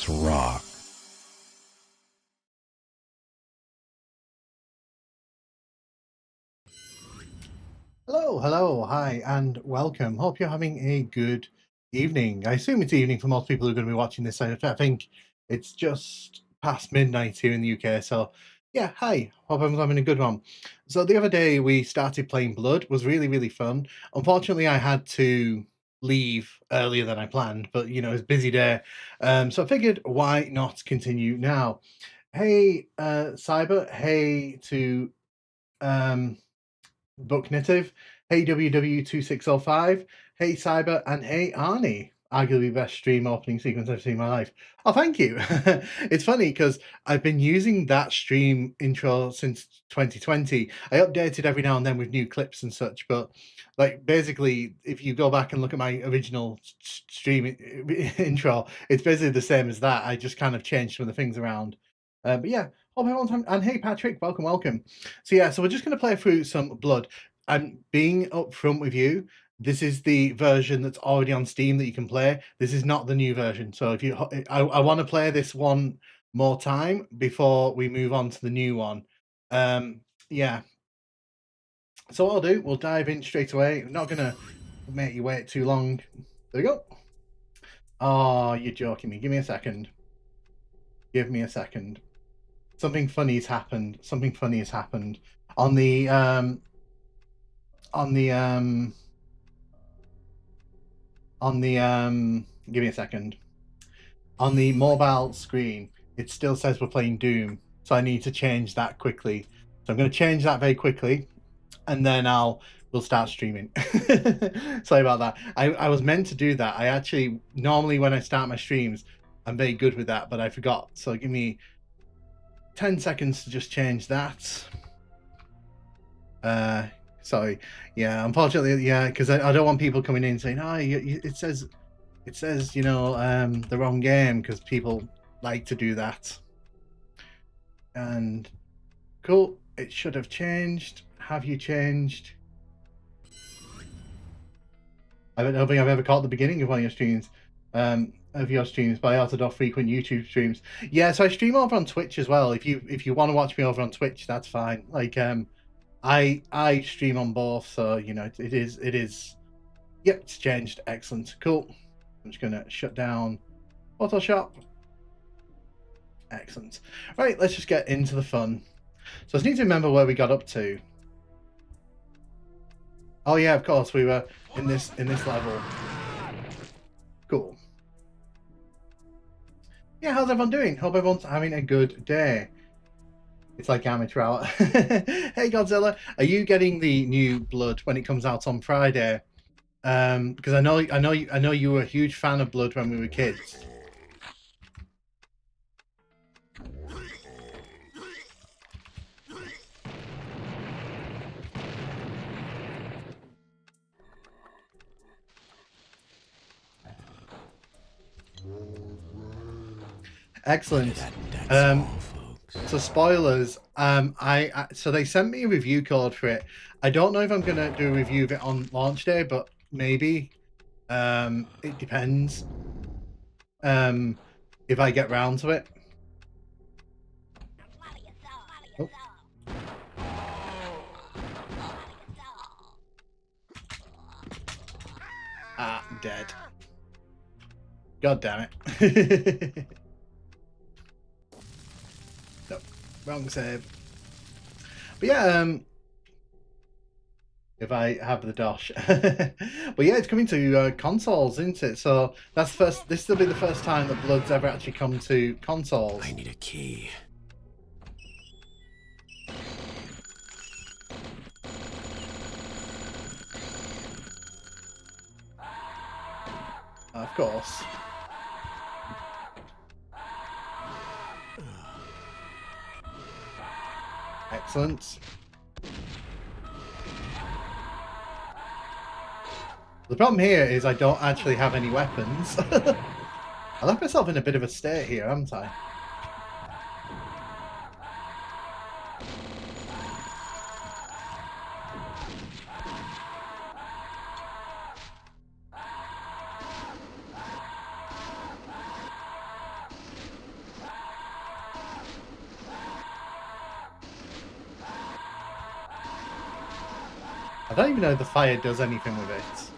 Let's rock. Hello, hello, hi, and welcome. Hope you're having a good evening. I assume it's evening for most people who are going to be watching this. I think it's just past midnight here in the UK. So, yeah, hi. Hope everyone's having a good one. So the other day we started playing Blood. It was really, really fun. Unfortunately, I had to leave earlier than I planned, but it was a busy day. So I figured why not continue now? Hey, Cyber. Hey to um Book Native, hey WW2605, hey Cyber, and hey Arnie. Arguably best stream opening sequence I've seen in my life. Oh, thank you. It's funny because I've been using that stream intro since 2020. I updated every now and then with new clips and such, but like basically, if you go back and look at my original stream intro, it's basically the same as that. I just kind of changed some of the things around. But yeah, hope everyone's and hey Patrick, welcome, welcome. So yeah, so we're just going to play through some Blood. I'm being upfront with you. This is the version that's already on Steam that you can play. This is not the new version. So if you, I want to play this one more time before we move on to the new one. Yeah. So what I'll do, we'll dive in straight away. I'm not gonna make you wait too long. There we go. Oh, you're joking me. Give me a second. Give me a second. Something funny has happened. Something funny has happened on the on the give me a second. On the mobile screen, it still says we're playing Doom, so I need to change that quickly. So I'm going to change that very quickly, and then we'll start streaming. Sorry about that. I was meant to do that. I actually normally when I start my streams, I'm very good with that, but I forgot. So give me 10 seconds to just change that. Sorry. Yeah, unfortunately, yeah, because I don't want people coming in saying, "Oh, it says the wrong game," because people like to do that. And cool, it should have changed. Have you changed? I don't think I've ever caught the beginning of one of your streams. By Orthodox frequent YouTube streams. Yeah, so I stream over on Twitch as well. If you want to watch me over on Twitch, that's fine. Like I stream on both, so it is. Yep, it's changed. Excellent, cool. I'm just gonna shut down Photoshop. Excellent. Right, let's just get into the fun. So I just need to remember where we got up to. Oh yeah, of course, we were in this level. Cool. Yeah, how's everyone doing? Hope everyone's having a good day. It's like amateur hour. Hey Godzilla, are you getting the new Blood when it comes out on Friday? Because I know you were a huge fan of Blood when we were kids. Excellent. So spoilers. So they sent me a review code for it. I don't know if I'm gonna do a review of it on launch day, but maybe. It depends. If I get round to it. Oh. Ah, dead. God damn it. No, wrong save. But yeah, if I have the dosh. But yeah, it's coming to consoles, isn't it? So that's first. This will be the first time that Blood's ever actually come to consoles. I need a key. Of course. Excellent. The problem here is I don't actually have any weapons. I left myself in a bit of a state here, haven't I? I don't even know if the fire does anything with it.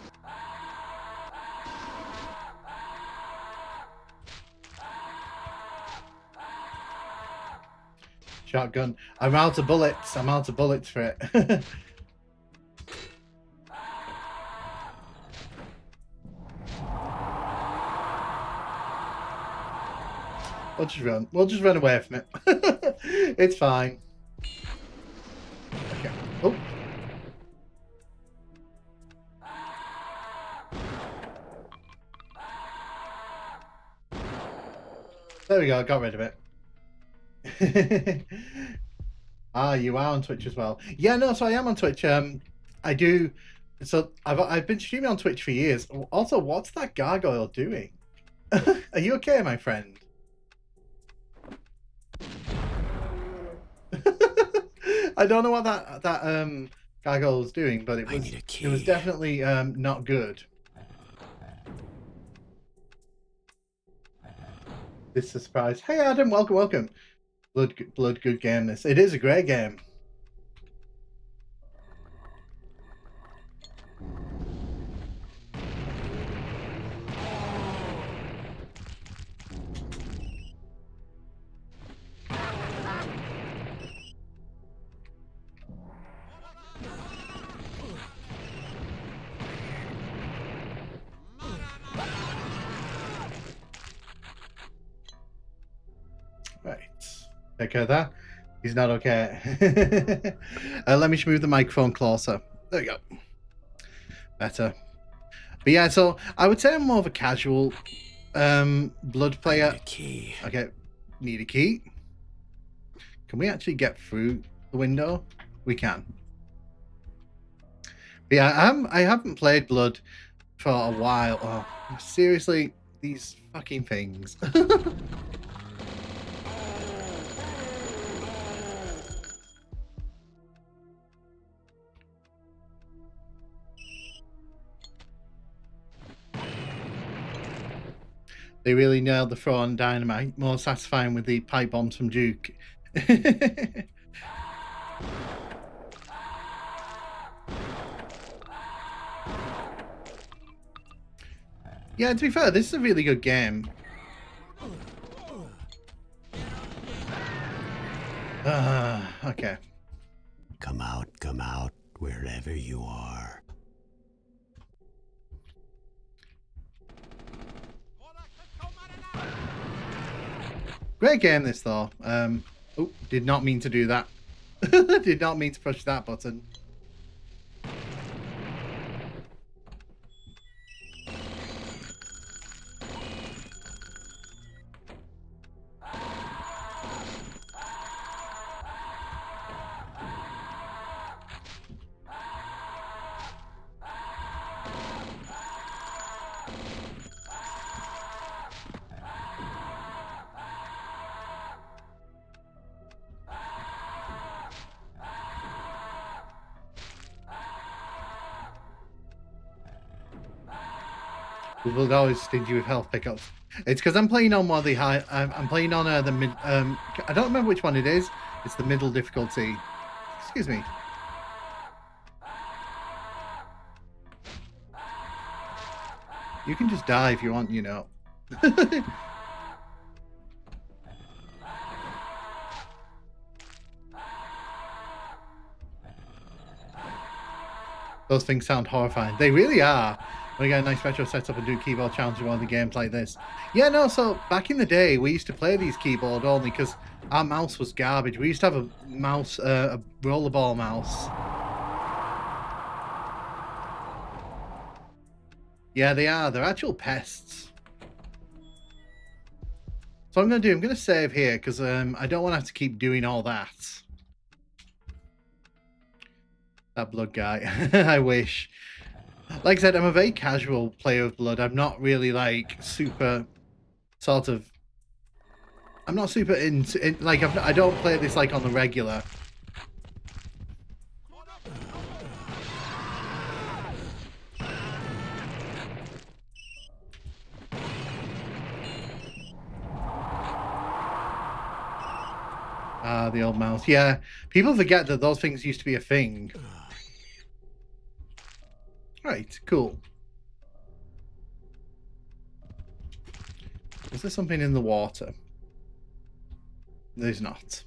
Shotgun. I'm out of bullets. I'm out of bullets for it. We'll just run. We'll just run away from it. It's fine. Okay. Oh. There we go. Got rid of it. You are on Twitch as well. Yeah, no, so I am on Twitch. I do. So I've been streaming on Twitch for years. Also, what's that gargoyle doing? Are you okay, my friend? I don't know what that gargoyle was doing, but it was definitely not good. This is a surprise. Hey Adam, welcome. Blood good game this. It is a great game. Right. Take care of that. He's not okay. Let me just move the microphone closer. There we go. Better. But yeah, so I would say I'm more of a casual blood player. Need a key. Okay, need a key. Can we actually get through the window? We can. But yeah, I haven't played Blood for a while. Oh, seriously, these fucking things. They really nailed the throw on dynamite. More satisfying with the pipe bombs from Duke. Yeah, to be fair, this is a really good game. Okay. Come out, wherever you are. Great game, this though. Oh, did not mean to do that. Did not mean to push that button. We'll always stingy with health pickups. It's because I'm playing on one of the high. I'm playing on the mid. I don't remember which one it is. It's the middle difficulty. Excuse me. You can just die if you want, you know. Those things sound horrifying. They really are. We got a nice retro setup and do keyboard challenge in one of the games like this. Yeah, no, so back in the day, we used to play these keyboard only because our mouse was garbage. We used to have a mouse, a rollerball mouse. Yeah, they are. They're actual pests. So I'm going to save here because I don't want to have to keep doing all that. That blood guy. I wish. Like I said, I'm a very casual player of Blood. I'm not really like super sort of. I'm not super into like I don't play this like on the regular. Ah, the old mouse. Yeah, people forget that those things used to be a thing. Right, cool. Is there something in the water? There's not.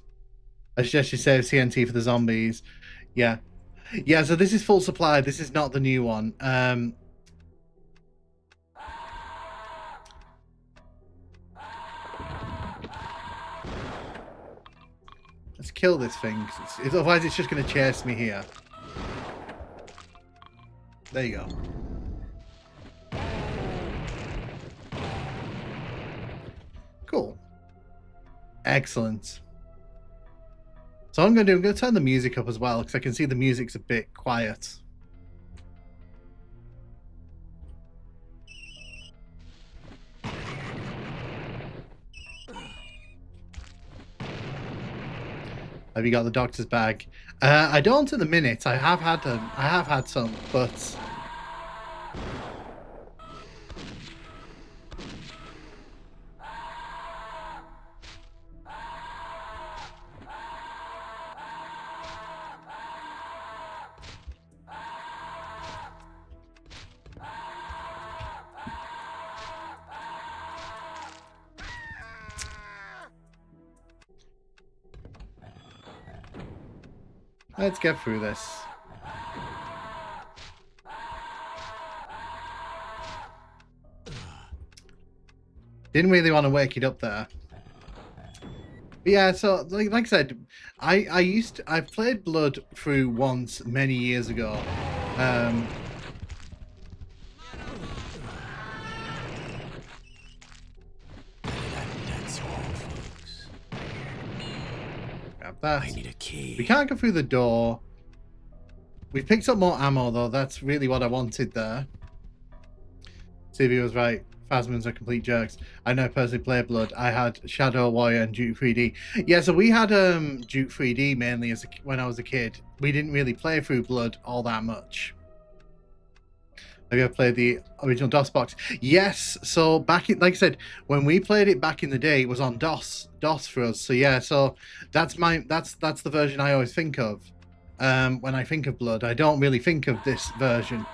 I suggest you save CNT for the zombies. Yeah. Yeah, so this is full supply. This is not the new one. Let's kill this thing. Otherwise, it's just going to chase me here. There you go. Cool. Excellent. So I'm going to turn the music up as well, because I can see the music's a bit quiet. Have you got the doctor's bag? I don't at the minute. I have had some, but let's get through this. Didn't really want to wake it up there. But yeah, so like I said, I played Blood through once many years ago. That's all, folks. Grab that. I need a key. We can't go through the door. We picked up more ammo though. That's really what I wanted there. CV was right. Phasmins are complete jerks. I know personally play Blood. I had Shadow Warrior and Duke 3D. Yeah, so we had Duke 3D mainly when I was a kid. We didn't really play through Blood all that much. Have you ever played the original DOSBox? Yes. So back in, like I said, when we played it back in the day, it was on DOS for us. So yeah, so that's the version I always think of when I think of Blood. I don't really think of this version.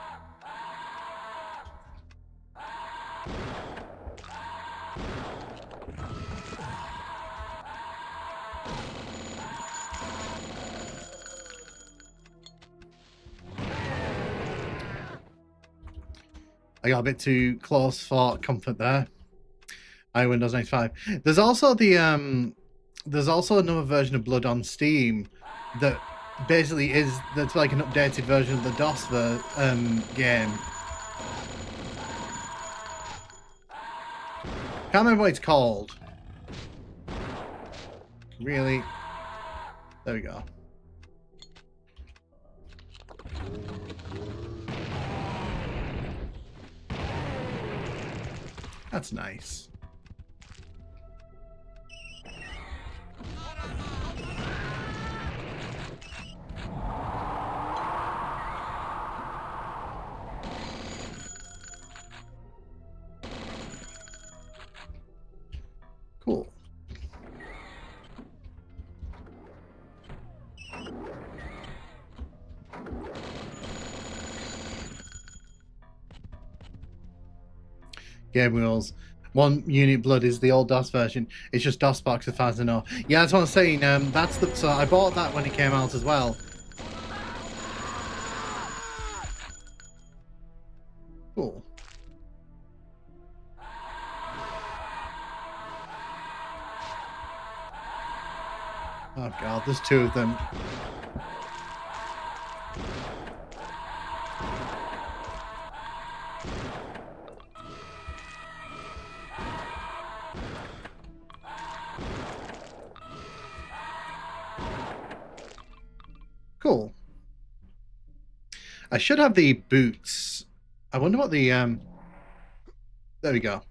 I got a bit too close for comfort there. Windows 95. There's also another version of Blood on Steam that basically that's like an updated version of the DOS game. Can't remember what it's called. Really? There we go. That's nice. Cool. Game rules. One unit Blood is the old DOS version. It's just DOSBox as far as I know. Yeah, that's what I'm saying. So I bought that when it came out as well. Cool. Oh god, there's two of them. Cool. I should have the boots. I wonder what the there we go.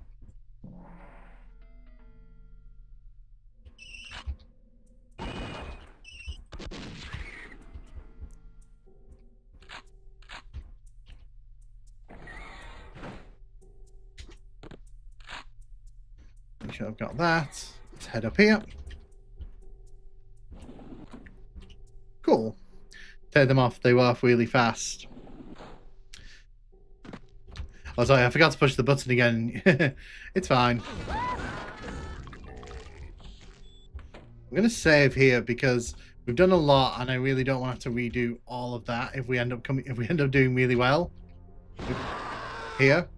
Make sure I've got that. Let's head up here. Cool. Take them off. They were off really fast. Oh, sorry, I forgot to push the button again. It's fine. I'm gonna save here because we've done a lot, and I really don't want to have to redo all of that if we end up doing really well. Here.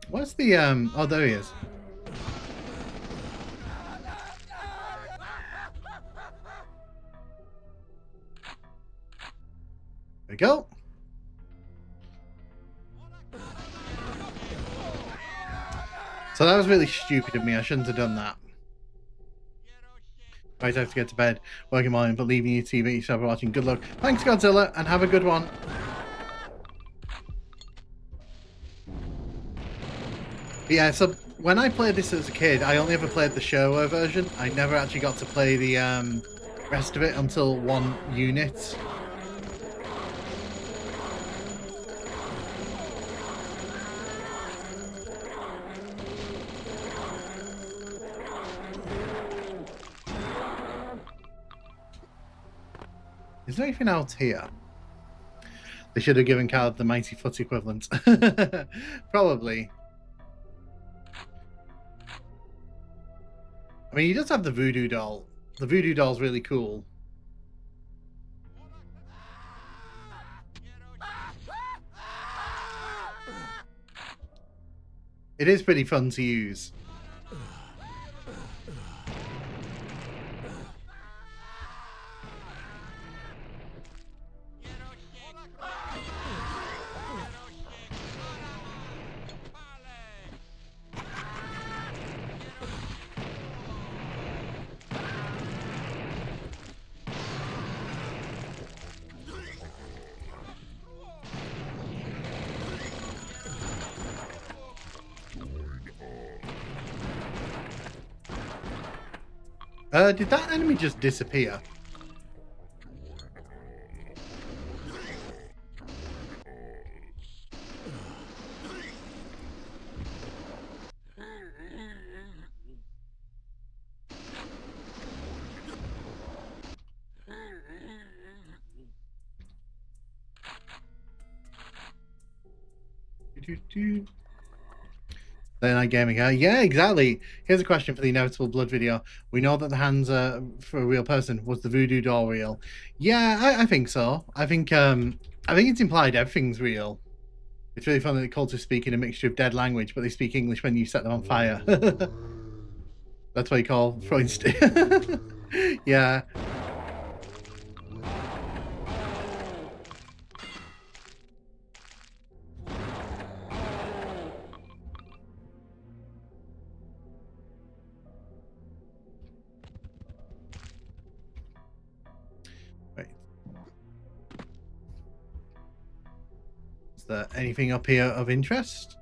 What's the oh, there he is. There we go. So that was really stupid of me. I shouldn't have done that. Right, I have to get to bed. Working morning, but leaving you TV. You for watching. Good luck. Thanks, Godzilla, and have a good one. Yeah, so when I played this as a kid, I only ever played the Showa version. I never actually got to play the rest of it until one unit. Is there anything else here? They should have given Cal the Mighty Foot equivalent. Probably. I mean, he does have the voodoo doll. The voodoo doll's really cool. It is pretty fun to use. Did that enemy just disappear? Then I gaming. Yeah, exactly. Here's a question for the Inevitable Blood video. We know that the hands are for a real person. Was the voodoo doll real? Yeah, I think so. I think it's implied everything's real. It's really funny that cultists speak in a mixture of dead language, but they speak English when you set them on fire. That's what you call Freud's. Yeah. Is there anything up here of interest?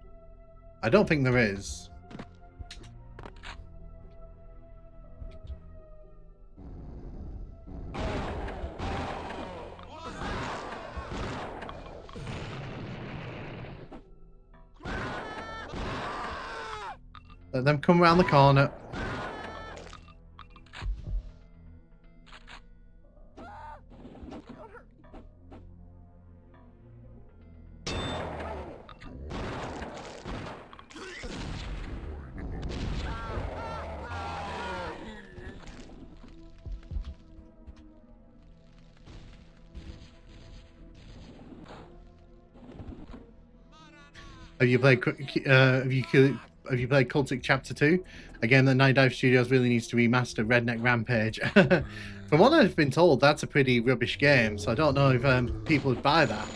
I don't think there is. Let them come around the corner. Have you played Cultic Chapter 2? Again, the Night Dive Studios really needs to remaster Redneck Rampage. From what I've been told, that's a pretty rubbish game, so I don't know if people would buy that.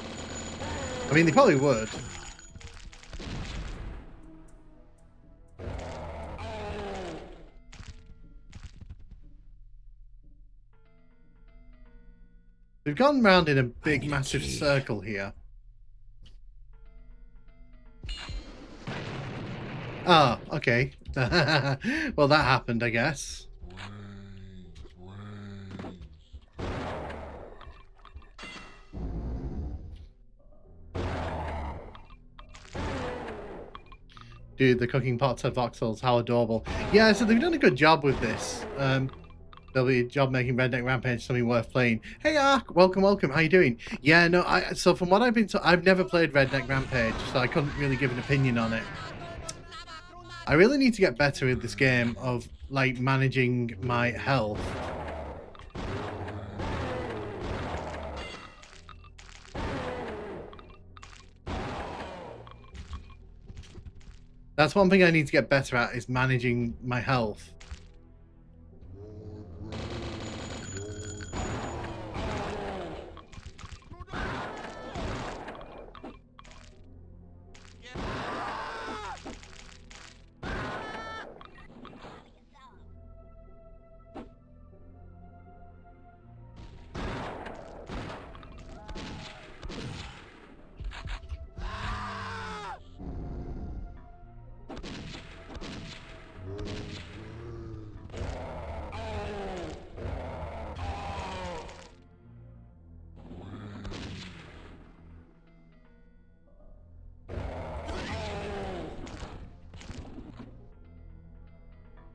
I mean, they probably would. We've gone round in a big, massive circle here. Oh, okay. Well, that happened, I guess. Dude, the cooking pots have voxels. How adorable. Yeah, so they've done a good job with this. There'll be a job making Redneck Rampage something worth playing. Hey, Ark, welcome, welcome. How you doing? Yeah, no, so from what I've been told, I've never played Redneck Rampage, so I couldn't really give an opinion on it. I really need to get better at this game of, like, managing my health. That's one thing I need to get better at, is managing my health.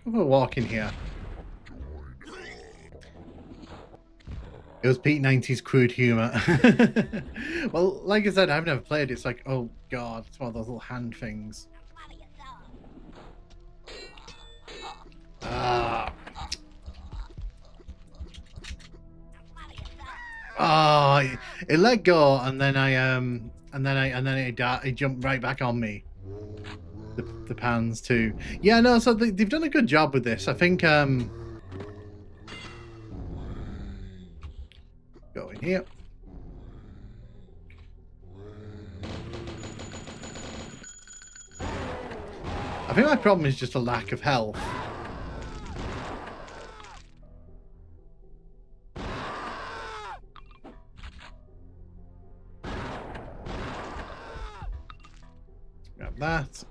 Have a walk in here. It was peak 90s crude humor. Well, like I said, I've never played it. It's like, oh god, it's one of those little hand things. Oh, it let go, and then it jumped right back on me. The pans too. Yeah, no, so they've done a good job with this. I think go in here. I think my problem is just a lack of health. Grab that.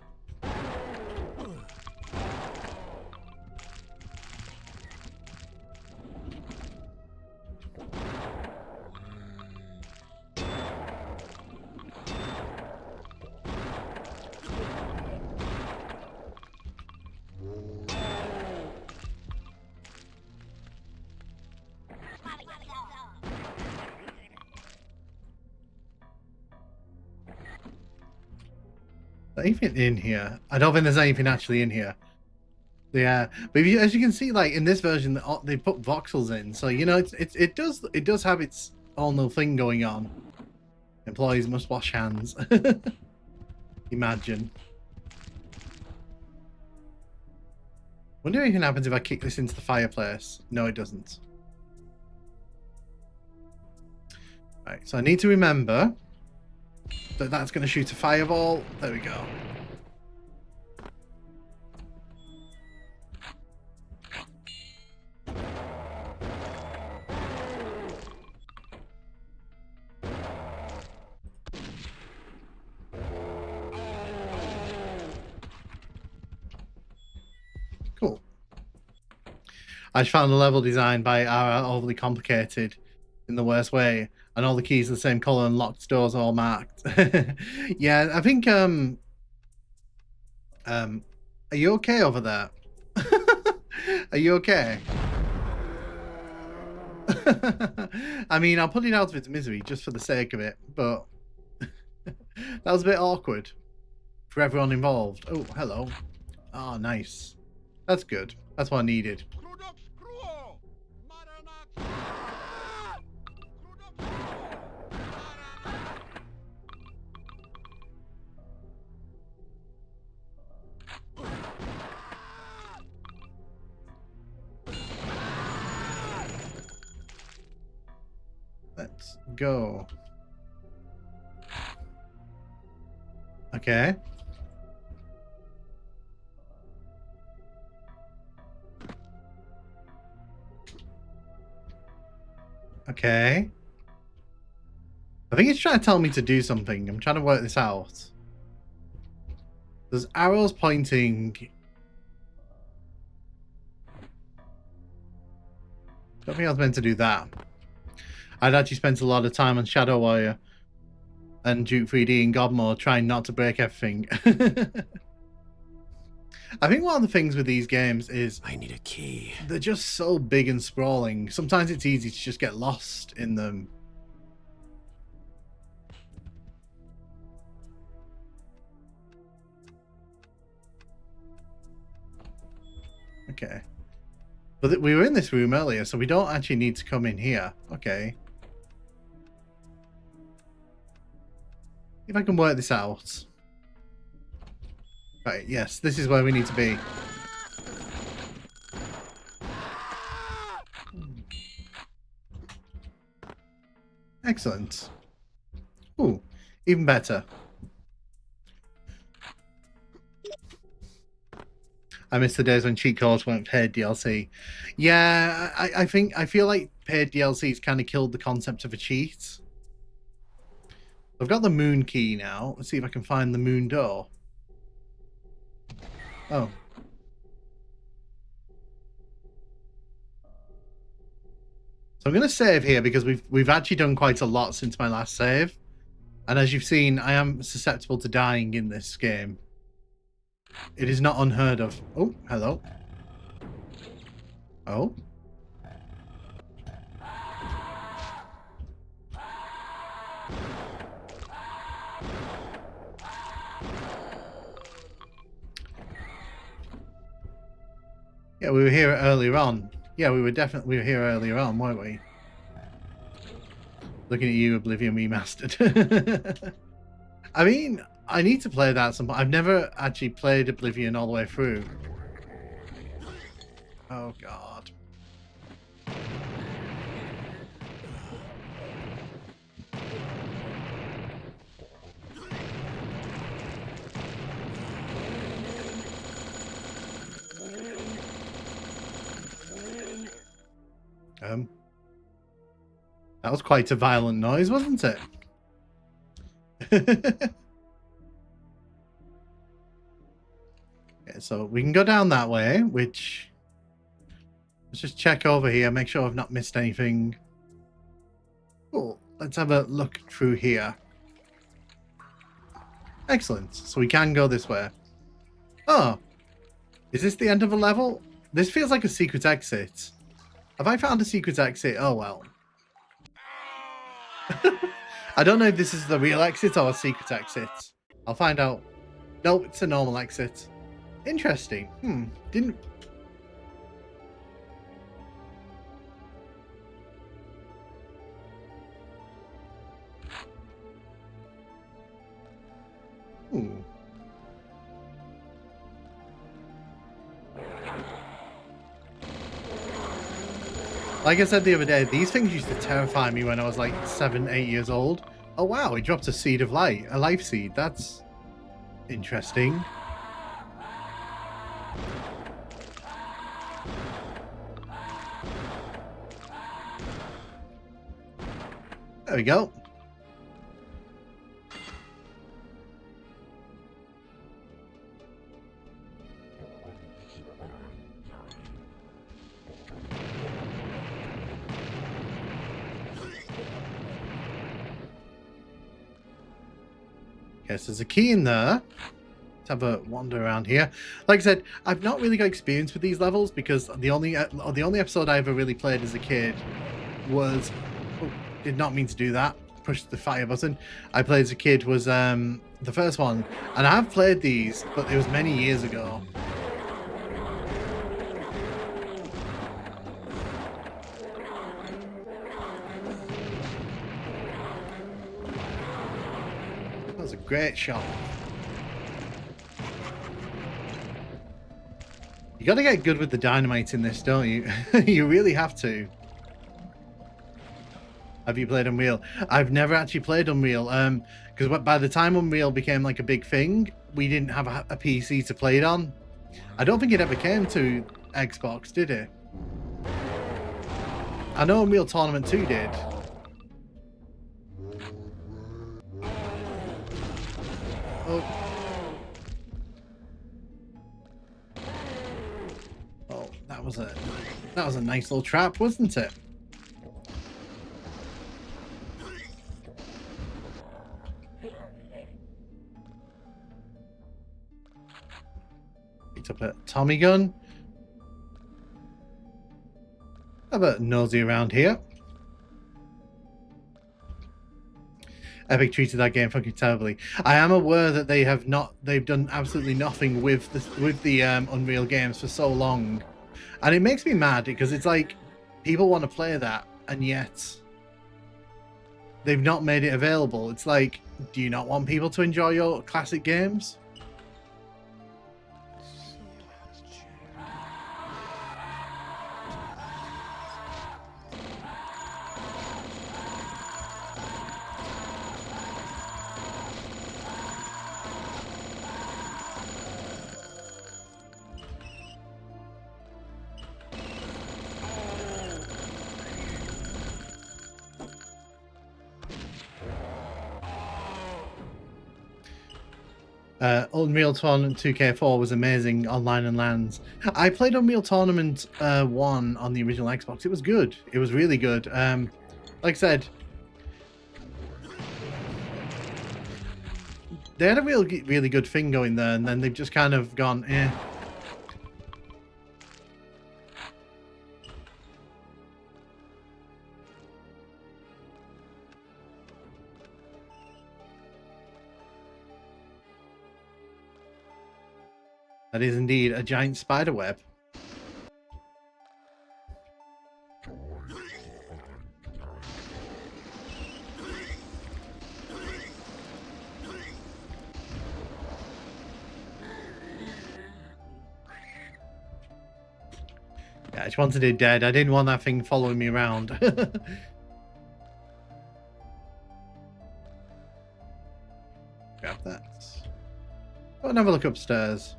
Anything in here? I don't think there's anything actually in here. Yeah, but if you, as you can see, like in this version, they put voxels in, so you know it does have its own little thing going on. Employees must wash hands. Imagine. Wonder if anything happens if I kick this into the fireplace. No, it doesn't. Right, so I need to remember that that's going to shoot a fireball. There we go. Cool. I just found the level design by Ara overly complicated in the worst way, and all the keys are the same color and locked doors are all marked. Yeah, I think are you okay over there? Are you okay? I mean, I'll put it out of its misery just for the sake of it, but that was a bit awkward for everyone involved. Oh, hello. Oh, nice. That's good. That's what I needed. Let's go. Okay. Okay. I think it's trying to tell me to do something. I'm trying to work this out. There's arrows pointing. Don't think I was meant to do that. I'd actually spent a lot of time on Shadow Warrior and Duke 3D in God mode trying not to break everything. I think one of the things with these games is I need a key. they're just so big and sprawling. Sometimes it's easy to just get lost in them. Okay. But we were in this room earlier, so we don't actually need to come in here. Okay. If I can work this out. Right, yes, this is where we need to be. Excellent. Ooh, even better. I miss the days when cheat codes weren't paid DLC. Yeah, I feel like paid DLCs kind of killed the concept of a cheat. I've got the moon key now. Let's see if I can find the moon door. Oh. So I'm going to save here because we've actually done quite a lot since my last save. And as you've seen, I am susceptible to dying in this game. It is not unheard of. Oh, hello. Oh. Yeah, we were here earlier on. Yeah, we were here earlier on, weren't we? Looking at you, Oblivion Remastered. I mean, I need to play that some. I've never actually played Oblivion all the way through. Oh god. That was quite a violent noise, wasn't it? Okay, so we can go down that way, which... Let's just check over here, make sure I've not missed anything. Cool. Let's have a look through here. Excellent. So we can go this way. Oh. Is this the end of a level? This feels like a secret exit. Have I found a secret exit? Oh, well. I don't know if this is the real exit or a secret exit. I'll find out. No, it's a normal exit. Interesting. Didn't... Like I said the other day, these things used to terrify me when I was like 7, 8 years old. Oh wow, he dropped a seed of light, a life seed. That's interesting. There we go. Yes, there's a key in there. Let's have a wander around here. Like I said, I've not really got experience with these levels because the only episode I ever really played as a kid was... Oh, did not mean to do that. Push the fire button. I played as a kid was the first one. And I have played these, but it was many years ago. That was a great shot. You gotta get good with the dynamite in this, don't you? You really have to. Have you played Unreal? I've never actually played Unreal, because by the time Unreal became like a big thing, we didn't have a PC to play it on. I don't think it ever came to Xbox, did it? I know Unreal Tournament 2 did. Oh. Oh, that was a nice little trap, wasn't it? Picked up Tommy gun. Have a nosy around here. Epic treated that game fucking terribly. I am aware that they've done absolutely nothing with the Unreal games for so long, and it makes me mad because it's like people want to play that and yet they've not made it available. It's like, do you not want people to enjoy your classic games? Unreal Tournament 2K4 was amazing online and lands. I played Unreal Tournament 1 on the original Xbox. It was good. It was really good. Like I said, they had a really good thing going there, and then they've just kind of gone, eh. That is indeed a giant spider web. Yeah, I just wanted it dead. I didn't want that thing following me around. Grab that. Go and have a look upstairs.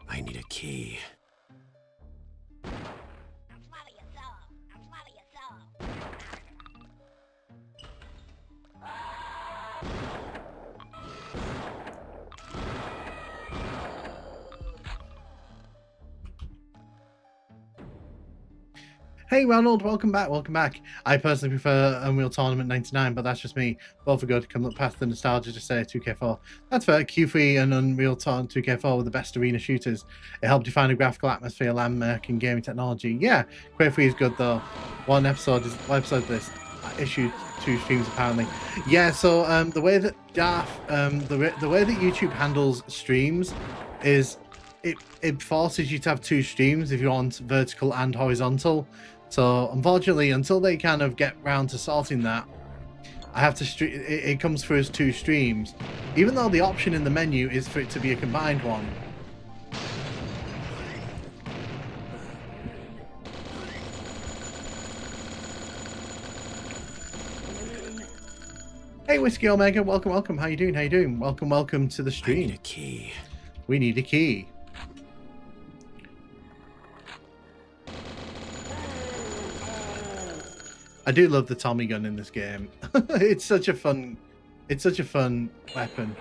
I need a key. Hey Ronald, welcome back, welcome back. I personally prefer Unreal Tournament 99, but that's just me. Both are good. Can look past the nostalgia to say 2K4. That's fair. Q3 and Unreal Tournament 2K4 were the best arena shooters. It helped define a graphical atmosphere, landmark, and gaming technology. Yeah, Quake 3 is good though. One episode this issue 2 streams apparently. Yeah, so the way that the way that YouTube handles streams is it forces you to have 2 streams if you want vertical and horizontal. So unfortunately, until they kind of get round to sorting that, I have to stream. It comes through as 2 streams, even though the option in the menu is for it to be a combined one. Hey Whiskey Omega, welcome, welcome. How you doing? How you doing? Welcome, welcome to the stream. I need a key. We need a key. I do love the Tommy gun in this game. It's such a fun weapon.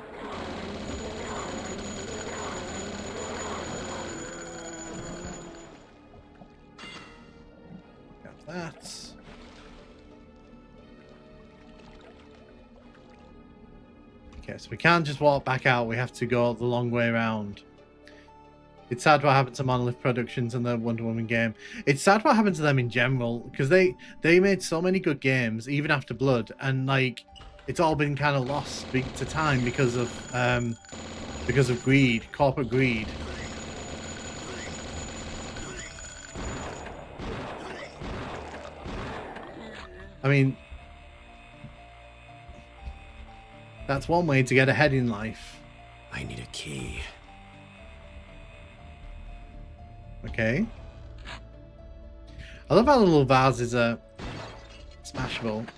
Got that. Okay, so we can't just walk back out. We have to go the long way around. It's sad what happened to Monolith Productions and the Wonder Woman game. It's sad what happened to them in general, because they made so many good games even after Blood, and like it's all been kind of lost to time because of greed, corporate greed. I mean, that's one way to get ahead in life. I need a key. Okay. I love how the little vases are smashable.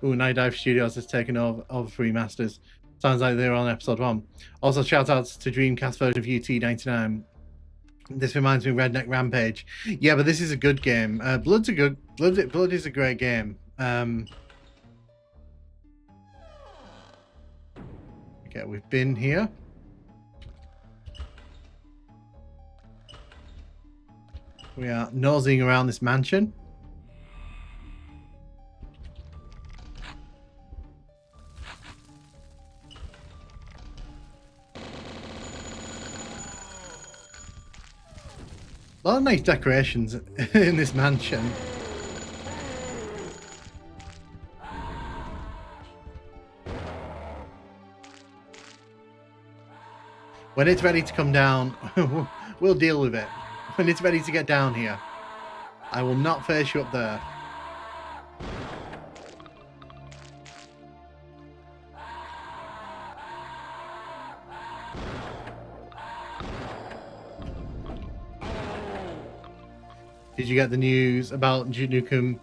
Ooh, Night Dive Studios has taken over 3 Masters. Sounds like they're on episode 1. Also, shout outs to Dreamcast version of UT99. This reminds me of Redneck Rampage. Yeah, but this is a good game. Blood is a great game. Okay, we've been here. We are nosing around this mansion. A lot of nice decorations in this mansion. When it's ready to come down, we'll deal with it. When it's ready to get down here, I will not face you up there. Did you get the news about Duke Nukem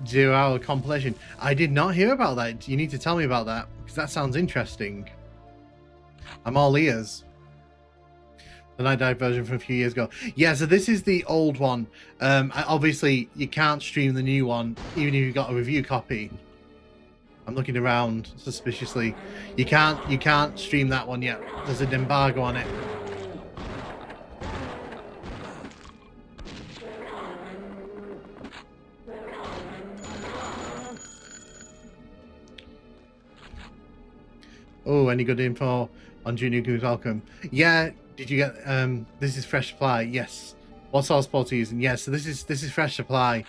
0 Hour compilation? I did not hear about that. You need to tell me about that, because that sounds interesting. I'm all ears. The Night Dive version from a few years ago. Yeah, so this is the old one. Obviously, you can't stream the new one, even if you've got a review copy. I'm looking around suspiciously. You can't stream that one yet. There's an embargo on it. Oh, any good info on Duke Nukem Welcome? Yeah, did you get this is fresh supply? Yes. What source port are you using? Yes, so this is fresh supply.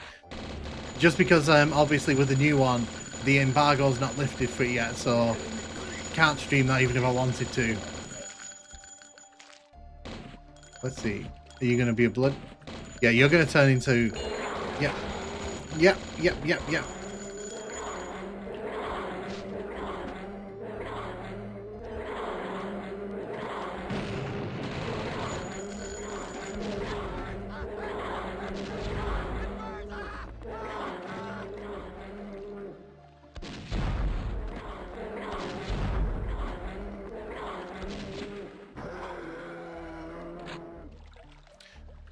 Just because obviously with the new one, the embargo's not lifted for it yet, so can't stream that even if I wanted to. Let's see. Are you gonna be a blood? Yeah, you're gonna turn into Yep.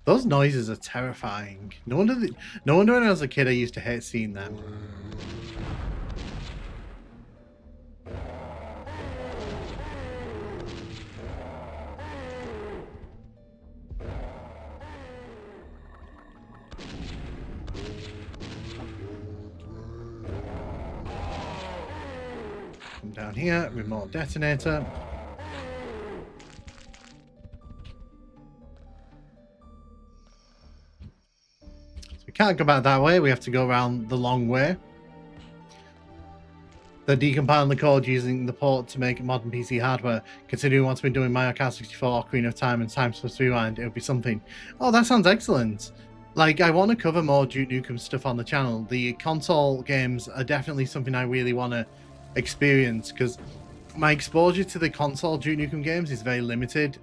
Those noises are terrifying. No wonder when I was a kid I used to hate seeing them. Come down here, remote detonator. Can't go back that way, we have to go around the long way. They're decompiling the code using the port to make modern PC hardware. Considering what's been doing Mario Kart 64, Ocarina of Time, and Time Splitters Rewind, it would be something. Oh, that sounds excellent. Like, I want to cover more Duke Nukem stuff on the channel. The console games are definitely something I really want to experience, because my exposure to the console Duke Nukem games is very limited.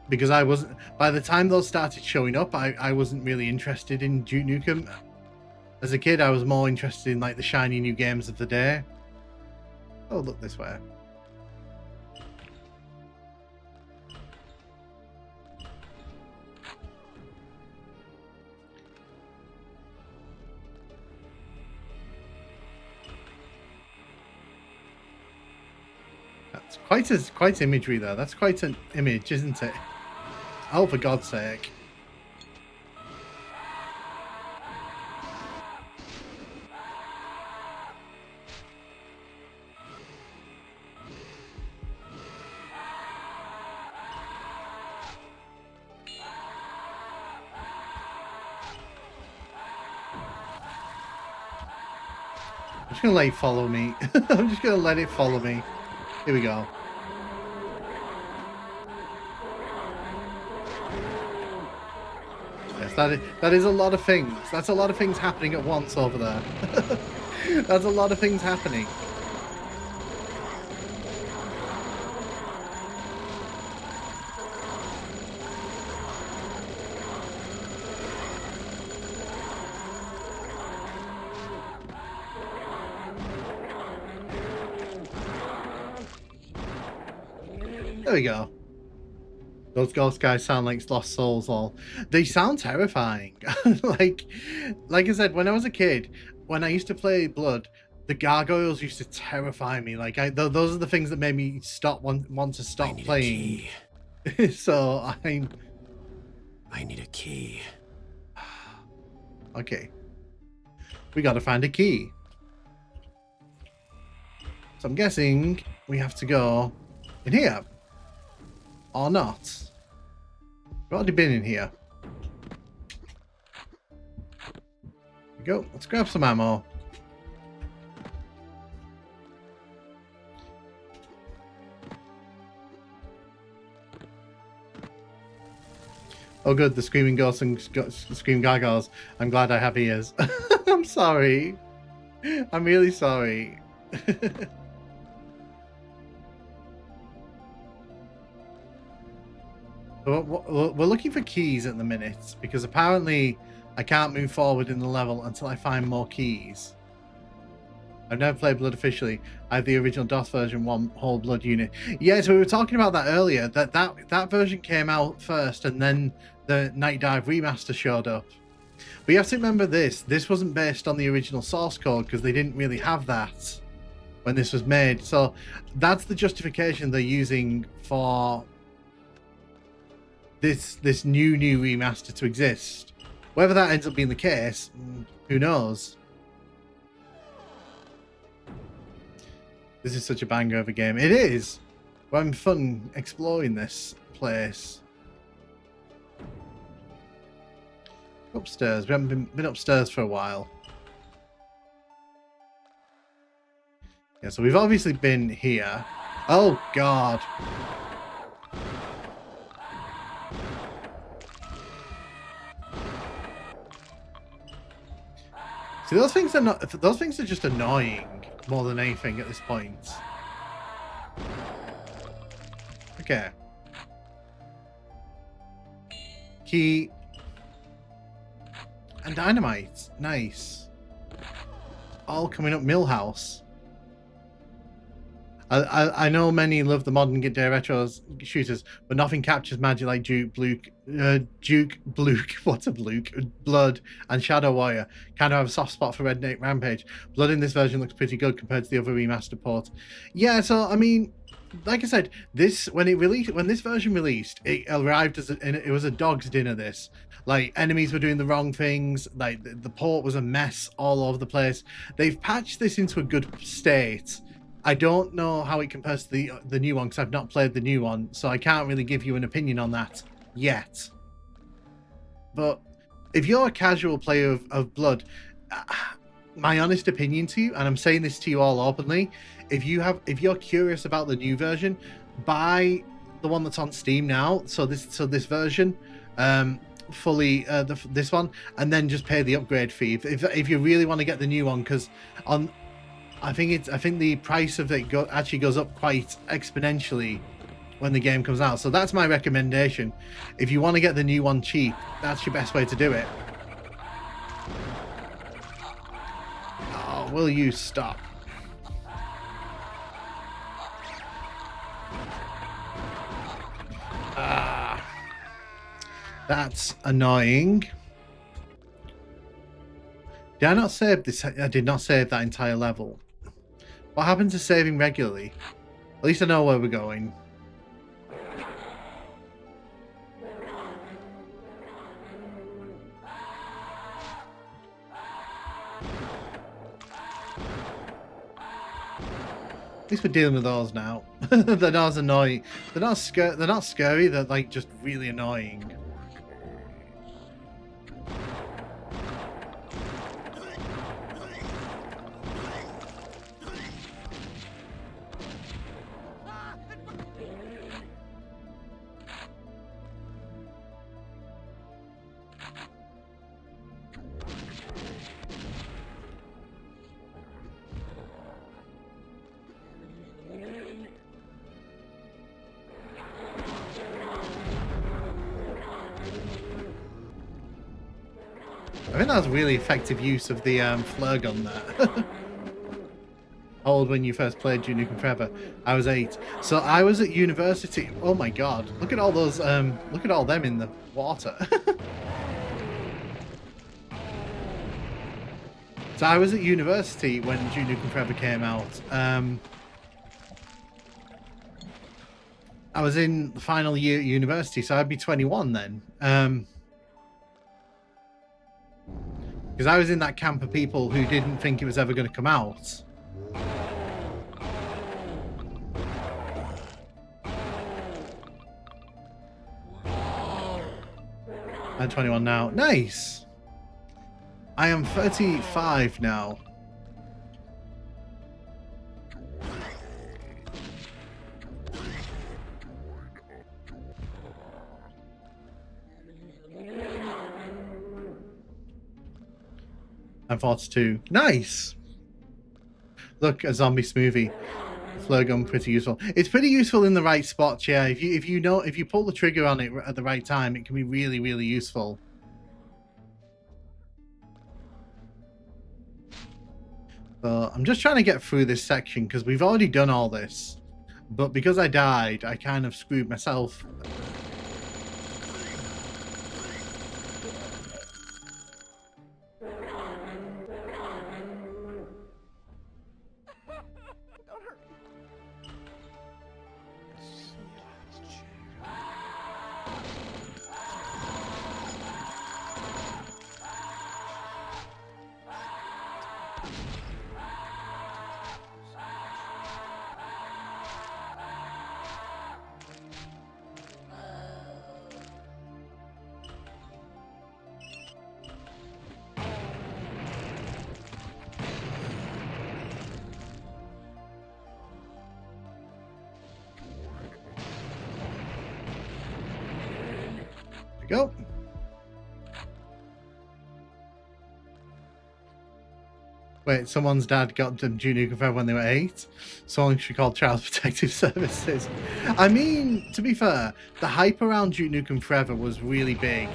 Because I wasn't, by the time those started showing up, I wasn't really interested in Duke Nukem. As a kid, I was more interested in like the shiny new games of the day. Oh, look this way. That's quite imagery there. That's quite an image, isn't it? Oh, for God's sake. I'm just going to let it follow me. I'm just going to let it follow me. Here we go. Yes, that is a lot of things. That's a lot of things happening at once over there. That's a lot of things happening. There we go. Those ghost guys sound like lost souls all. They sound terrifying. like I said, when I was a kid, when I used to play Blood, the gargoyles used to terrify me. Like those are the things that made me want to stop playing. So I I need a key. Okay. We gotta find a key. So I'm guessing we have to go in here. Or not. We've already been in here. There we go. Let's grab some ammo. Oh good, the screaming ghosts and scream gargoyles. I'm glad I have ears. I'm sorry. I'm really sorry. We're looking for keys at the minute because apparently I can't move forward in the level until I find more keys. I've never played Blood officially. I have the original DOS version, one whole Blood unit. Yeah, so we were talking about that earlier. That version came out first, and then the Night Dive remaster showed up. But you have to remember this. This wasn't based on the original source code because they didn't really have that when this was made. So that's the justification they're using for this new remaster to exist. Whether that ends up being the case, who knows? This is such a banger of a game. It is. We're having fun exploring this place. Upstairs. We haven't been upstairs for a while. Yeah, so we've obviously been here. Oh, God. See, those things are not. Those things are just annoying more than anything at this point. Okay. Key and dynamite. Nice. All coming up Millhouse. I know many love the modern day retro shooters, but nothing captures magic like Duke Blood and Shadow Warrior. Kind of have a soft spot for Red Dead Rampage. Blood in this version looks pretty good compared to the other remaster port. Yeah, so I mean, like I said, when this version released, it arrived as it was a dog's dinner. This, like, enemies were doing the wrong things, like the port was a mess all over the place. They've patched this into a good state. I don't know how it compares to the new one because I've not played the new one, so I can't really give you an opinion on that yet. But if you're a casual player of Blood, my honest opinion to you, and I'm saying this to you all openly, if you're curious about the new version, buy the one that's on Steam now. So this version, fully this one, and then just pay the upgrade fee if you really want to get the new one, because on. I think the price of it actually goes up quite exponentially when the game comes out. So that's my recommendation. If you want to get the new one cheap, that's your best way to do it. Oh, will you stop? That's annoying. Did I not save this? I did not save that entire level. What happened to saving regularly? At least I know where we're going. At least we're dealing with those now. They're not as annoying. They're not scary. They're like just really annoying. I think that was really effective use of the flare gun there. How old when you first played Duke Nukem Forever? I was 8. So I was at university. Oh my god. Look at all those, look at all them in the water. So I was at university when Duke Nukem Forever came out. I was in the final year at university, so I'd be 21 then. Because I was in that camp of people who didn't think it was ever going to come out. I'm 21 now. Nice. I am 35 now. I'm 42. Nice. Look, a zombie smoothie. Flare gun, pretty useful. It's pretty useful in the right spots, yeah. If you pull the trigger on it at the right time, it can be really, really useful. So I'm just trying to get through this section because we've already done all this, but because I died, I kind of screwed myself. Go. Wait, someone's dad got them Duke Nukem Forever when they were 8. Someone should call Child Protective Services. I mean, to be fair, the hype around Duke Nukem Forever was really big.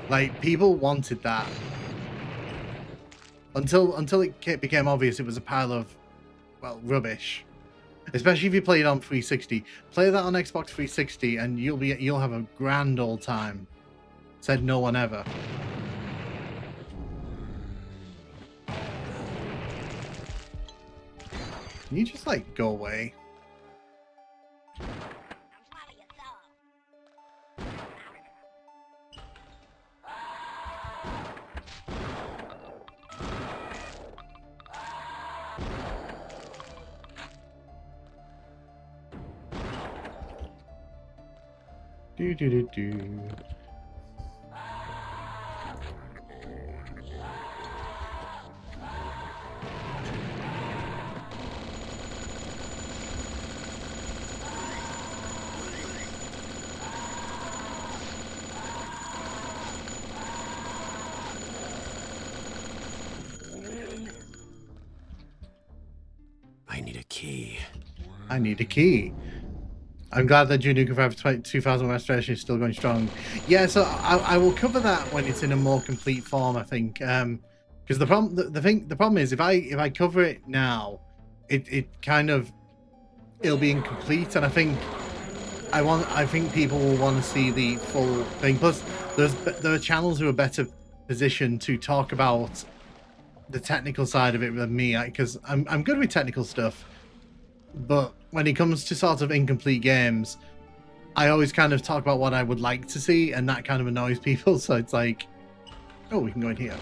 Like, people wanted that. Until it became obvious it was a pile of, well, rubbish. Especially if you play it on 360. Play that on Xbox 360 and you'll have a grand old time. Said no one ever. Can you just, like, go away? Do. I need a key. I need a key. I'm glad that Duke Nukem Forever 2000 restoration is still going strong. Yeah, so I will cover that when it's in a more complete form, I think. Because the problem is if I cover it now, it kind of, it'll be incomplete, and I think people will want to see the full thing. Plus, there are channels who are better positioned to talk about the technical side of it than me, because I'm good with technical stuff, but when it comes to sort of incomplete games, I always kind of talk about what I would like to see, and that kind of annoys people. So it's like, oh, we can go in here.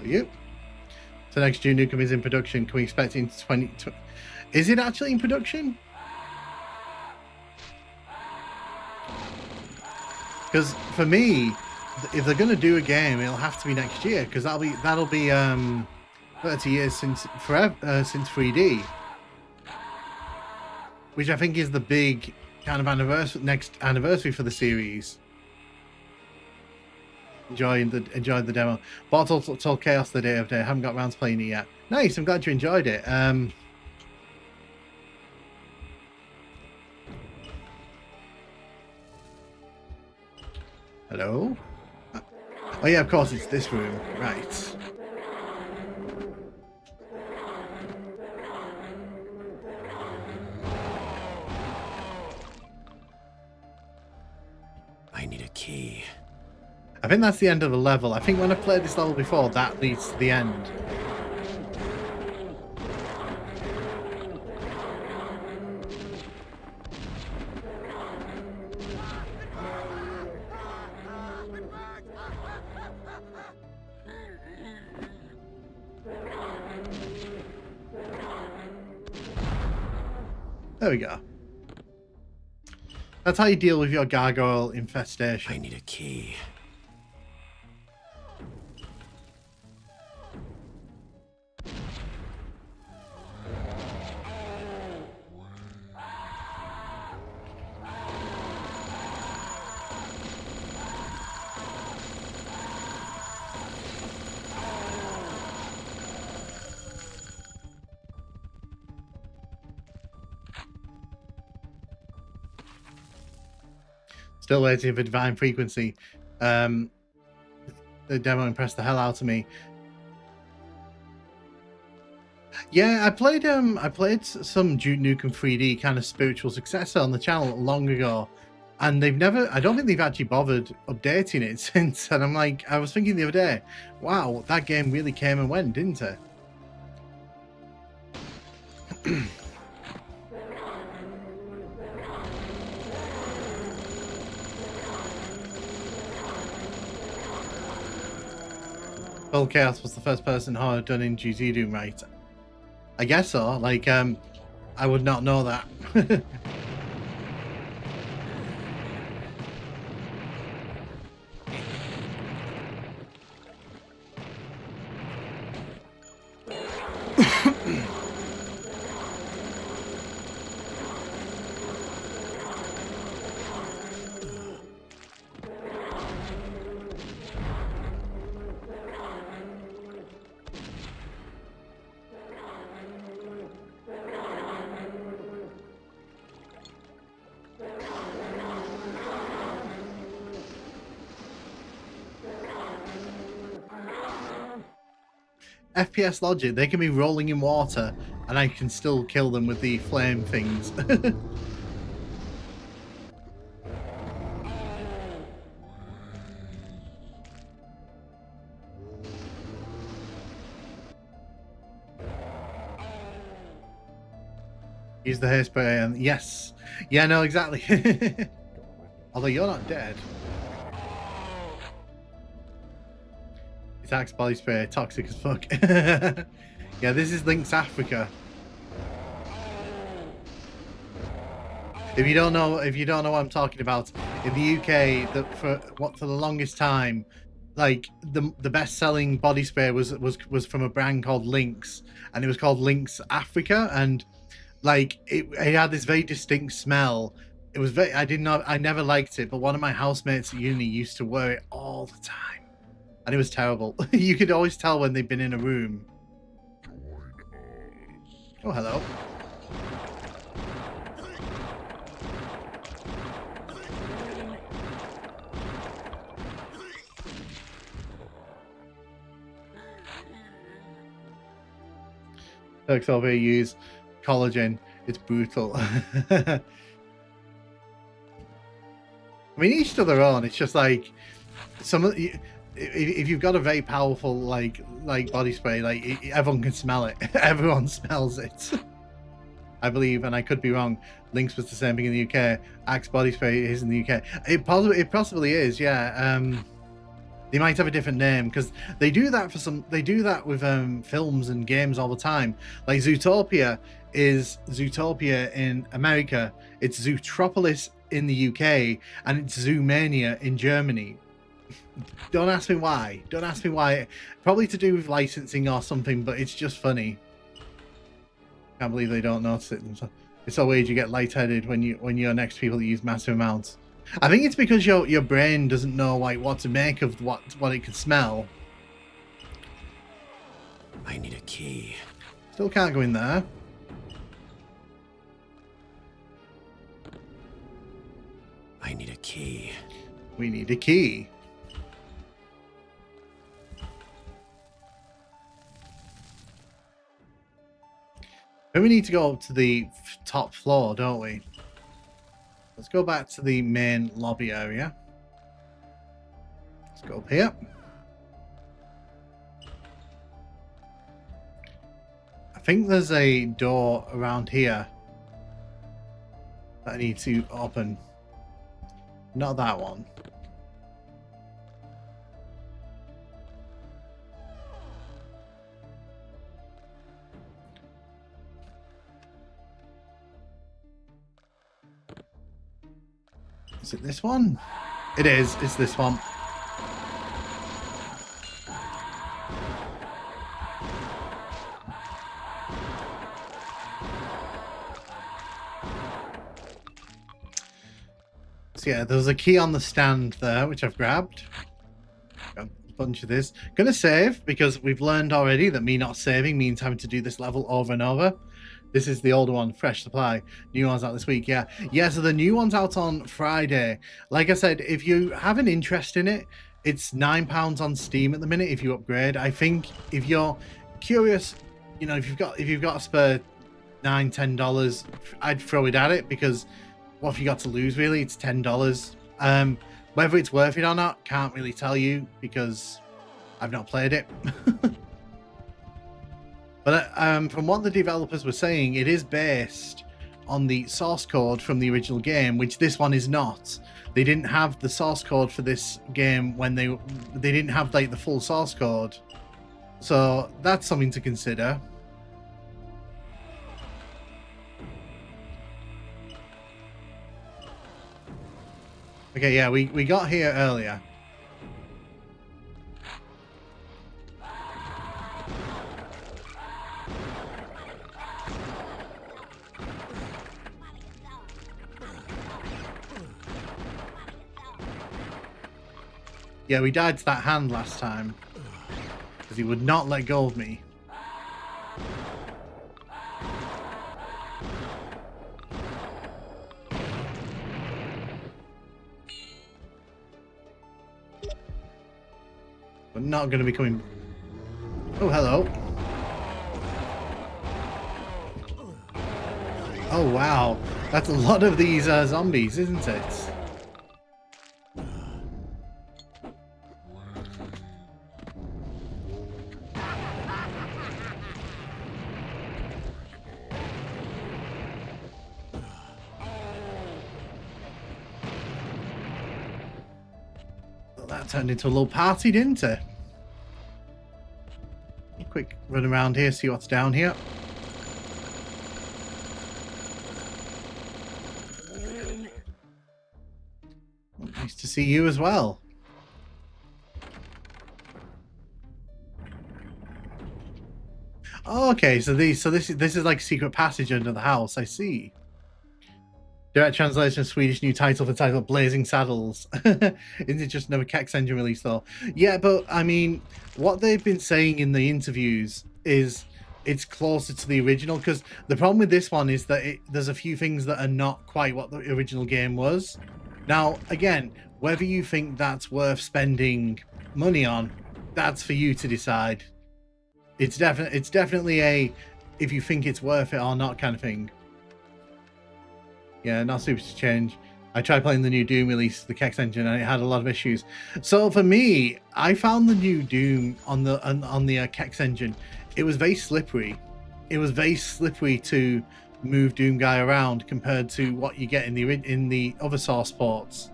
Yep. So next Duke Nukem is in production. Can we expect it in 2020? Is it actually in production? Because for me, if they're going to do a game, it'll have to be next year, because that'll be 30 years since 3D, which I think is the big kind of next anniversary for the series. Enjoyed the demo. Bottle told Chaos the day of day. Haven't got around to playing it yet. Nice. I'm glad you enjoyed it. Hello? Oh yeah, of course it's this room. Right. I need a key. I think that's the end of the level. I think when I played this level before, that leads to the end. There we go. That's how you deal with your gargoyle infestation. I need a key. Still waiting for Divine Frequency. The demo impressed the hell out of me. Yeah, I played some Duke Nukem 3D kind of spiritual successor on the channel long ago, and I don't think they've actually bothered updating it since. And I'm like, I was thinking the other day, wow, that game really came and went, didn't it? Full Chaos was the first person horror done in GZ Doom, right? I guess so. Like, I would not know that. FPS logic, they can be rolling in water and I can still kill them with the flame things. Use the hairspray and yes. Yeah, no, exactly. Although you're not dead. Axe body spray, toxic as fuck. Yeah, this is Lynx Africa. If you don't know what I'm talking about, in the UK, for the longest time, like the best selling body spray was from a brand called Lynx, and it was called Lynx Africa, and like it had this very distinct smell. It was I never liked it, but one of my housemates at uni used to wear it all the time. And it was terrible. You could always tell when they'd been in a room. Oh, hello. Perks over use collagen. It's brutal. I mean, each to their own. It's just like some of the... If you've got a very powerful like body spray, like everyone can smell it. Everyone smells it. I believe, and I could be wrong. Lynx was the same thing in the UK. Axe body spray is in the UK. It possibly is. Yeah. They might have a different name because they do that with films and games all the time. Like Zootopia is Zootopia in America. It's Zootropolis in the UK, and it's Zoomania in Germany. Don't ask me why. Don't ask me why. Probably to do with licensing or something, but it's just funny. Can't believe they don't notice it. It's so weird you get lightheaded when you're next to people that use massive amounts. I think it's because your brain doesn't know like what to make of what it can smell. I need a key. Still can't go in there. I need a key. We need a key. Then we need to go up to the top floor, don't we? Let's go back to the main lobby area. Let's go up here. I think there's a door around here that I need to open. Not that one. Is it this one? It is. It's this one. So yeah, there was a key on the stand there, which I've grabbed. Got a bunch of this. Gonna save, because we've learned already that me not saving means having to do this level over and over. This is the older one, fresh supply. New one's out this week, yeah. Yeah, so the new one's out on Friday. Like I said, if you have an interest in it, it's £9 on Steam at the minute if you upgrade. I think if you're curious, you know, if you've got a spare $9-10, I'd throw it at it, because what have you got to lose, really? It's $10. Whether it's worth it or not, can't really tell you, because I've not played it. But from what the developers were saying, it is based on the source code from the original game, which this one is not. They didn't have the source code for this game when they didn't have like the full source code. So that's something to consider. Okay, yeah, we got here earlier. Yeah, we died to that hand last time, because he would not let go of me. We're not going to be coming... Oh, hello. Oh, wow. That's a lot of these zombies, isn't it? That turned into a little party, didn't it? Quick run around here, see what's down here. Nice to see you as well. Oh, okay, so this is like a secret passage under the house. I see. Direct translation of Swedish new title for title Blazing Saddles. Isn't it just another Kex engine release though? Yeah, but I mean, what they've been saying in the interviews is it's closer to the original, because the problem with this one is that there's a few things that are not quite what the original game was. Now, again, whether you think that's worth spending money on, that's for you to decide. It's definitely a if you think it's worth it or not kind of thing. Yeah, not super to change. I tried playing the new Doom release, the Kex engine, and it had a lot of issues. So for me, I found the new Doom on the Kex engine. It was very slippery. It was very slippery to move Doom Guy around compared to what you get in the other source ports.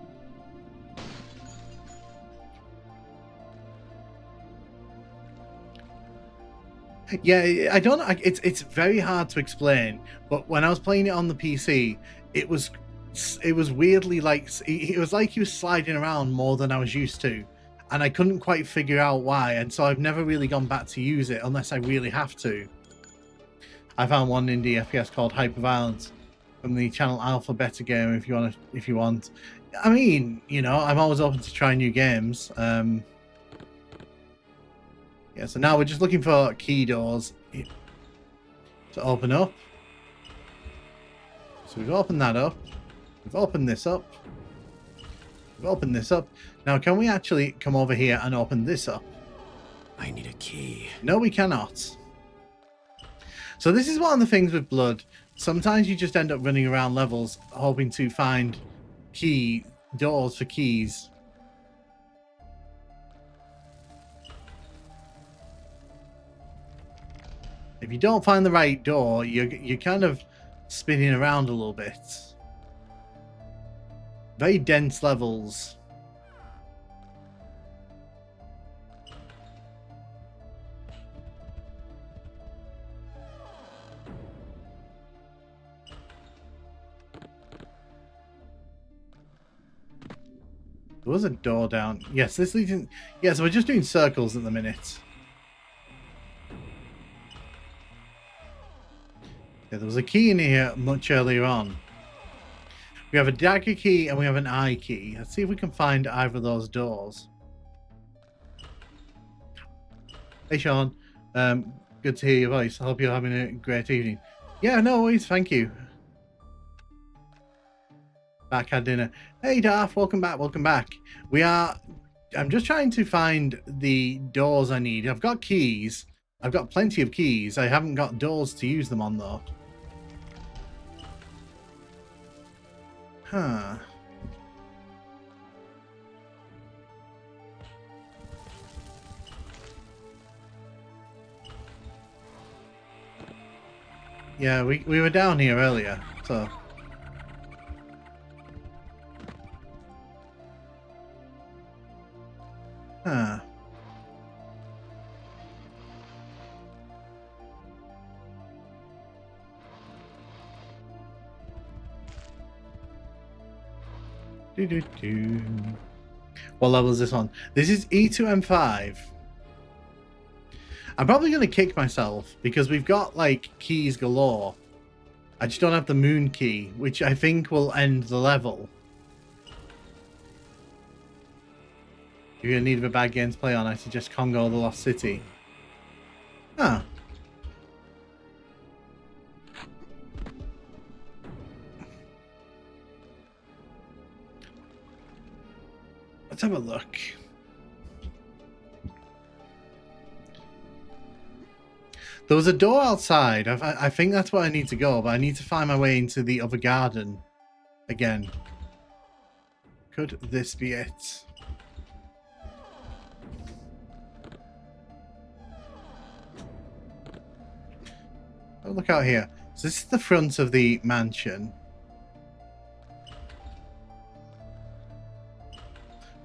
Yeah, I don't. It's very hard to explain. But when I was playing it on the PC, it was weirdly like it was like he was sliding around more than I was used to, and I couldn't quite figure out why. And so I've never really gone back to use it unless I really have to. I found one indie FPS called Hyperviolence from the channel Alpha Beta Game. If you want, I mean, you know, I'm always open to try new games. Yeah, so now we're just looking for key doors to open up. So we've opened that up. We've opened this up. We've opened this up. Now, can we actually come over here and open this up? I need a key. No, we cannot. So this is one of the things with Blood. Sometimes you just end up running around levels hoping to find doors for keys. If you don't find the right door, you're kind of spinning around a little bit. Very dense levels. There was a door down. Yes, this leads in. Yeah, so we're just doing circles at the minute. Yeah, there was a key in here much earlier on. We have a dagger key and we have an eye key. Let's see if we can find either of those doors. Hey, Sean. Good to hear your voice. I hope you're having a great evening. Yeah, no worries. Thank you. Back at dinner. Hey, Darth. Welcome back. Welcome back. I'm just trying to find the doors I need. I've got keys. I've got plenty of keys. I haven't got doors to use them on, though. Huh. Yeah, we were down here earlier, so... Huh. What level is this on? This is E2M5. I'm probably going to kick myself because we've got, like, keys galore. I just don't have the moon key, which I think will end the level. If you're in need of a bad game to play on, I suggest Congo the Lost City. Huh. Let's have a look. There was a door outside. I think that's where I need to go, but I need to find my way into the other garden again. Could this be it? Oh, look out here. So this is the front of the mansion.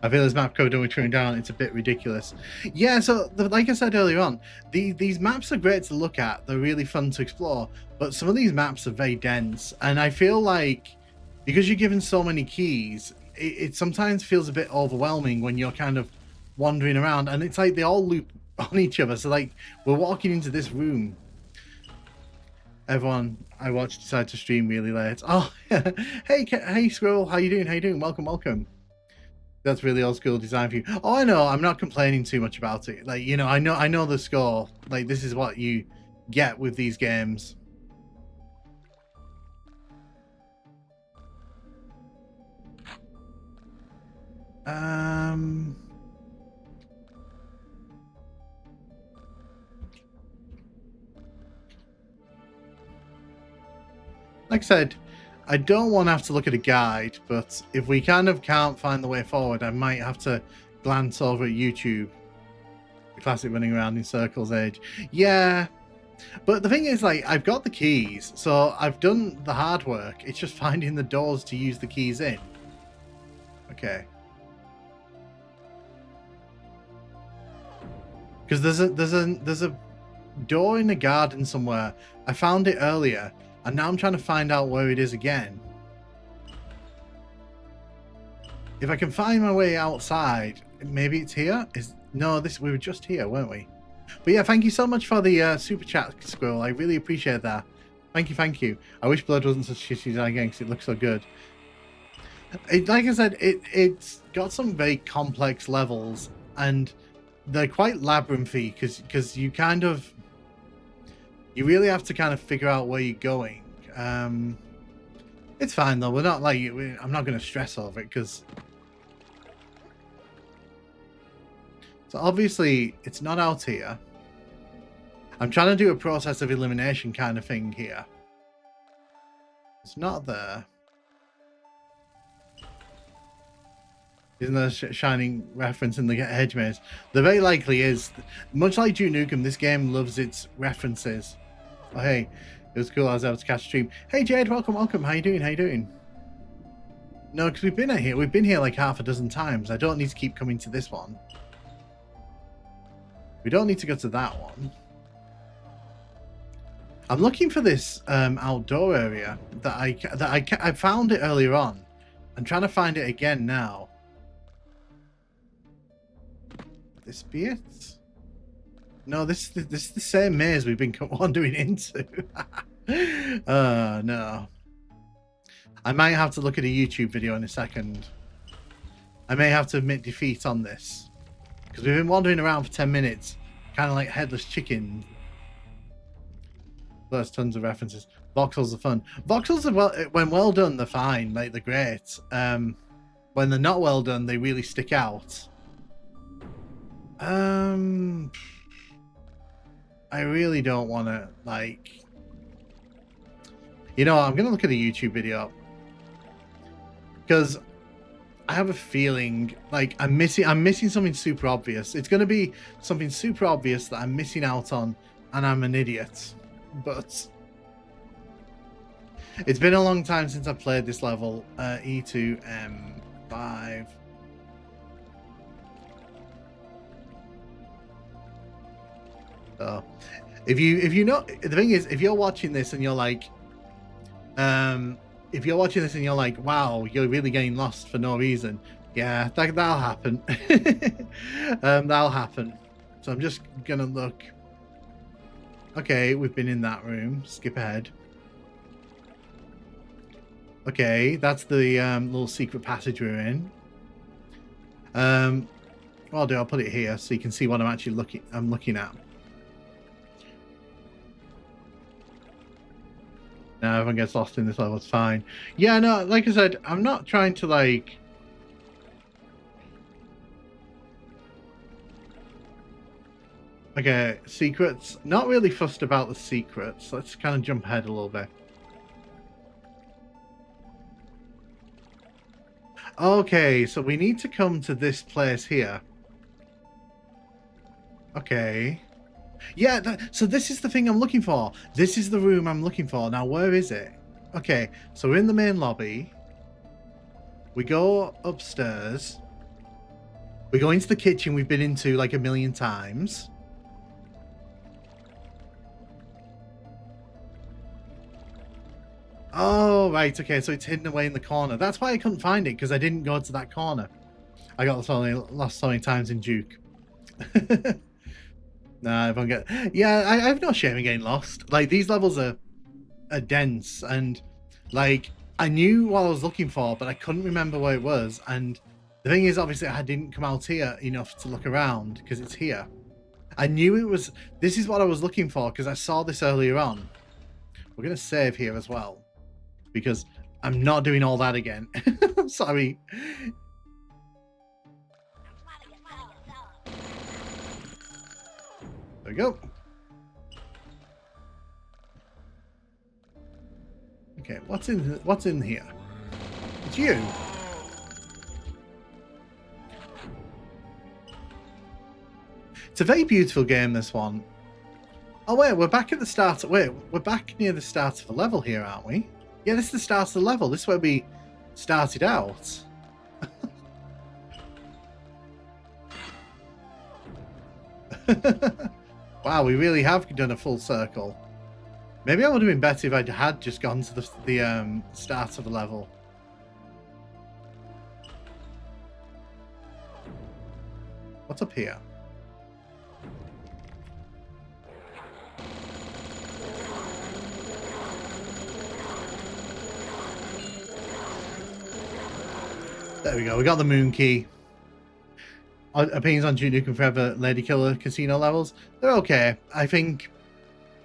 I feel this map code when we're turning down, it's a bit ridiculous. Yeah, so like I said earlier on, these maps are great to look at. They're really fun to explore, but some of these maps are very dense. And I feel like because you're given so many keys, it sometimes feels a bit overwhelming when you're kind of wandering around. And it's like they all loop on each other. So like we're walking into this room. Everyone I watched decided to stream really late. Oh, hey Squirrel, how you doing? How you doing? Welcome, welcome. That's really old school design for you. Oh, I know. I'm not complaining too much about it. Like, you know, I know the score. Like, this is what you get with these games. Like I said, I don't want to have to look at a guide, but if we kind of can't find the way forward, I might have to glance over at YouTube. The classic running around in circles age. Yeah, but the thing is, like, I've got the keys, so I've done the hard work. It's just finding the doors to use the keys in. Okay. Because there's a door in the garden somewhere. I found it earlier. And now I'm trying to find out where it is again. If I can find my way outside, maybe it's here? No, we were just here, weren't we? But yeah, thank you so much for the super chat, Squirrel. I really appreciate that. Thank you, thank you. I wish Blood wasn't such a shitty design game because it looks so good. Like I said, it's got some very complex levels, and they're quite labyrinthy because you kind of... You really have to kind of figure out where you're going. It's fine though. We're not like I'm not going to stress over it because. So obviously it's not out here. I'm trying to do a process of elimination kind of thing here. It's not there. Isn't there a shining reference in the hedge maze? There very likely is. Much like Duke Nukem, this game loves its references. Oh, hey, it was cool. I was able to catch a stream. Hey, Jade, welcome, welcome. How you doing? How you doing? No, because we've been here. We've been here like half a dozen times. I don't need to keep coming to this one. We don't need to go to that one. I'm looking for this outdoor area that I found it earlier on. I'm trying to find it again now. This be it? No, this is the same maze we've been wandering into. No. I might have to look at a YouTube video in a second. I may have to admit defeat on this. Because we've been wandering around for 10 minutes. Kind of like headless chicken. There's tons of references. Voxels are fun. Voxels are, when well done, they're fine. Like, they're great. When they're not well done, they really stick out. I really don't want to, like... You know what? I'm going to look at a YouTube video. Because I have a feeling like I'm missing something super obvious. It's going to be something super obvious that I'm missing out on, and I'm an idiot. But it's been a long time since I've played this level. E2M5. So if you know, the thing is, if you're watching this and you're like, if you're watching this and you're like, wow, you're really getting lost for no reason, yeah, that'll happen. That'll happen. So I'm just gonna look. Okay, we've been in that room. Skip ahead. Okay, that's the little secret passage we're in. What I'll do, I'll put it here so you can see what I'm actually looking at. Now everyone gets lost in this level, it's fine. Yeah, no, like I said, I'm not trying to like... Okay, secrets. Not really fussed about the secrets. Let's kind of jump ahead a little bit. Okay, so we need to come to this place here. Okay. Yeah, so this is the thing I'm looking for. This is the room I'm looking for. Now, where is it? Okay, so we're in the main lobby. We go upstairs. We go into the kitchen we've been into like a million times. Oh, right, okay, so it's hidden away in the corner. That's why I couldn't find it, because I didn't go to that corner. I got lost so many times in Duke. Nah, everyone get... Yeah, I have no shame in getting lost. Like, these levels are dense, and, like, I knew what I was looking for, but I couldn't remember where it was, and the thing is, obviously, I didn't come out here enough to look around, because it's here. I knew it was... This is what I was looking for, because I saw this earlier on. We're going to save here as well, because I'm not doing all that again. Sorry. There we go. Okay, what's in here? It's you. It's a very beautiful game, this one. Oh wait, we're back at the start. Wait, we're back near the start of the level here, aren't we? Yeah, this is the start of the level. This is where we started out. Wow, we really have done a full circle. Maybe I would have been better if I had just gone to the start of the level. What's up here? There we go. We got the moon key. Opinions on Duke Nukem Forever Lady Killer Casino levels? They're okay. I think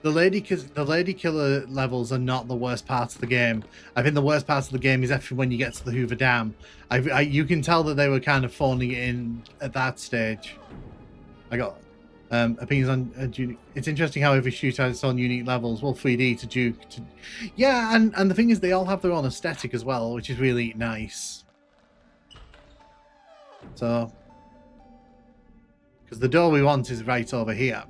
the Lady Killer levels are not the worst part of the game. I think the worst part of the game is actually when you get to the Hoover Dam. You can tell that they were kind of phoning it in at that stage. I got opinions on Duke. It's interesting how every shooter has its own unique levels. Well, 3D to Duke. Yeah, and the thing is, they all have their own aesthetic as well, which is really nice. So, because the door we want is right over here.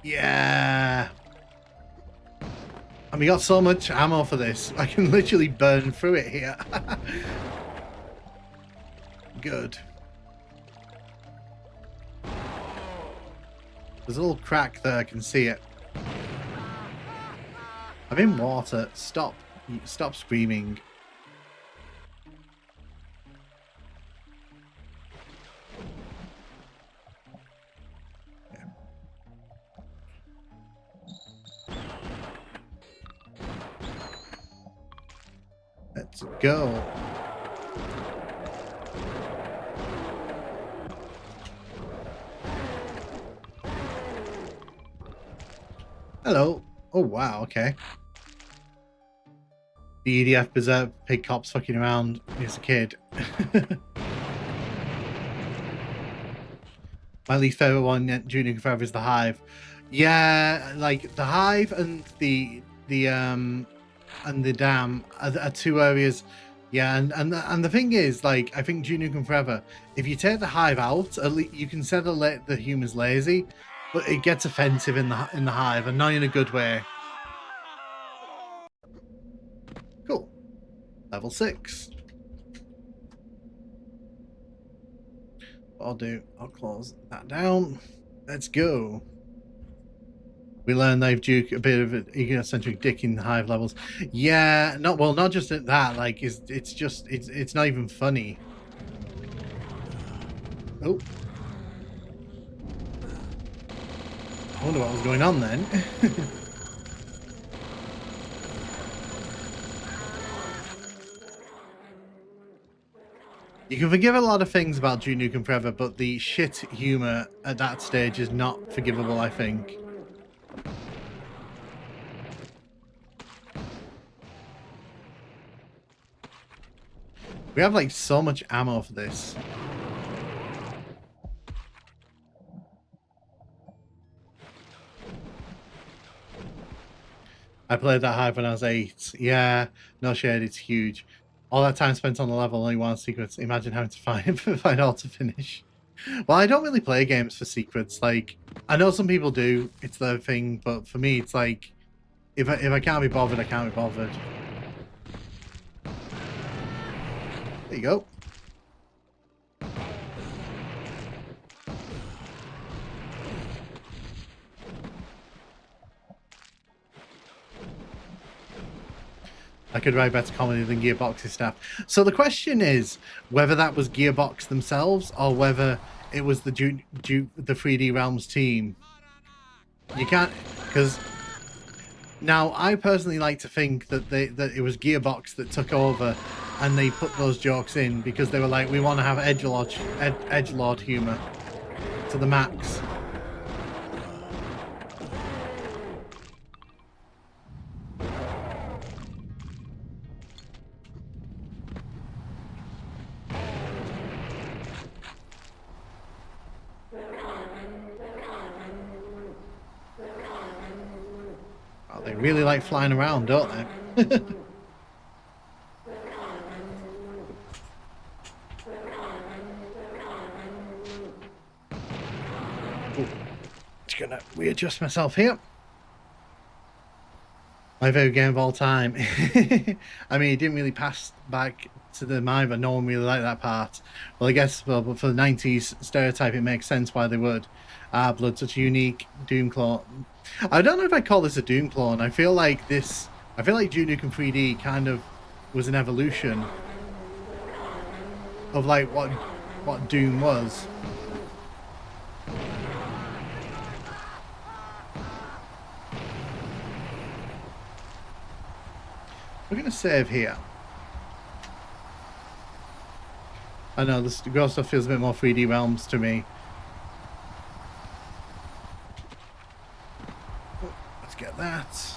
Yeah. And we got so much ammo for this. I can literally burn through it here. Good. There's a little crack there, I can see it. I'm in water. Stop. Stop screaming. Okay. Let's go. Hello. Oh, wow, okay. The EDF Berserk pig cops fucking around as a kid. My least favorite one, Duke Nukem Forever, is the Hive. Yeah, like the Hive and the Dam are two areas. Yeah, and the thing is, like, I think Duke Nukem Forever, if you take the Hive out, at least you can say the humans lazy, but it gets offensive in the Hive, and not in a good way. Cool. Level 6. I'll close that down. Let's go. We learned they've Duke a bit of an egocentric dick in the Hive levels. Yeah, not just that. Like, it's not even funny. Oh, I wonder what was going on then. You can forgive a lot of things about Duke Nukem Forever, but the shit humor at that stage is not forgivable, I think. We have like so much ammo for this. I played that Hive when I was 8. Yeah, no shade, it's huge. All that time spent on the level, only one secrets. Imagine having to find all to finish. Well, I don't really play games for secrets. Like, I know some people do; it's their thing. But for me, it's like, if I can't be bothered, I can't be bothered. There you go. I could write better comedy than Gearbox's staff. So the question is whether that was Gearbox themselves or whether it was the 3D Realms team. You can't, because now I personally like to think that that it was Gearbox that took over and they put those jokes in because they were like, we want to have edgelord humor to the max. Oh, they really like flying around, don't they? Just gonna readjust myself here. My favorite game of all time. I mean, it didn't really pass back to them either. No one really liked that part. Well, I guess but for the 90s stereotype, it makes sense why they would. Blood, such a unique Doom clone. I don't know if I call this a Doom clone. I feel like Duke Nukem 3D kind of was an evolution of like what Doom was. We're going to save here. I know, this Ghost stuff feels a bit more 3D Realms to me. Let's get that.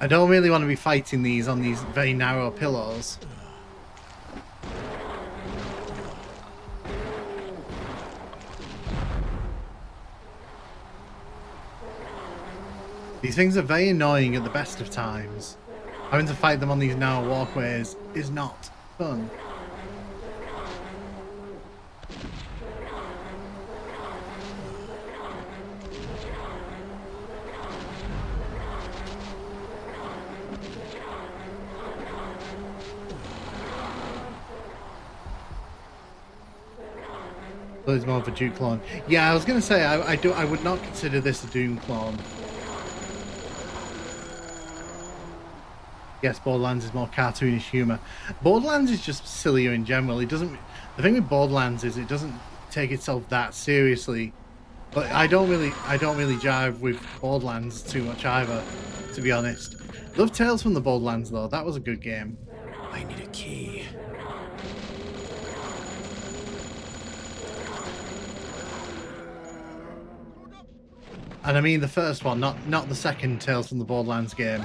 I don't really want to be fighting these on these very narrow pillows. These things are very annoying at the best of times. Having to fight them on these narrow walkways is not fun. So it's more of a Duke clone. Yeah, I was gonna say I would not consider this a Doom clone. Yes, Borderlands is more cartoonish humor. Borderlands is just sillier in general. It doesn't. The thing with Borderlands is it doesn't take itself that seriously. But I don't really jive with Borderlands too much either, to be honest. Love Tales from the Borderlands though. That was a good game. I need a key. And I mean the first one, not the second Tales from the Borderlands game.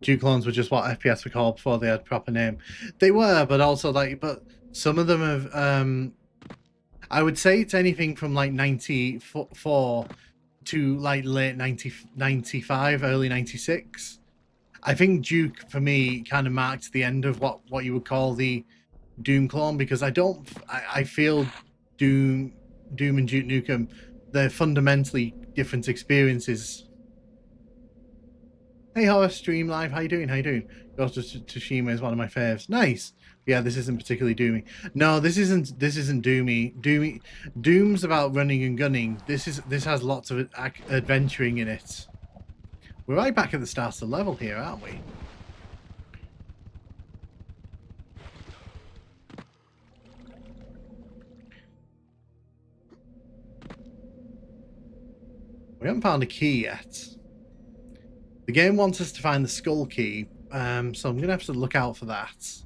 Duke clones were just what FPS were called before they had proper name. They were, but also but some of them have I would say it's anything from like 94 to like late 95, early 96. I think Duke for me kind of marked the end of what you would call the Doom clone, because I feel Doom and Duke Nukem, they're fundamentally different experiences. Hey Horror Stream Live, how you doing? How you doing? Ghost of Tsushima is one of my faves. Nice. Yeah, this isn't particularly doomy. No, this isn't doomy. Doom's about running and gunning. This has lots of adventuring in it. We're right back at the start of the level here, aren't we? We haven't found a key yet. The game wants us to find the skull key, so I'm going to have to look out for that.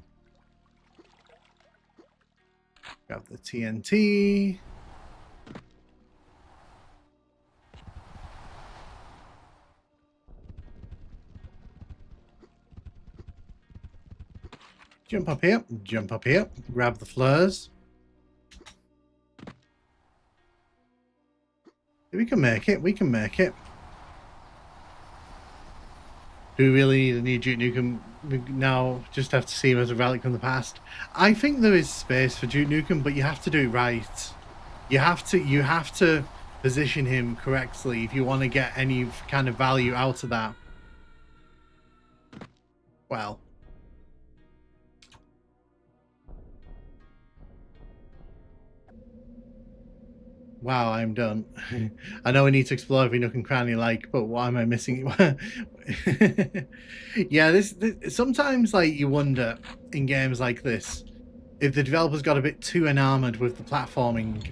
Grab the TNT. Jump up here, grab the flares. We can make it, Do we really need a new Duke Nukem now? Just have to see him as a relic from the past. I think there is space for Duke Nukem, but you have to do it right. You have to position him correctly if you want to get any kind of value out of that. Well. Wow, I'm done. I know we need to explore every nook and cranny, but why am I missing it? Yeah, this sometimes you wonder in games like this if the developers got a bit too enamored with the platforming.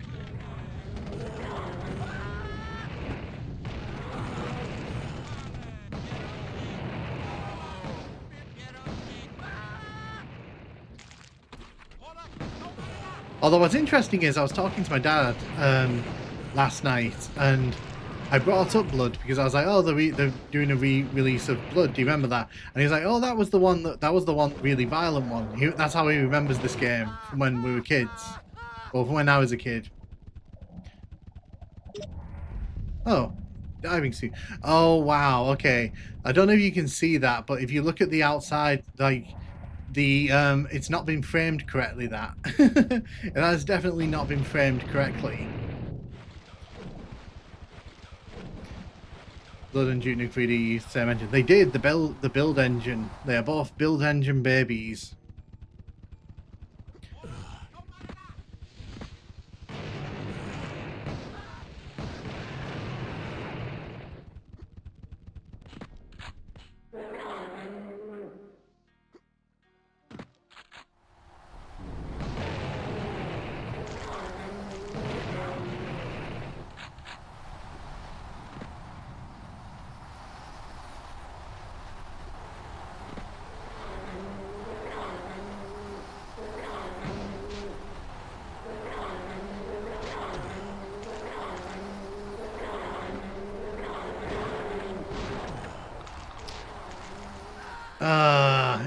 Although what's interesting is I was talking to my dad last night, and I brought up Blood because I was like, "Oh, they're doing a re-release of Blood. Do you remember that?" And he's like, "Oh, that was the one really violent one." That's how he remembers this game from when we were kids, or from when I was a kid. Oh, diving suit. Oh wow. Okay. I don't know if you can see that, but if you look at the outside, it's not been framed correctly. That it has definitely not been framed correctly. Blood and Duke Nukem 3D used the same engine. They did the build engine. They are both build engine babies.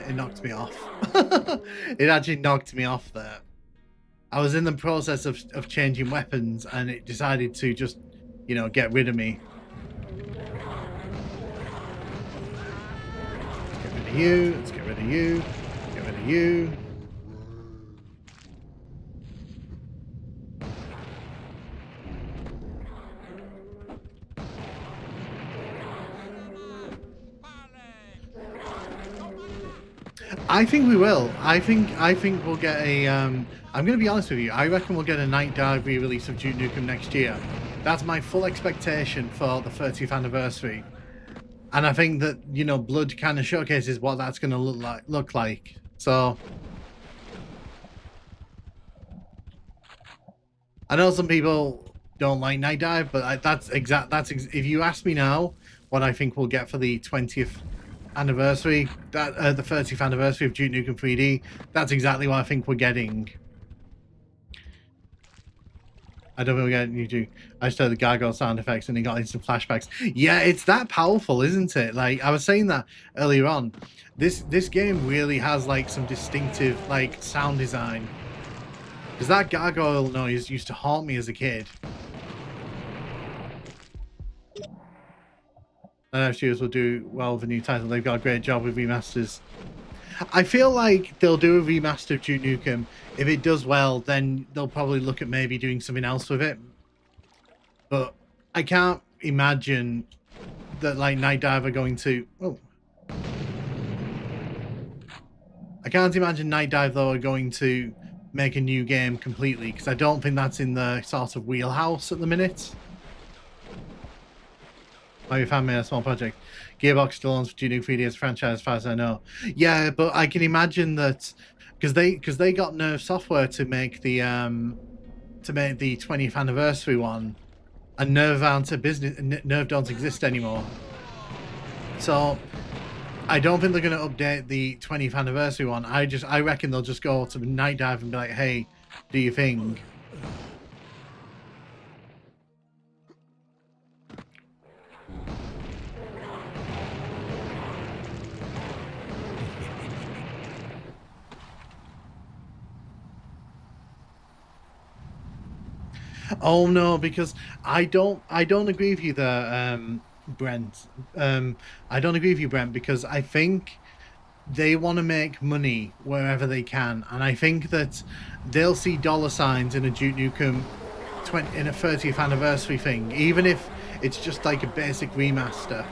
It knocked me off. It actually knocked me off there. I was in the process of changing weapons, and it decided to just, you know, get rid of me. Let's get rid of you. Let's get rid of you. Get rid of you. I think we will. I think we'll get a. I'm going to be honest with you. I reckon we'll get a Night Dive re-release of Duke Nukem next year. That's my full expectation for the 30th anniversary, and I think that, you know, Blood kind of showcases what that's going to look like. So I know some people don't like Night Dive, but if you ask me now what I think we'll get for the 20th anniversary, that the 30th anniversary of Duke Nukem 3D, that's exactly what I think we're getting. I don't think we're getting you do. I just heard the gargoyle sound effects and he got instant flashbacks. Yeah, it's that powerful, isn't it? Like I was saying that earlier on. This game really has like some distinctive like sound design. Because that gargoyle noise used to haunt me as a kid. I know studios will do well with the new title. They've got a great job with remasters. I feel like they'll do a remaster of Duke Nukem. If it does well, then they'll probably look at maybe doing something else with it. But I can't imagine that like Night Dive are going to... Oh. I can't imagine Night Dive, though, are going to make a new game completely, because I don't think that's in the sort of wheelhouse at the minute. Oh, you found me a small project. Gearbox still owns Duke Nukem 3D as a franchise, as far as I know. Yeah, but I can imagine that because they got Nerve Software to make the 20th anniversary one, and Nerve aren't a business. Nerve don't exist anymore. So I don't think they're going to update the 20th anniversary one. I reckon they'll just go to Night Dive and be like, hey, do your thing. Oh no, because I don't agree with you there, Brent. I don't agree with you, Brent, because I think they want to make money wherever they can, and I think that they'll see dollar signs in a Duke Nukem in a 30th anniversary thing, even if it's just like a basic remaster.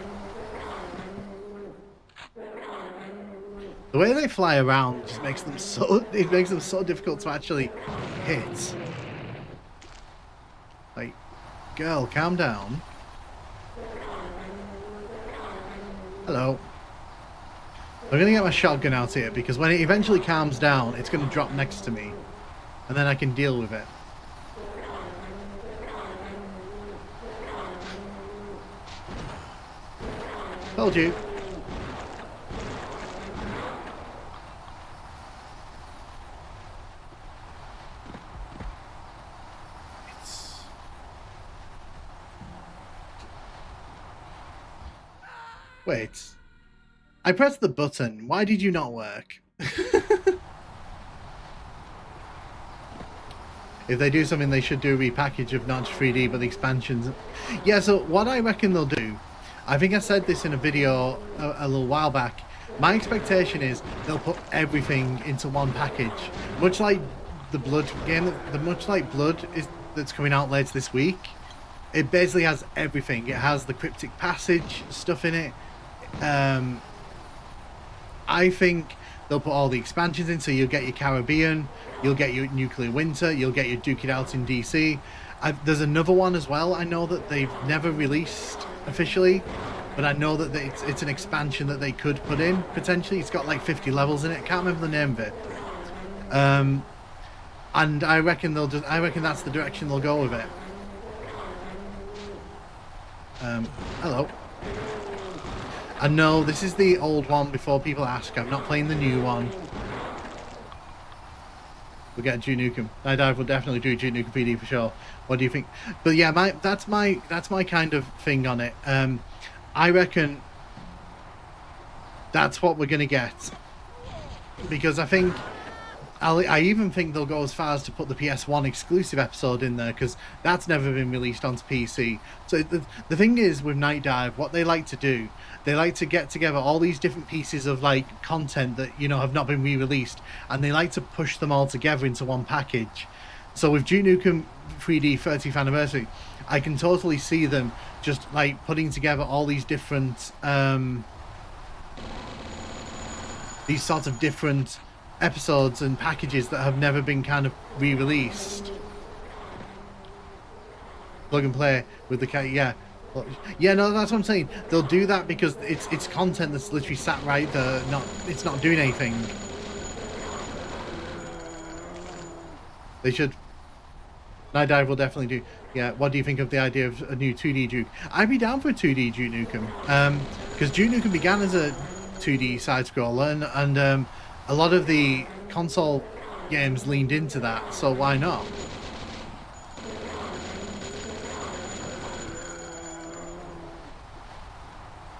The way they fly around just makes them so difficult to actually hit. Like, girl, calm down. Hello. I'm gonna get my shotgun out here because when it eventually calms down, it's gonna drop next to me, and then I can deal with it. Told you. Wait. I pressed the button. Why did you not work? If they do something, they should do a repackage of not just 3D, but the expansions. Yeah, so what I reckon they'll do, I think I said this in a video a little while back, my expectation is they'll put everything into one package. Much like the Blood game, much like Blood that's coming out later this week. It basically has everything. It has the Cryptic Passage stuff in it. I think they'll put all the expansions in, so you'll get your Caribbean, you'll get your Nuclear Winter, you'll get your Duke It Out in DC. There's another one as well. I know that they've never released officially, but I know that it's an expansion that they could put in potentially. It's got like 50 levels in it. I can't remember the name of it. And I reckon that's the direction they'll go with it. Hello. And no, this is the old one before people ask. I'm not playing the new one. We'll get Duke Nukem. Night Dive will definitely do Duke Nukem PD for sure. What do you think? But yeah, that's my kind of thing on it. I reckon that's what we're gonna get. Because I think I even think they'll go as far as to put the PS1 exclusive episode in there, because that's never been released onto PC. So the thing is with Night Dive, what they like to do, they like to get together all these different pieces of like content that, you know, have not been re-released, and they like to push them all together into one package. So with Duke Nukem 3D 30th anniversary, I can totally see them just like putting together all these different these sorts of different episodes and packages that have never been kind of re-released. Plug and play with the yeah. Yeah, no, that's what I'm saying. They'll do that because it's content that's literally sat right there, it's not doing anything. They should. Night Dive will definitely do. Yeah, what do you think of the idea of a new 2D Duke? I'd be down for a 2D Duke Nukem. Because Duke Nukem began as a 2D side-scroller, and a lot of the console games leaned into that, so why not?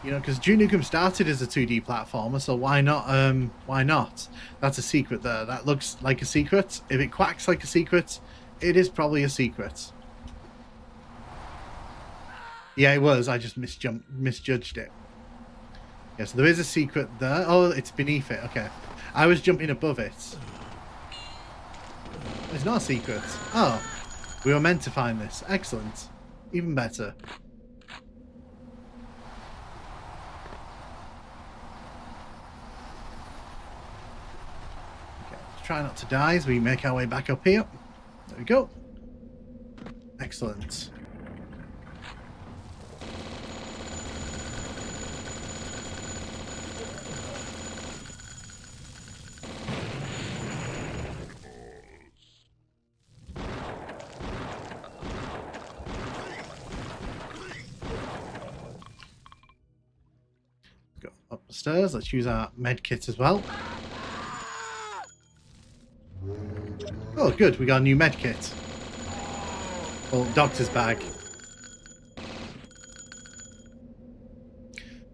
You know, because Duke Nukem started as a 2D platformer, so why not? Why not? That's a secret there. That looks like a secret. If it quacks like a secret, it is probably a secret. Yeah, it was. I just misjudged it. Yeah, so there is a secret there. Oh, it's beneath it. Okay. I was jumping above it. It's not a secret. Oh. We were meant to find this. Excellent. Even better. Okay, let's try not to die as we make our way back up here. There we go. Excellent. Go up the stairs. Let's use our med kit as well. Oh, good. We got a new med kit. Oh, doctor's bag.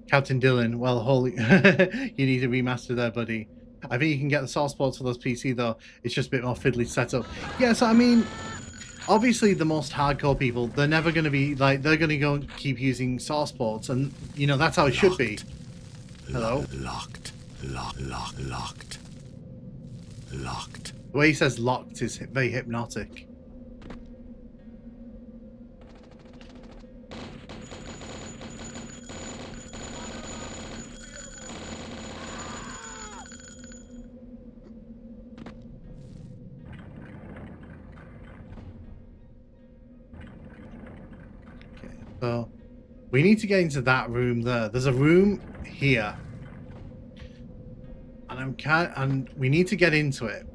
Captain Dylan, well, holy... you need to remaster there, buddy. I think you can get the source ports for those PC, though. It's just a bit more fiddly setup. Yeah, so, I mean, obviously the most hardcore people, they're never going to be, like, they're going to go and keep using source ports, and, you know, that's how it should be. Hello? Locked. Locked. The way he says locked is very hypnotic. Okay, so we need to get into that room there. There's a room here. And we need to get into it.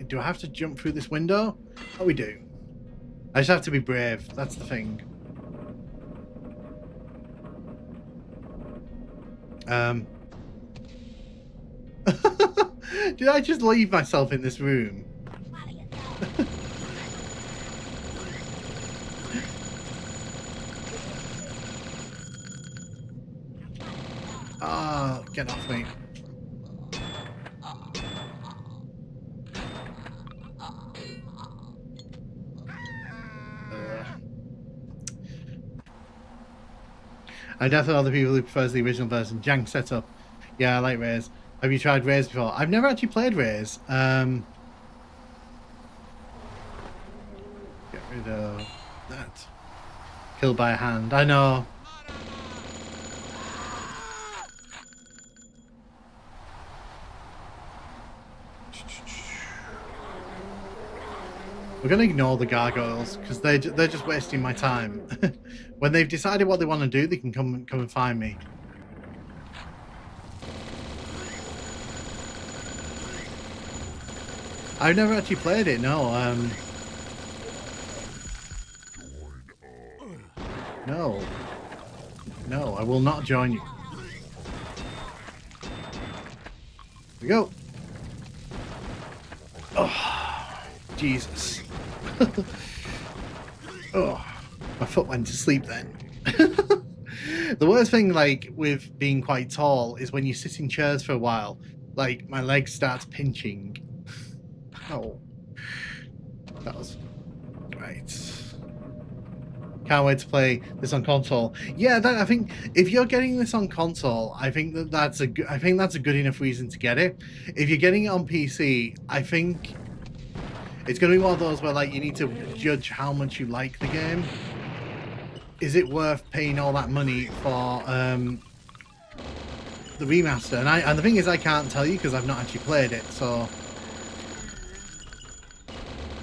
Do I have to jump through this window? Oh, we do. I just have to be brave. That's the thing. Did I just leave myself in this room? Ah, get off me. I definitely know the people who prefers the original version. Jank setup. Yeah, I like Raze. Have you tried Raze before? I've never actually played Raze. Get rid of that. Killed by a hand. I know. We're going to ignore the gargoyles because they're just wasting my time. When they've decided what they want to do, they can come and find me. I've never actually played it, no. No, I will not join you. Here we go. Oh, Jesus. Oh, my foot went to sleep then. The worst thing, like, with being quite tall is when you sit in chairs for a while, like, my leg starts pinching. Oh, that was right. Can't wait to play this on console. Yeah, I think if you're getting this on console, I think that's a good enough reason to get it. If you're getting it on PC, I think it's going to be one of those where like you need to judge how much you like the game. Is it worth paying all that money for the remaster? And the thing is, I can't tell you because I've not actually played it. So,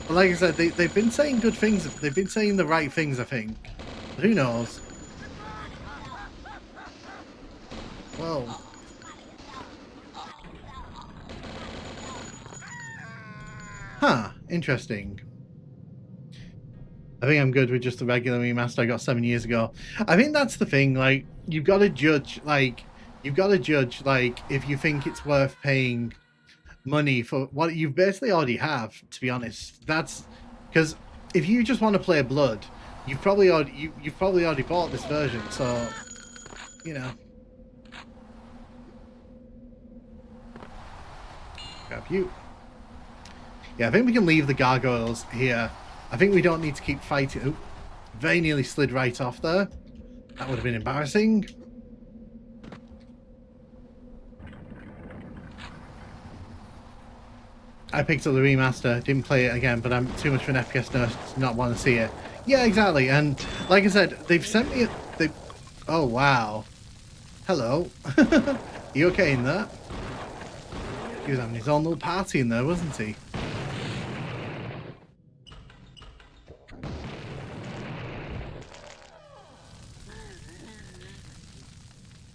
but like I said, they've been saying good things. They've been saying the right things, I think. But who knows? Whoa. Huh. Interesting. I think I'm good with just the regular remaster I got 7 years ago. I think that's the thing. Like, you've got to judge. Like, if you think it's worth paying money for what you basically already have. To be honest, that's because if you just want to play Blood, you've probably already bought this version. So, you know, grab you. Yeah, I think we can leave the gargoyles here. I think we don't need to keep fighting. Oh, very nearly slid right off there. That would have been embarrassing. I picked up the remaster, didn't play it again, but I'm too much of an FPS nerd to not want to see it. Yeah, exactly. And like I said, they've sent me oh, wow. Hello. You okay in there? He was having his own little party in there, wasn't he?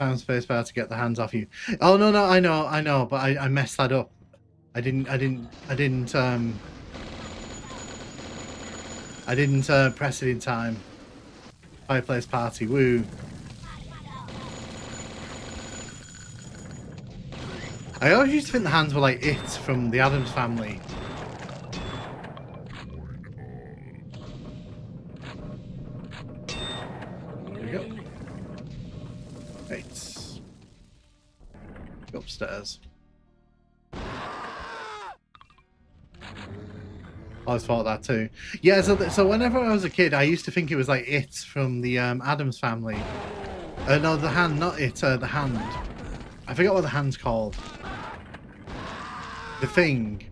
Found spacebar to get the hands off you. Oh, no, I know, but I messed that up. I didn't press it in time. Fireplace party, woo. I always used to think the hands were like it from the Addams Family. There we go. Right. Go upstairs. I always thought that too. Yeah, so whenever I was a kid, I used to think it was like it from the Addams Family. No, the hand, not it. The hand. I forgot what the hand's called. The Thing.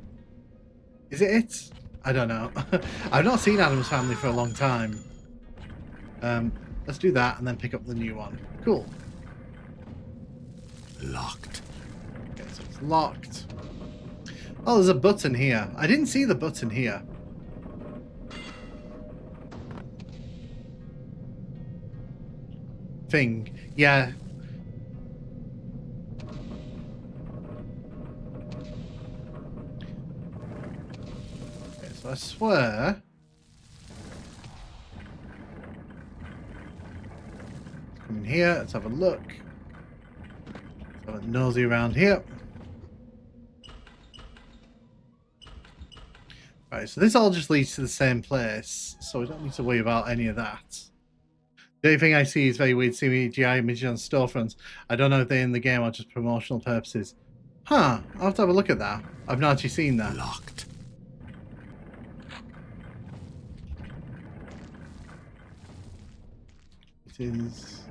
Is it it? I don't know. I've not seen Addams Family for a long time. Let's do that and then pick up the new one. Cool. Locked. Okay, so it's locked. Oh, there's a button here. I didn't see the button here. Thing. Yeah. Okay, so I swear... Let's come in here. Let's have a look. Let's have a nosy around here. Right, so this all just leads to the same place, so we don't need to worry about any of that. The only thing I see is very weird CGI images on storefronts. I don't know if they're in the game or just promotional purposes. Huh, I'll have to have a look at that. I've not actually seen that. Locked. It is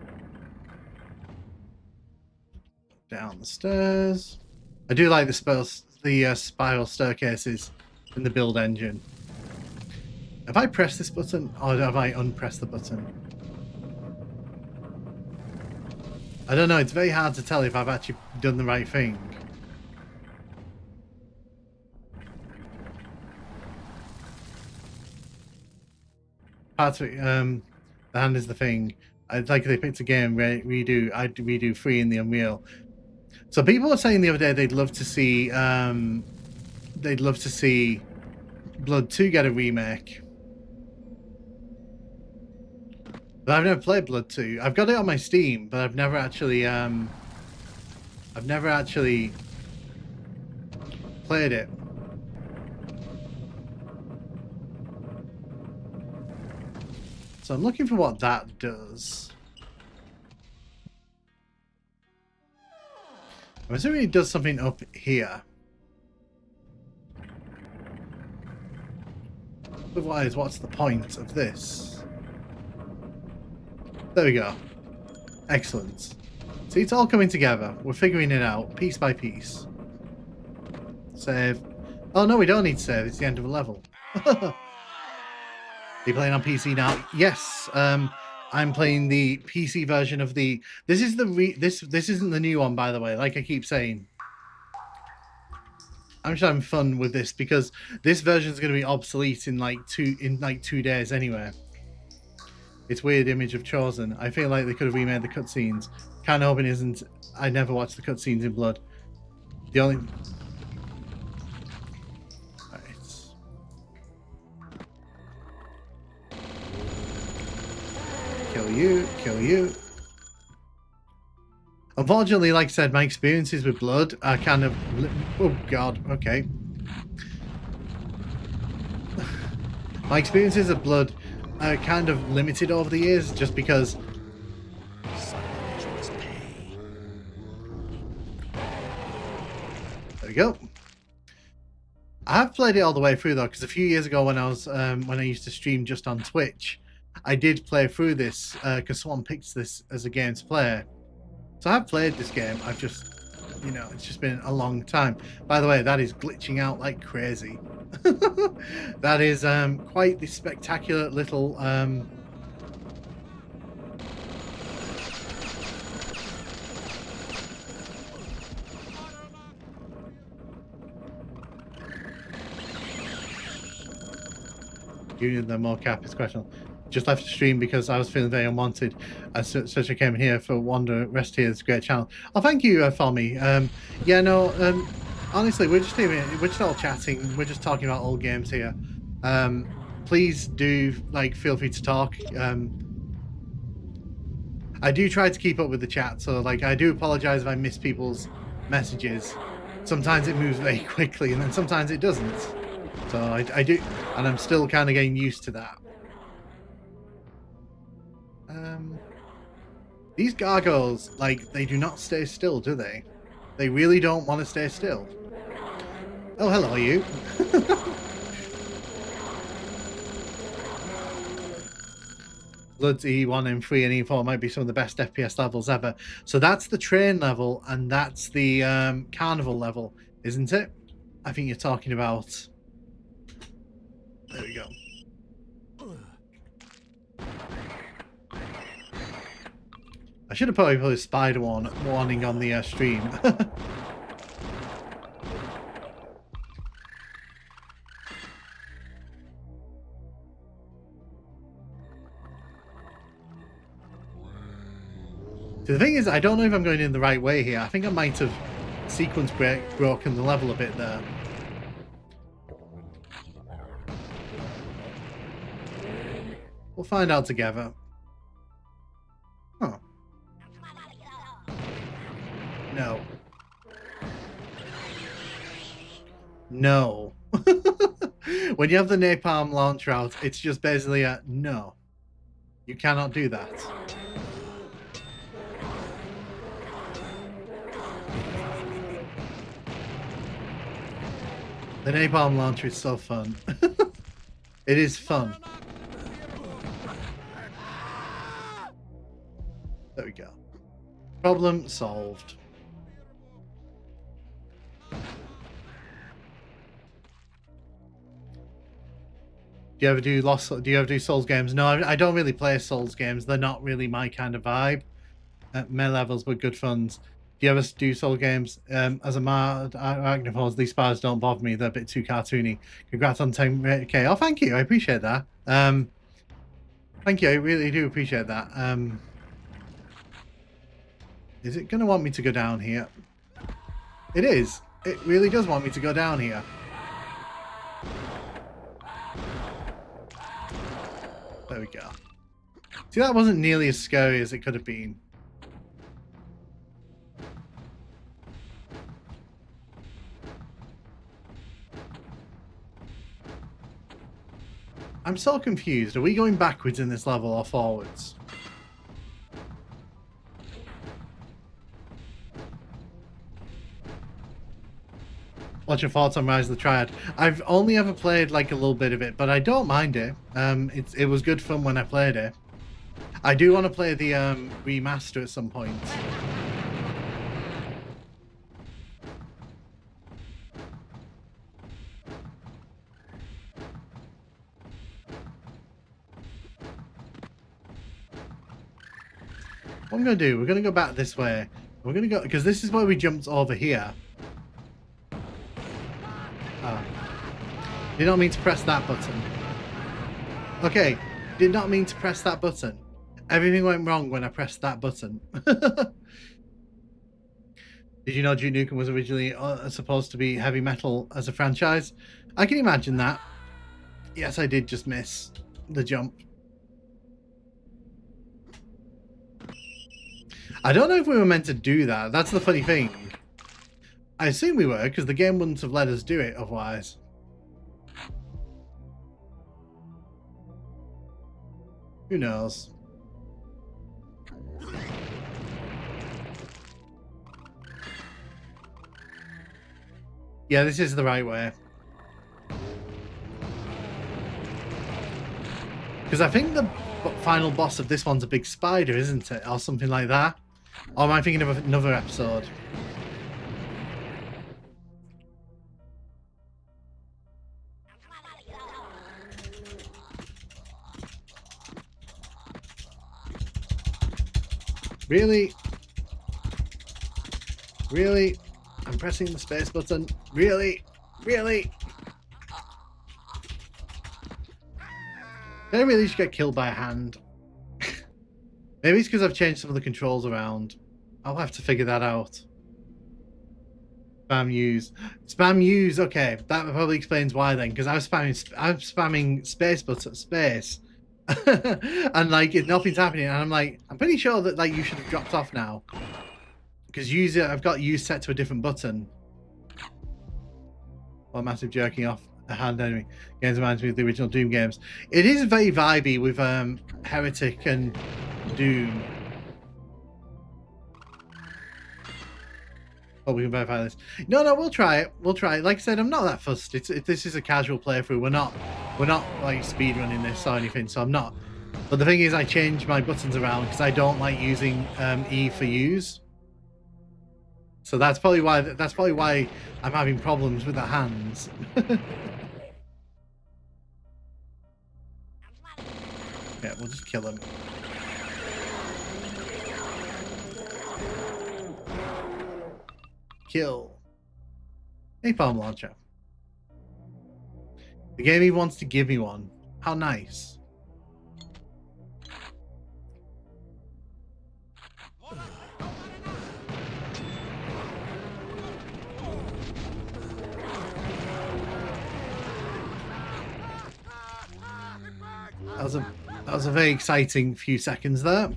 down the stairs. I do like the spiral staircases in the build engine. Have I pressed this button or have I unpressed the button? I don't know, it's very hard to tell if I've actually done the right thing. Part of it, the hand is the thing. I'd like if they picked a game where I'd redo 3 in the Unreal. So people were saying the other day they'd love to see Blood 2 get a remake. But I've never played Blood 2. I've got it on my Steam, but I've never actually played it. So I'm looking for what that does. I'm assuming it does something up here. Otherwise, what's the point of this? There we go. Excellent. See, it's all coming together. We're figuring it out, piece by piece. Save. Oh, no, we don't need to save. It's the end of a level. Are you playing on PC now? Yes. I'm playing the PC version of the... This is the this isn't the new one, by the way, like I keep saying. I'm just having fun with this because this version is going to be obsolete in like 2 days anyway. It's weird image of Chosen. I feel like they could have remade the cutscenes. Kind of hoping isn't. I never watched the cutscenes in Blood. The only. Right. Kill you. Kill you. Unfortunately, like I said, my experiences with Blood are kind of... Oh, God. Okay. My experiences of Blood are kind of limited over the years just because... There we go. I have played it all the way through, though, because a few years ago when I was when I used to stream just on Twitch, I did play through this because someone picked this as a game to play. So I've played this game, I've just, you know, it's just been a long time. By the way, that is glitching out like crazy. That is quite the spectacular little... Union the mocap is questionable. Just left the stream because I was feeling very unwanted. Such I came here for Wander Rest here. It's a great channel. Oh, thank you for me. Yeah, no. Honestly, we're just all chatting. We're just talking about old games here. Please do feel free to talk. I do try to keep up with the chat, so I do apologize if I miss people's messages. Sometimes it moves very quickly, and then sometimes it doesn't. So I do, and I'm still kind of getting used to that. These gargoyles, they do not stay still, do they? They really don't want to stay still. Oh, hello, you. Bloods E1, M3, and E4 might be some of the best FPS levels ever. So that's the train level, and that's the carnival level, isn't it? I think you're talking about... There we go. I should have probably put a spider warning on the stream. So the thing is, I don't know if I'm going in the right way here. I think I might have sequence broken the level a bit there. We'll find out together. Huh. No. No. When you have the napalm launcher out, it's just basically a no. You cannot do that. The napalm launcher is so fun. It is fun. There we go. Problem solved. Do you ever do Souls games? No, I don't really play Souls games. They're not really my kind of vibe. Meh levels, but good funs. Do you ever do Souls games? As a Arachnophores, these spars don't bother me. They're a bit too cartoony. Congrats on 10K. Oh, thank you. I appreciate that. Thank you. I really do appreciate that. Is it going to want me to go down here? It is. It really does want me to go down here. There we go. See, that wasn't nearly as scary as it could have been. I'm so confused. Are we going backwards in this level or forwards? What's your thoughts on Rise of the Triad? I've only ever played like a little bit of it, but I don't mind it. It was good fun when I played it. I do want to play the remaster at some point. What I'm going to do, we're going to go back this way. We're going to go, because this is where we jumped over here. Oh. Did not mean to press that button. Okay, did not mean to press that button. Everything went wrong when I pressed that button. Did you know Duke Nukem was originally supposed to be heavy metal as a franchise? I can imagine that. Yes, I did just miss the jump. I don't know if we were meant to do that. That's the funny thing. I assume we were, because the game wouldn't have let us do it otherwise. Who knows? Yeah, this is the right way. Because I think the final boss of this one's a big spider, isn't it? Or something like that. Or am I thinking of another episode? Really? Really? I'm pressing the space button. Really? Really? Did I really just get killed by a hand? Maybe it's because I've changed some of the controls around. I'll have to figure that out. Spam use. Spam use. Okay, that probably explains why then. Because I was spamming space button space, and like nothing's happening. And I'm like, I'm pretty sure that like you should have dropped off now. Because I've got use set to a different button. Or massive jerking off a hand enemy. Games reminds me of the original Doom games. It is very vibey with Heretic and Doom. Oh, we can verify this. No, we'll try it. We'll try it. Like I said, I'm not that fussed. This is a casual playthrough. We're not like speedrunning this or anything. So I'm not. But the thing is, I change my buttons around because I don't like using E for use. So that's probably why I'm having problems with the hands. Yeah, we'll just kill him. Kill. Napalm launcher. The game even wants to give me one. How nice. That was a very exciting few seconds there.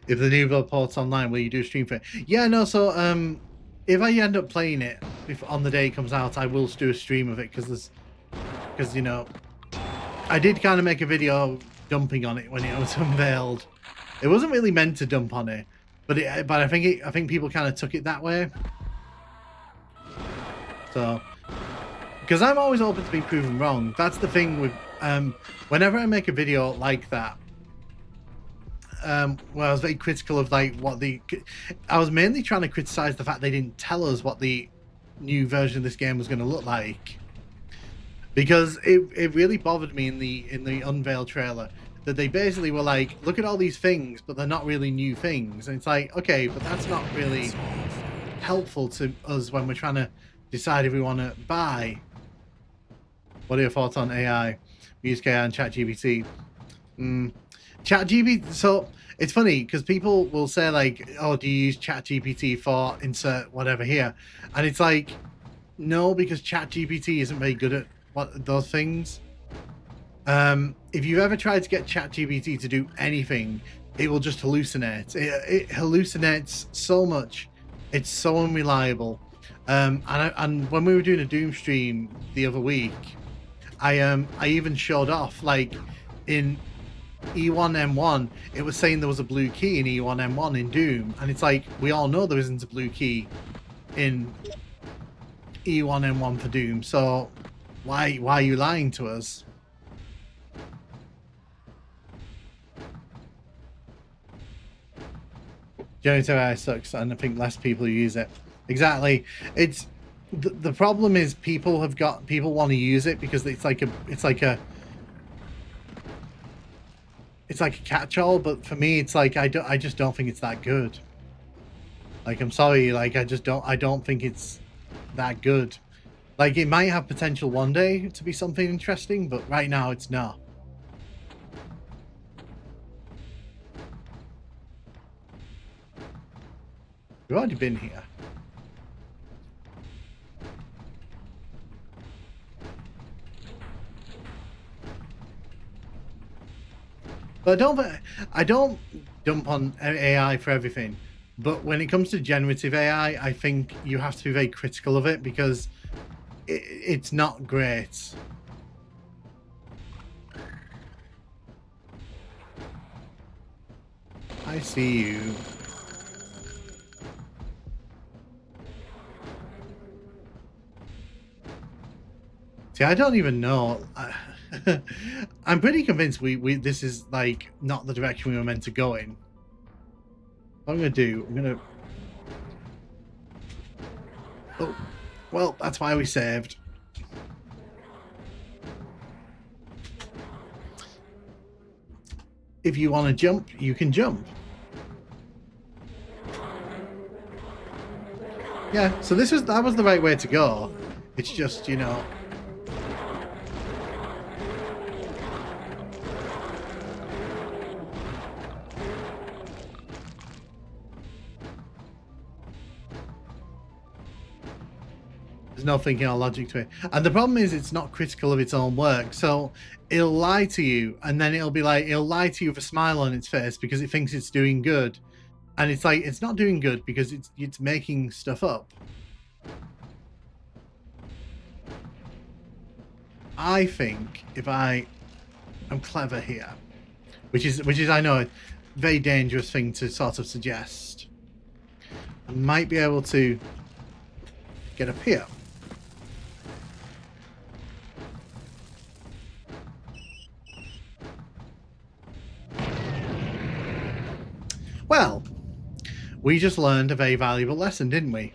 If the new port's online, will you do a stream for it? Yeah, no, so if I end up playing it on the day it comes out, I will do a stream of it because you know, I did kind of make a video dumping on it when it was unveiled. It wasn't really meant to dump on it, but I think people kind of took it that way. So, because I'm always open to being proven wrong. That's the thing with whenever I make a video like that. Well, I was very critical of like I was mainly trying to criticize the fact they didn't tell us what the new version of this game was going to look like, because it really bothered me in the unveil trailer that they basically were like, look at all these things, but they're not really new things, and it's like, okay, but that's not really helpful to us when we're trying to decide if we want to buy. What are your thoughts on AI? We use AI and ChatGPT. ChatGPT. So it's funny because people will say like, "Oh, do you use ChatGPT for insert whatever here?" And it's like, no, because ChatGPT isn't very good at those things. If you've ever tried to get ChatGPT to do anything, it will just hallucinate. It hallucinates so much. It's so unreliable. And when we were doing a Doom stream the other week, I even showed off like in E1M1, it was saying there was a blue key in E1M1 in Doom, and it's like, we all know there isn't a blue key in E1M1 for Doom, so why are you lying to us? Generative AI sucks, and I think less people use it. Exactly. It's the problem is people want to use it because it's like a catch-all, but for me it's like I just don't think it's that good. Like, I'm sorry, like I don't think it's that good. Like, it might have potential one day to be something interesting, but right now it's not. We've already been here. But I don't dump on AI for everything. But when it comes to generative AI, I think you have to be very critical of it because it's not great. I see you. See, I don't even know. I'm pretty convinced this is like not the direction we were meant to go in. What I'm gonna oh, well, that's why we saved. If you want to jump, you can jump. Yeah, so that was the right way to go. It's just, you know, there's no thinking or logic to it. And the problem is it's not critical of its own work. So it'll lie to you, and then it'll lie to you with a smile on its face because it thinks it's doing good. And it's like, it's not doing good because it's making stuff up. I think if I'm clever here, which is I know a very dangerous thing to sort of suggest, I might be able to get up here. Well, we just learned a very valuable lesson, didn't we?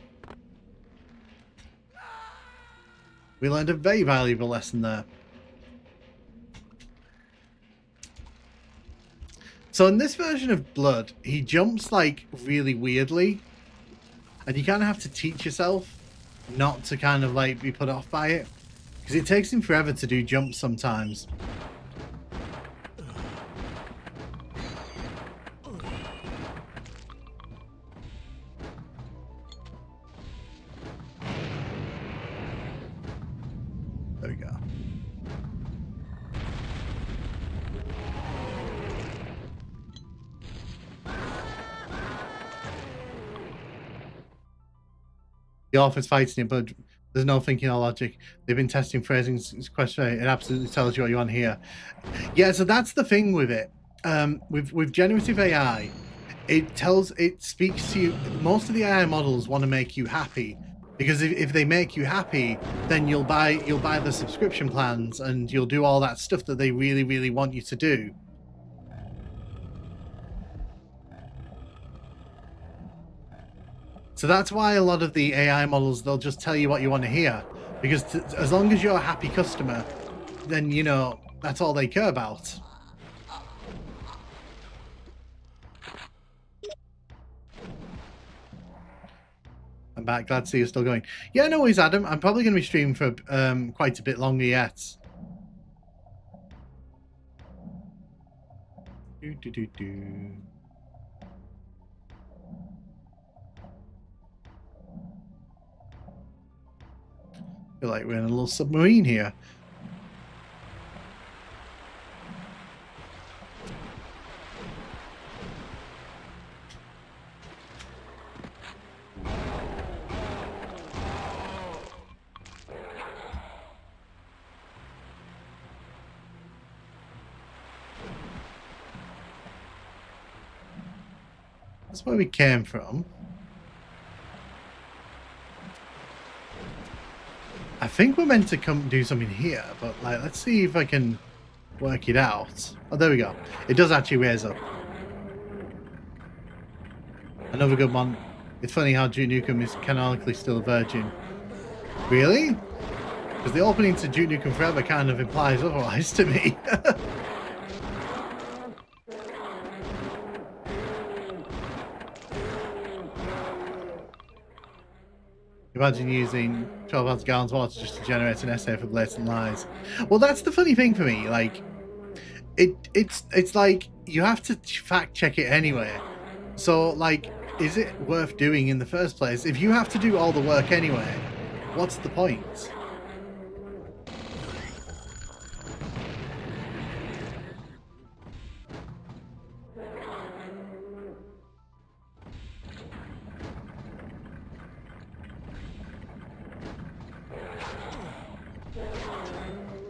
We learned a very valuable lesson there. So in this version of Blood, he jumps like really weirdly, and you kind of have to teach yourself not to kind of like be put off by it, because it takes him forever to do jumps sometimes. There we go. The author's fighting it, but there's no thinking or logic. They've been testing phrasing question. It absolutely tells you what you want to hear. Yeah, so that's the thing with it. With generative AI, it speaks to you. Most of the AI models want to make you happy, because if they make you happy, then you'll buy the subscription plans and you'll do all that stuff that they really, really want you to do. So that's why a lot of the AI models, they'll just tell you what you want to hear, because as long as you're a happy customer, then, you know, that's all they care about. I'm back. Glad to see you're still going. Yeah, no worries, Adam. I'm probably going to be streaming for quite a bit longer yet. Feel like we're in a little submarine here. That's where we came from. I think we're meant to come do something here, but like, let's see if I can work it out. Oh, there we go. It does actually raise up. Another good one. It's funny how Duke Nukem is canonically still a virgin. Really? Because the opening to Duke Nukem Forever kind of implies otherwise to me. Imagine using 12 ounce gallons of water just to generate an essay for blatant lies. Well, that's the funny thing for me. Like, it's like you have to fact check it anyway. So, like, is it worth doing in the first place? If you have to do all the work anyway, what's the point?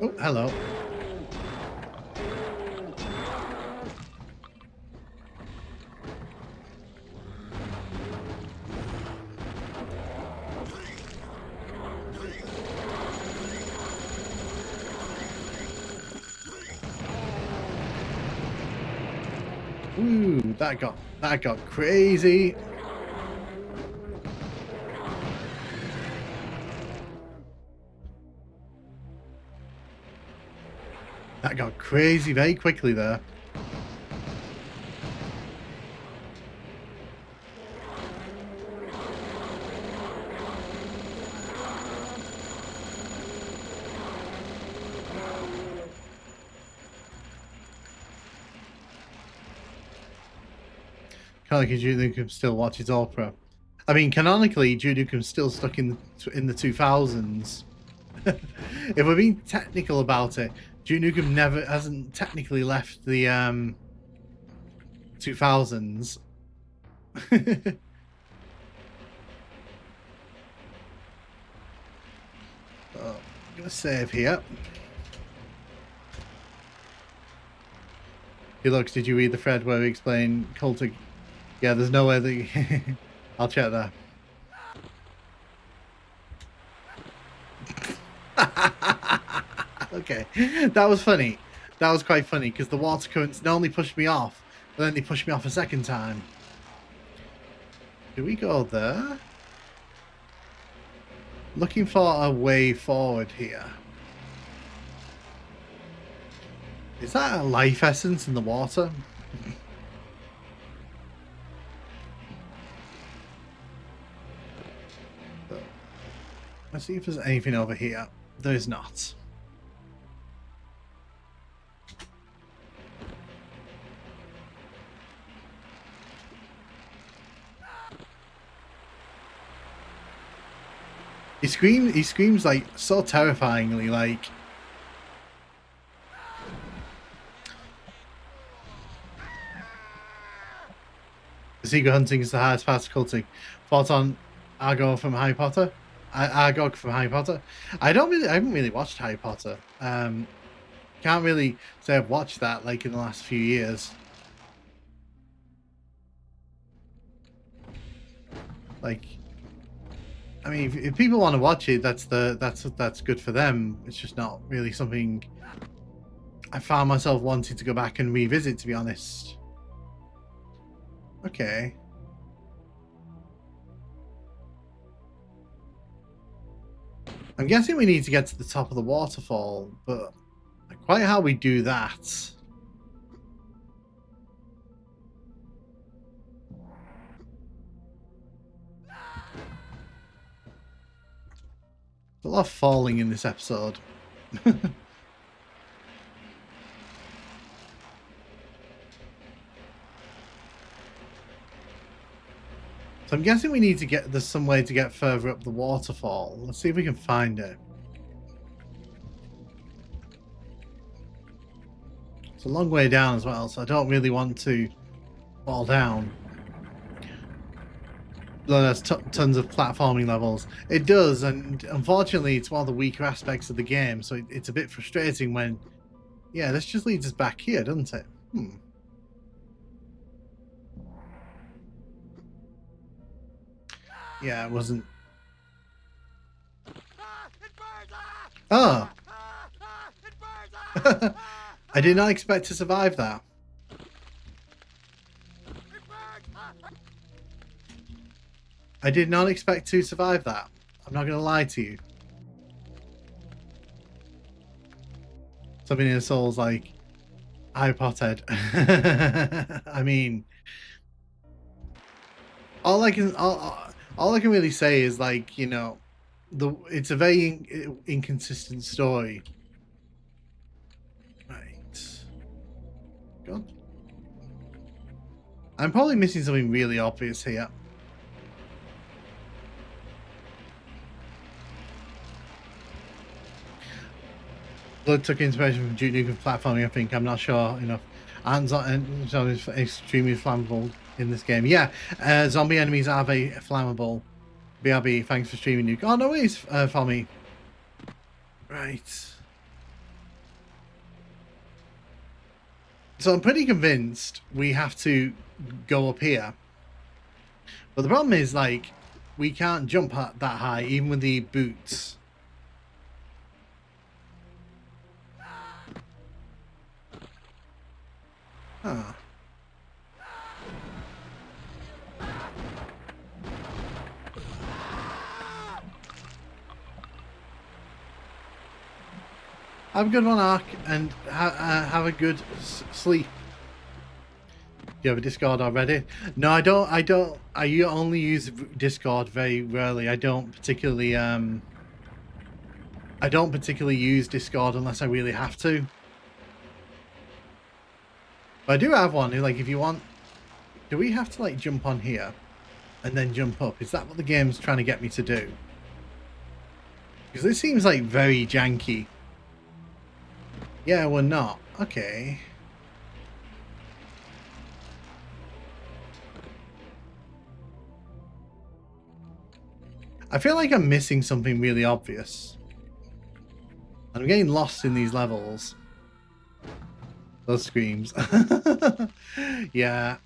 Oh, hello. Ooh, that got crazy. That got crazy very quickly there. Kind of like Duke Nukem still watches opera. I mean, canonically, Duke Nukem's still stuck in the 2000s. If we're being technical about it, Duke Nukem hasn't technically left the 2000s. I'm gonna save here. Hey, look, did you read the thread where we explain cultic? Yeah, there's no way that I'll check that. Okay, that was funny. That was quite funny because the water currents not only pushed me off, but then they pushed me off a second time. Do we go there? Looking for a way forward here. Is that a life essence in the water? Let's see if there's anything over here. There is not. He screams like so terrifyingly, like the secret hunting is the hardest part of culting. Thoughts on Argo from Harry Potter? Argog from Harry Potter. I haven't really watched Harry Potter. Can't really say I've watched that like in the last few years. Like, I mean, if people want to watch it, that's good for them. It's just not really something I found myself wanting to go back and revisit, to be honest. Okay. I'm guessing we need to get to the top of the waterfall, but quite how we do that. There's a lot of falling in this episode. So I'm guessing we need to there's some way to get further up the waterfall. Let's see if we can find it. It's a long way down as well, so I don't really want to fall down. There's tons of platforming levels. It does, and unfortunately it's one of the weaker aspects of the game, so it's a bit frustrating when... Yeah, this just leads us back here, doesn't it? Yeah, it wasn't. Oh. I did not expect to survive that. I did not expect to survive that. I'm not going to lie to you. Something in the soul's like, hi, pothead. I mean, all I can really say is, like, you know, it's a very inconsistent story. Right. God. I'm probably missing something really obvious here. Blood took inspiration from Duke Nukem platforming, I think. I'm not sure enough. And zombies are extremely flammable in this game. Yeah, zombie enemies are very flammable. BRB, thanks for streaming, Nuke. Oh, no worries for me. Right. So I'm pretty convinced we have to go up here. But the problem is, like, we can't jump that high, even with the boots. Huh. Have a good one, Ark, and have a good sleep. Do you have a Discord already? No, I don't. I only use Discord very rarely. I don't particularly use Discord unless I really have to. But I do have one. Like, if you want, do we have to, like, jump on here and then jump up? Is that what the game's trying to get me to do? Because this seems like very janky. Yeah, we're not. Okay. I feel like I'm missing something really obvious. I'm getting lost in these levels. Those screams. Yeah.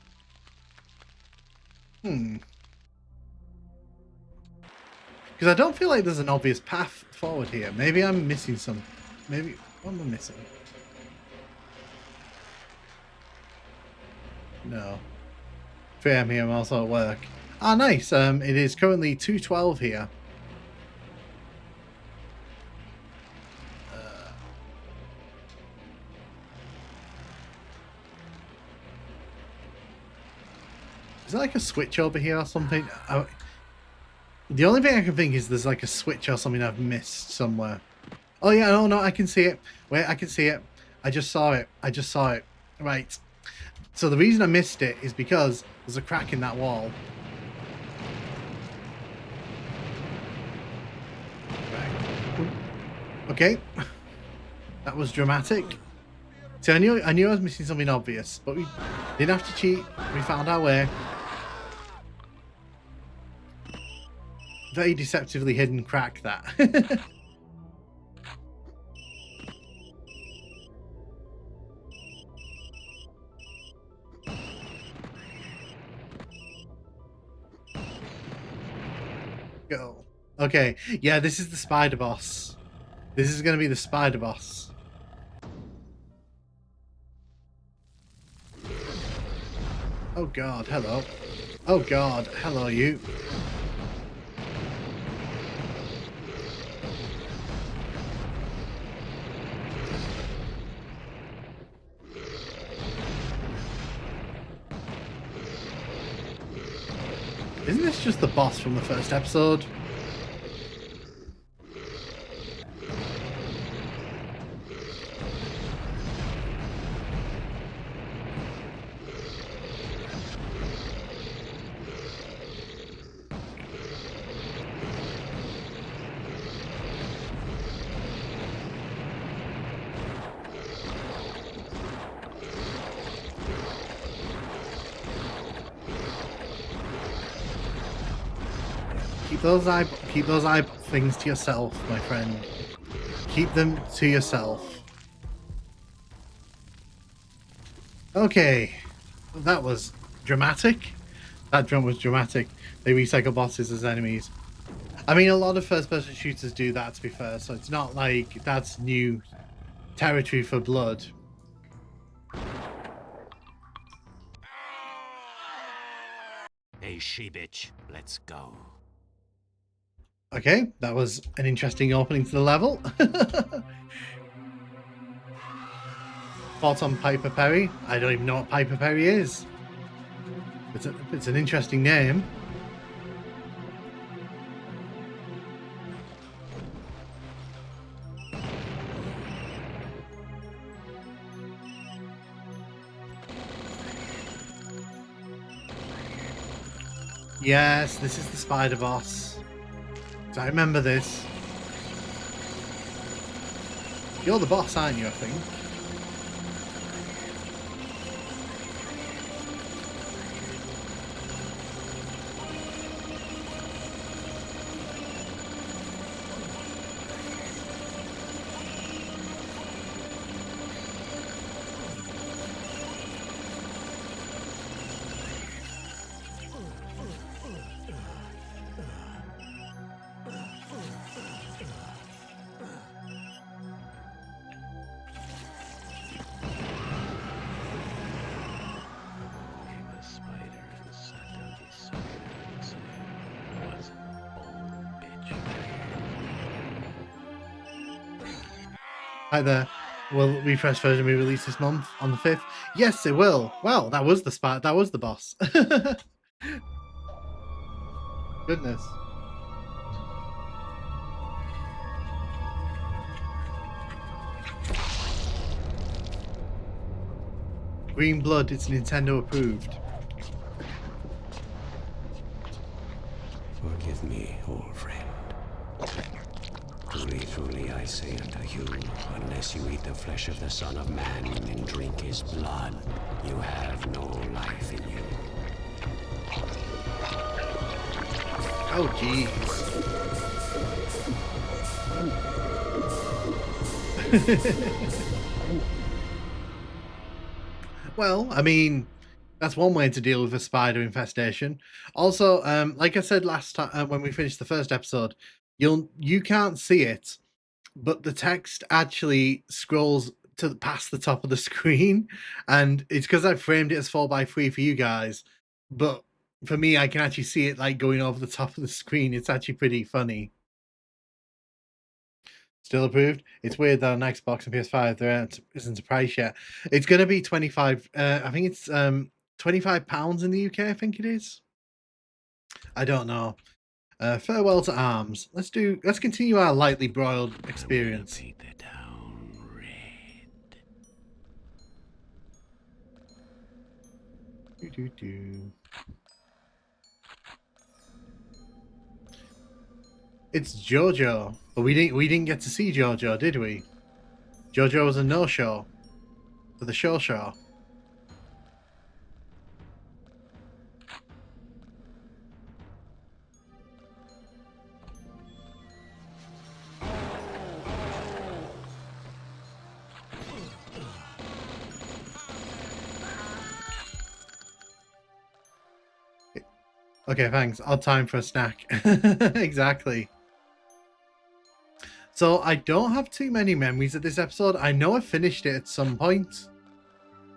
Because I don't feel like there's an obvious path forward here. Maybe I'm missing some. Maybe. What am I missing? No. 3 AM here, I'm also at work. Ah, nice. It is currently 2:12 here. Is there like a switch over here or something? The only thing I can think is there's like a switch or something I've missed somewhere. Oh yeah, no, I can see it. Wait, I can see it. I just saw it. Right. So the reason I missed it is because there's a crack in that wall. Right. Okay. That was dramatic. So I knew I was missing something obvious, but we didn't have to cheat. We found our way. Very deceptively hidden crack, that. Go. Okay, yeah, this is the spider boss. This is going to be the spider boss. Oh god, hello. Oh god, hello you. Isn't this just the boss from the first episode? Keep those eye things to yourself, my friend. Keep them to yourself. Okay, that was dramatic. That jump was dramatic. They recycle bosses as enemies. I mean, a lot of first-person shooters do that, to be fair, so it's not like that's new territory for Blood. Hey, she-bitch, let's go. Okay, that was an interesting opening to the level. Thoughts on Piper Perry? I don't even know what Piper Perry is. It's an interesting name. Yes, this is the spider boss. So I remember this. You're the boss, aren't you, I think? Hi there. Will refresh version be released this month on the 5th? Yes, it will. Well, that was the boss. Goodness. Green Blood, it's Nintendo approved. Forgive me, old friend. Truly, truly, I say unto you, unless you eat the flesh of the Son of Man and drink his blood, you have no life in you. Oh, jeez. Well, I mean, that's one way to deal with a spider infestation. Also, like I said last time when we finished the first episode, you can't see it, but the text actually scrolls to past the top of the screen, and it's because I framed it as 4x3 for you guys. But for me, I can actually see it like going over the top of the screen. It's actually pretty funny. Still approved. It's weird that on Xbox and PS5 there isn't a price yet. It's going to be 25. I think it's £25 in the UK. I think it is. I don't know. Farewell to Arms. Let's continue our lightly broiled experience. Paint the town red. It's JoJo, but we didn't get to see JoJo, did we? JoJo was a no-show for the show. Okay, thanks. Odd time for a snack. Exactly. So I don't have too many memories of this episode. I know I finished it at some point.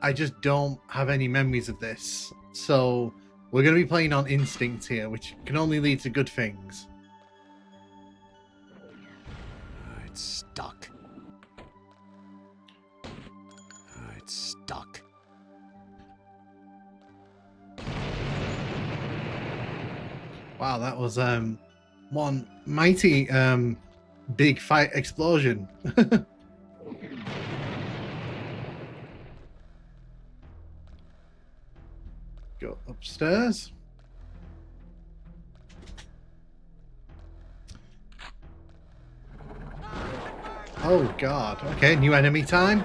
I just don't have any memories of this. So we're going to be playing on instinct here, which can only lead to good things. It's stuck. It's stuck. Wow, that was one mighty big fight explosion. Go upstairs. Oh god. Okay, new enemy time.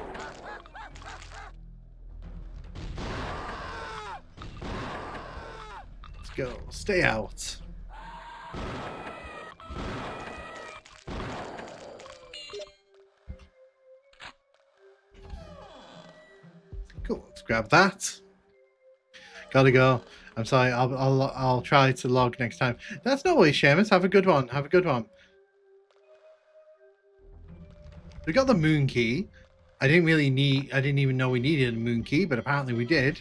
Let's go. Stay out. Cool, let's grab that. Gotta go. I'm sorry. I'll try to log next time. That's no way, Seamus. Have a good one. Have a good one. We got the moon key. I didn't even know we needed a moon key, but apparently we did.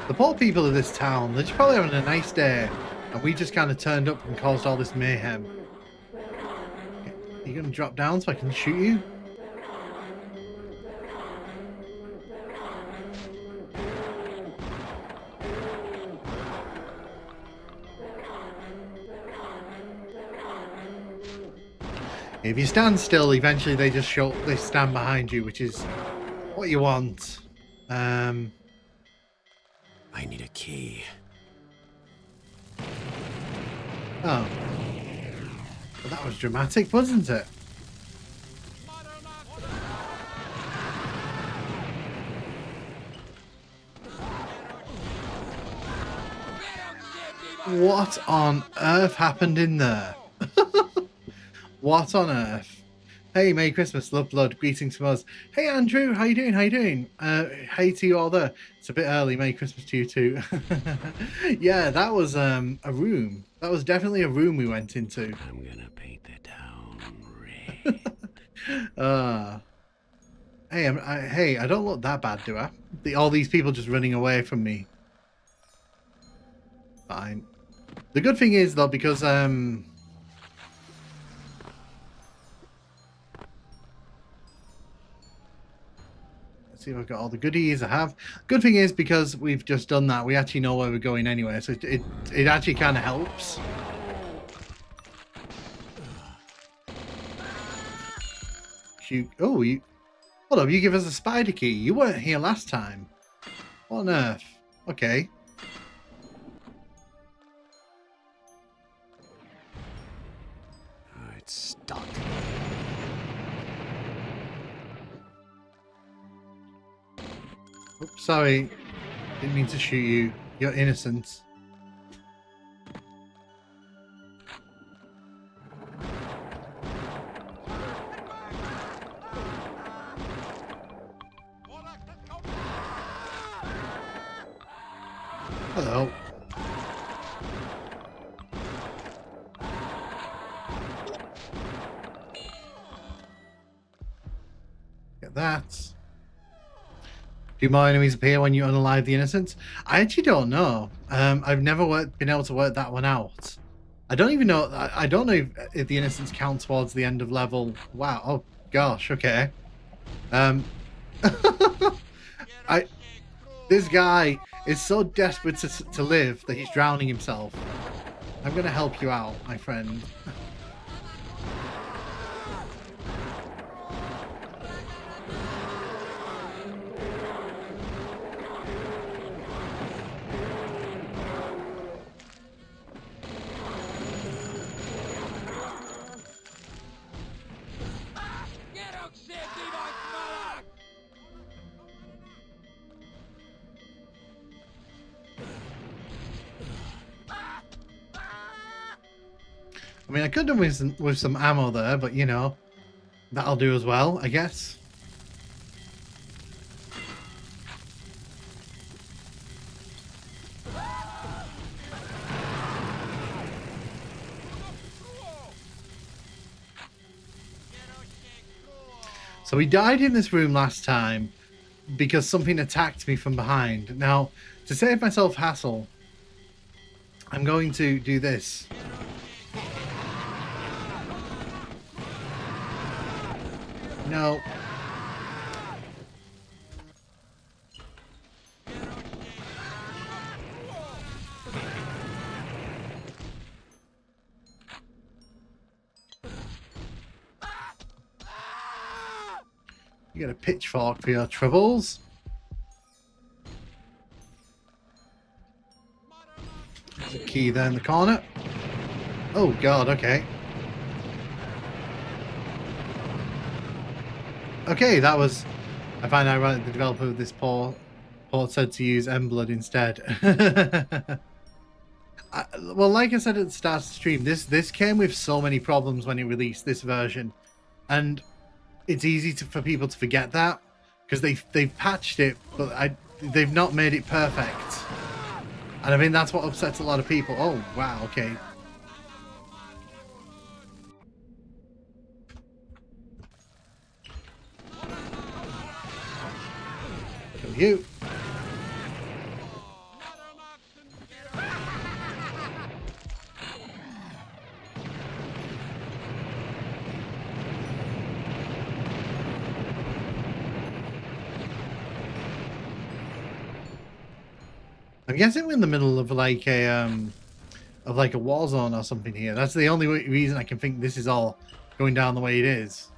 The poor people of this town, they're just probably having a nice day, and we just kind of turned up and caused all this mayhem. Are you going to drop down so I can shoot you? If you stand still, eventually they stand behind you, which is what you want. I need a key. Oh. Well, that was dramatic, wasn't it? What on earth happened in there? What on earth? Hey, Merry Christmas, love, blood, greetings from us. Hey, Andrew, how you doing? How you doing? Hey to you all there. It's a bit early. Merry Christmas to you too. Yeah, that was a room. That was definitely a room we went into. I'm gonna paint the town red. Hey, I don't look that bad, do I? All these people just running away from me. Fine. The good thing is though, because see if I've got all the goodies I have. Good thing is, because we've just done that, we actually know where we're going anyway, so it actually kind of helps. Hold up, you give us a spider key. You weren't here last time. What on earth? Okay. Oh, it's stuck. Oops, sorry. Didn't mean to shoot you. You're innocent. Hello. Get that. Do more enemies appear when you unalive the innocents? I actually don't know. I've never been able to work that one out. I don't even know. I don't know if the innocents count towards the end of level. Wow. Oh gosh. Okay. This guy is so desperate to live that he's drowning himself. I'm gonna help you out, my friend. I mean, I could have done with some ammo there, but you know, that'll do as well, I guess. So we died in this room last time because something attacked me from behind. Now, to save myself hassle, I'm going to do this. No. You get a pitchfork for your troubles. There's a key there in the corner. Oh god, okay. Okay, that was... I find out right, the developer of this port said to use Emblood instead. Well, like I said at the start of the stream, this came with so many problems when it released this version, and it's easy for people to forget that because they've patched it, but they've not made it perfect, and I mean that's what upsets a lot of people. Oh wow, okay. Kill you. I'm guessing we're in the middle of like a war zone or something here. That's the only reason I can think this is all going down the way it is.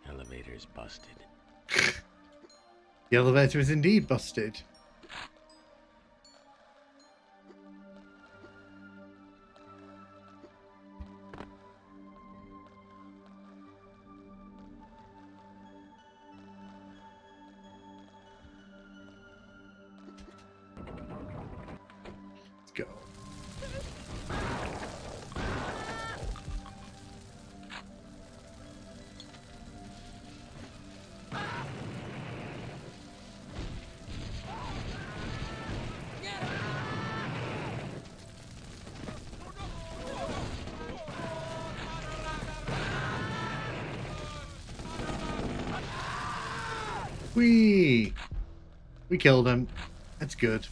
Elevator's busted. The elevator is indeed busted. Let's go. We killed him. That's good.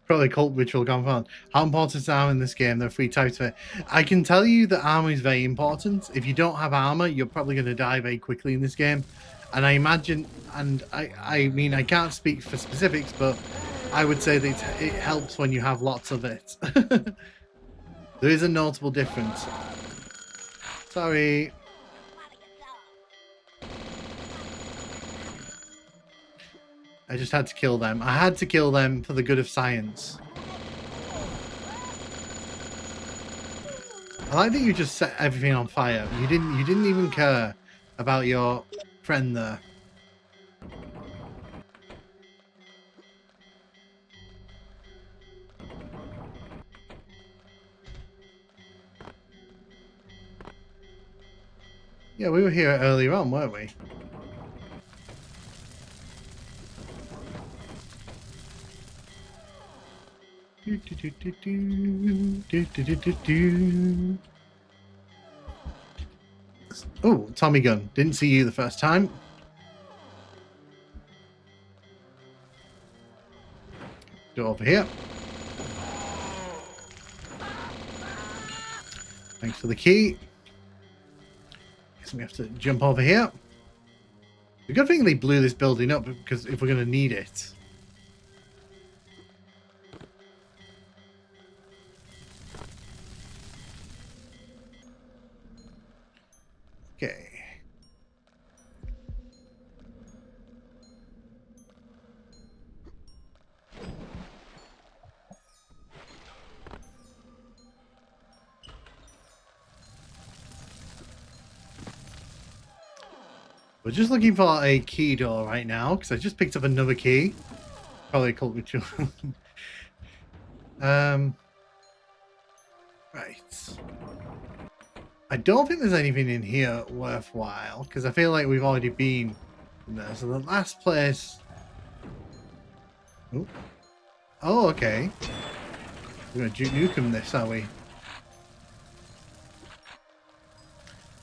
Probably cult ritual gone wrong. How important is armor in this game? There are 3 types of it. I can tell you that armor is very important. If you don't have armor, you're probably going to die very quickly in this game. And I imagine, and I mean, I can't speak for specifics, but I would say that it helps when you have lots of it. There is a notable difference. Sorry. I just had to kill them. I had to kill them for the good of science. I like that you just set everything on fire. You didn't even care about your friend there. Yeah, we were here earlier on, weren't we? Oh, Tommy gun. Didn't see you the first time. Go over here. Thanks for the key. Guess we have to jump over here. The good thing they blew this building up because if we're going to need it. Okay. We're just looking for a key door right now because I just picked up another key. Probably a cult ritual. Right. I don't think there's anything in here worthwhile because I feel like we've already been in there. So the last place. Oh, okay. We're gonna Duke Nukem this, are we?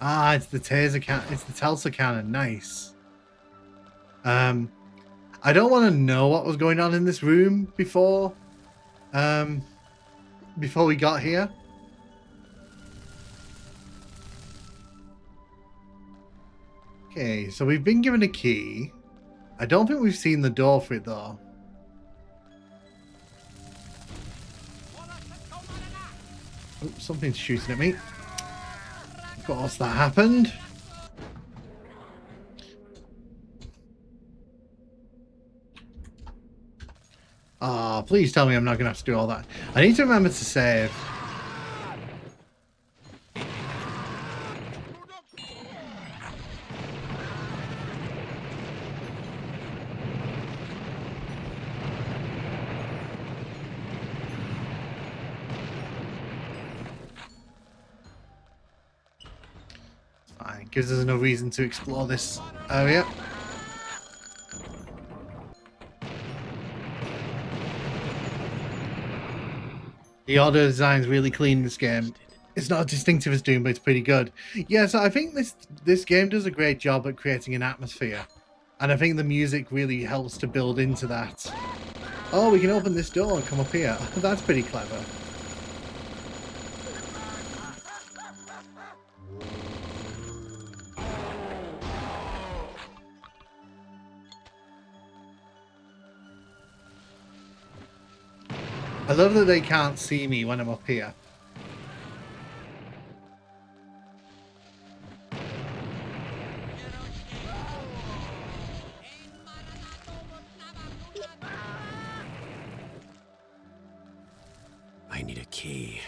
Ah, it's the taser cannon. It's the Telsa cannon. Nice. I don't want to know what was going on in this room before we got here. Okay, so we've been given a key. I don't think we've seen the door for it though. Oh, something's shooting at me. Of course that happened. Ah, please tell me I'm not going to have to do all that. I need to remember to save. Fine, gives us no reason to explore this area. The audio design is really clean in this game. It's not as distinctive as Doom, but it's pretty good. Yeah, so I think this game does a great job at creating an atmosphere. And I think the music really helps to build into that. Oh, we can open this door and come up here. That's pretty clever. I love that they can't see me when I'm up here. I need a key.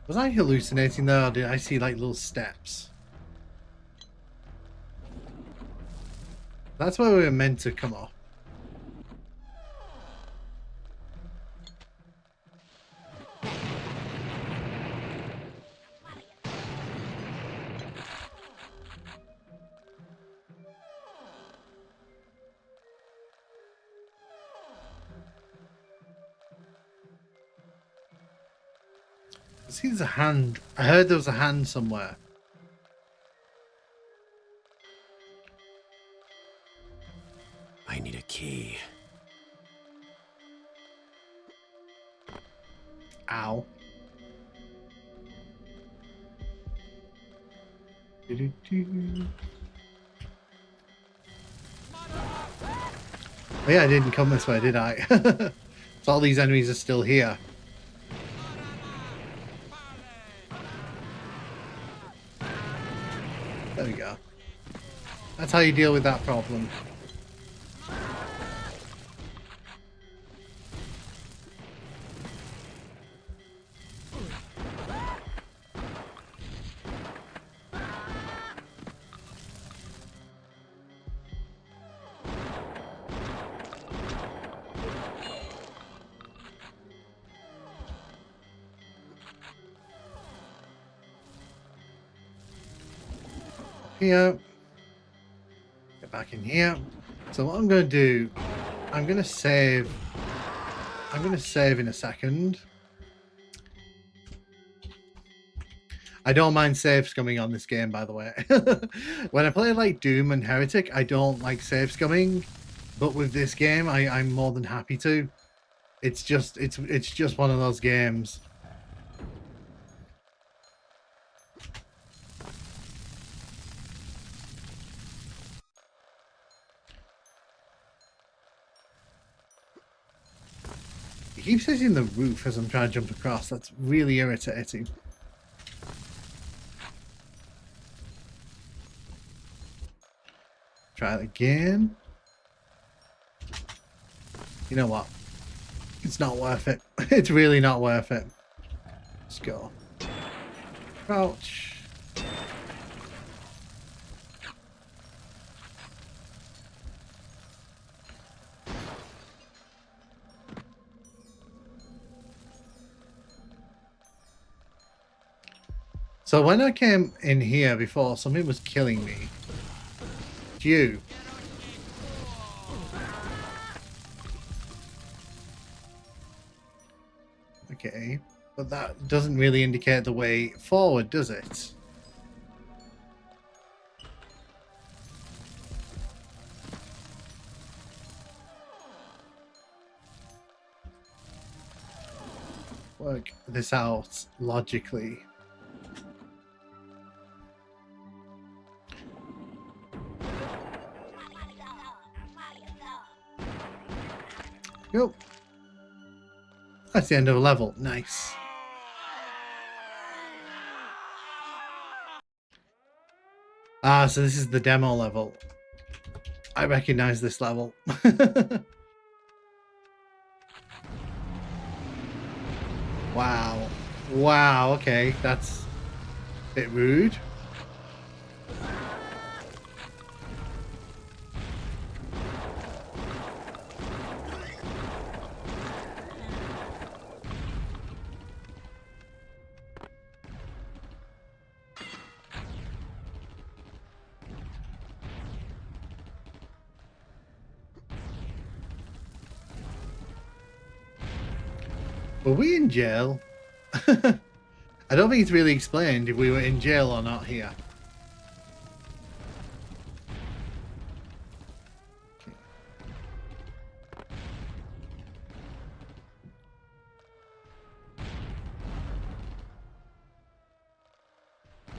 Was I hallucinating there, or did I see like little steps? That's where we were meant to come up. I see there's a hand. I heard there was a hand somewhere. I need a key. Ow. Doo-doo-doo. Oh yeah, I didn't come this way, did I? So all these enemies are still here. There we go. That's how you deal with that problem. Here. Get back in here. So what I'm going to do, I'm going to save in a second. I don't mind save scumming on this game, by the way. When I play like Doom and Heretic, I don't like save scumming, but with this game, I'm more than happy to. It's just one of those games. He keeps hitting the roof as I'm trying to jump across. That's really irritating. Try it again. You know what? It's not worth it. It's really not worth it. Let's go. Crouch. So when I came in here before, something was killing me. It's you. Okay, but that doesn't really indicate the way forward, does it? Work this out logically. Yep. That's the end of a level. Nice. Ah, so this is the demo level. I recognize this level. Wow. Wow, okay. That's a bit rude. Were we in jail? I don't think it's really explained if we were in jail or not here.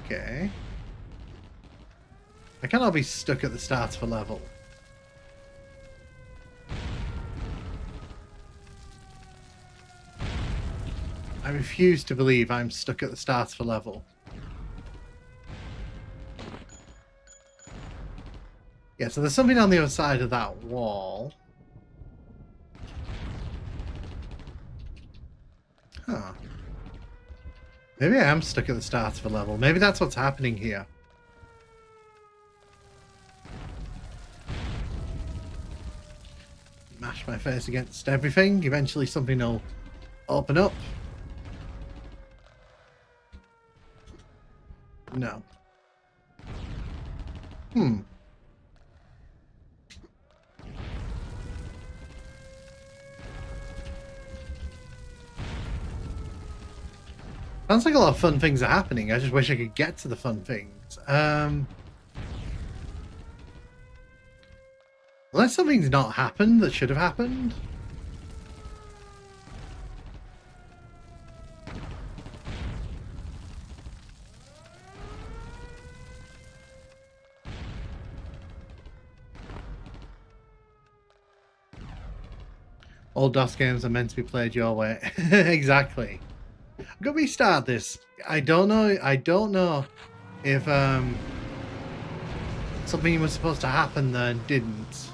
Okay. I cannot be stuck at the start of a level. I refuse to believe I'm stuck at the start of a level. Yeah, so there's something on the other side of that wall. Huh. Maybe I am stuck at the start of a level. Maybe that's what's happening here. Mash my face against everything. Eventually something will open up. No. Sounds like a lot of fun things are happening. I just wish I could get to the fun things. Unless something's not happened that should have happened. All DOS games are meant to be played your way. Exactly. I'm gonna restart this. I don't know if something was supposed to happen there and didn't.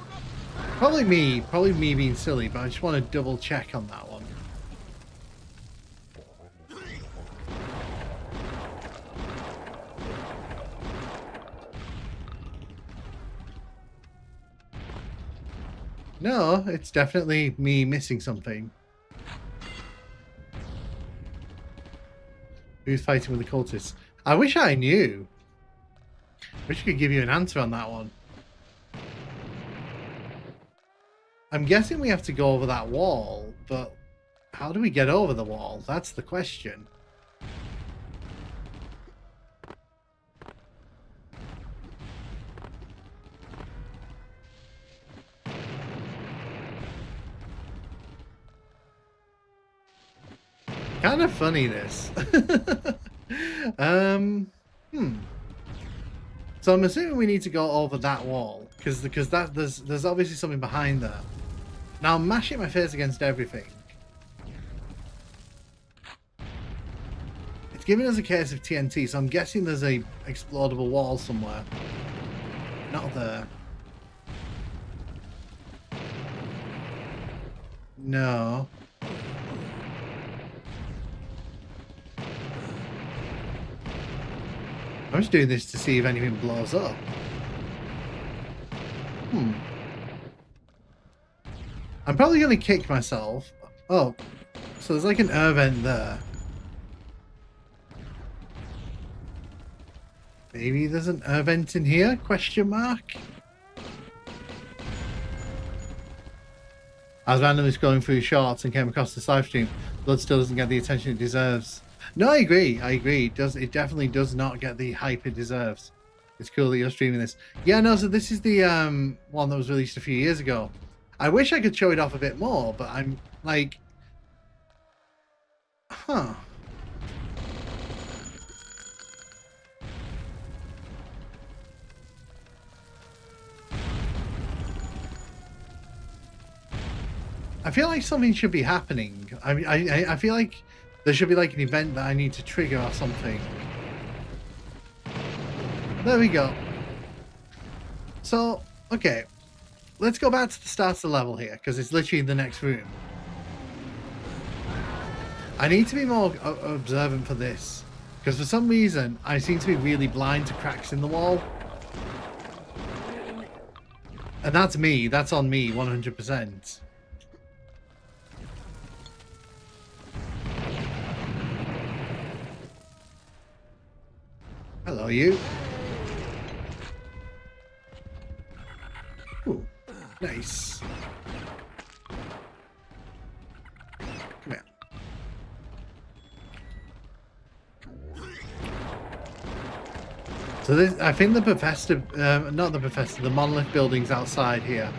Probably me being silly, but I just want to double check on that one. No, it's definitely me missing something. Who's fighting with the cultists? I wish I knew. Wish I could give you an answer on that one. I'm guessing we have to go over that wall, but how do we get over the wall? That's the question. Kind of funny, this. So I'm assuming we need to go over that wall because there's obviously something behind there. Now I'm mashing my face against everything. It's giving us a case of TNT, so I'm guessing there's a explodable wall somewhere. Not there. No. I'm just doing this to see if anything blows up. I'm probably going to kick myself. Oh, so there's like an air vent there. Maybe there's an air vent in here? Question mark? I was randomly scrolling through shorts and came across this live stream. Blood still doesn't get the attention it deserves. No, I agree. It definitely does not get the hype it deserves. It's cool that you're streaming this. Yeah, no, so this is the one that was released a few years ago. I wish I could show it off a bit more, but I'm like... Huh. I feel like something should be happening. I feel like there should be like an event that I need to trigger or something. There we go. So, okay. Let's go back to the start of the level here, because it's literally the next room. I need to be more observant for this, because for some reason, I seem to be really blind to cracks in the wall. And that's me. That's on me, 100%. Hello, you. Ooh, nice. Come here. So this, I think the Bethesda, not the Bethesda, the Monolith building's outside here.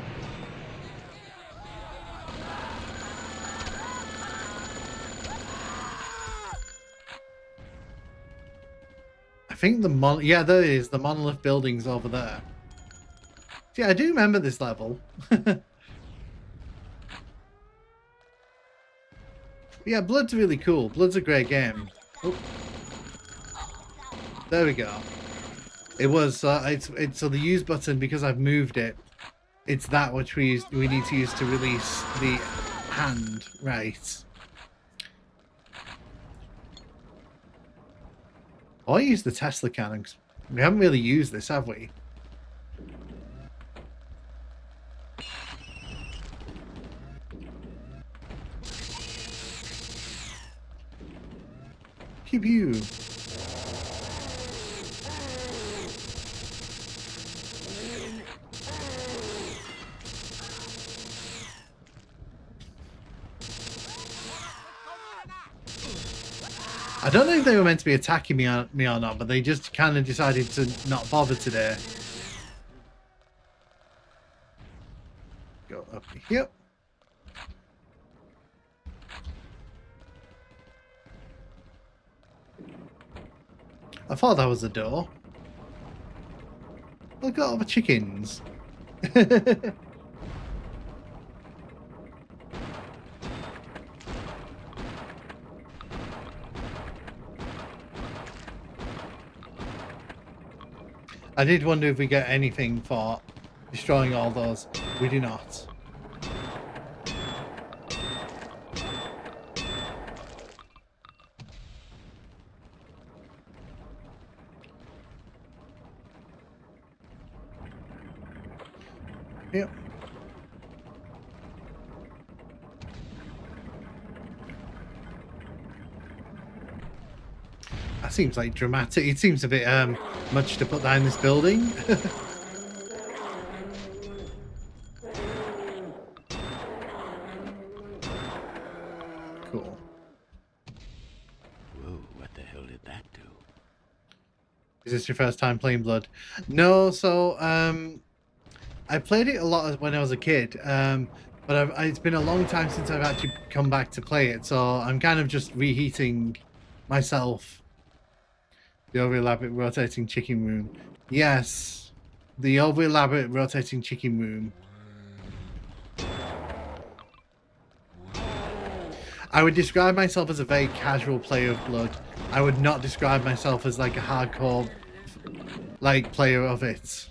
I think yeah, there is. The Monolith building's over there. See, I do remember this level. Yeah, Blood's really cool. Blood's a great game. Oh. There we go. It was, it's so the use button, because I've moved it, it's that which we need to use to release the hand, right. Oh, I use the Tesla cannon. We haven't really used this, have we? Pew pew. I don't know if they were meant to be attacking me or not, but they just kind of decided to not bother today. Go up here. I thought that was a door. Look at all the chickens. I did wonder if we get anything for destroying all those. We do not. Yep. That seems like dramatic. It seems a bit much to put down this building. Cool. Whoa, what the hell did that do? Is this your first time playing Blood? No, so I played it a lot when I was a kid, but it's been a long time since I've actually come back to play it, so I'm kind of just reheating myself. The over elaborate rotating chicken room. Yes, the over elaborate rotating chicken room. I would describe myself as a very casual player of Blood. I would not describe myself as like a hardcore player of it.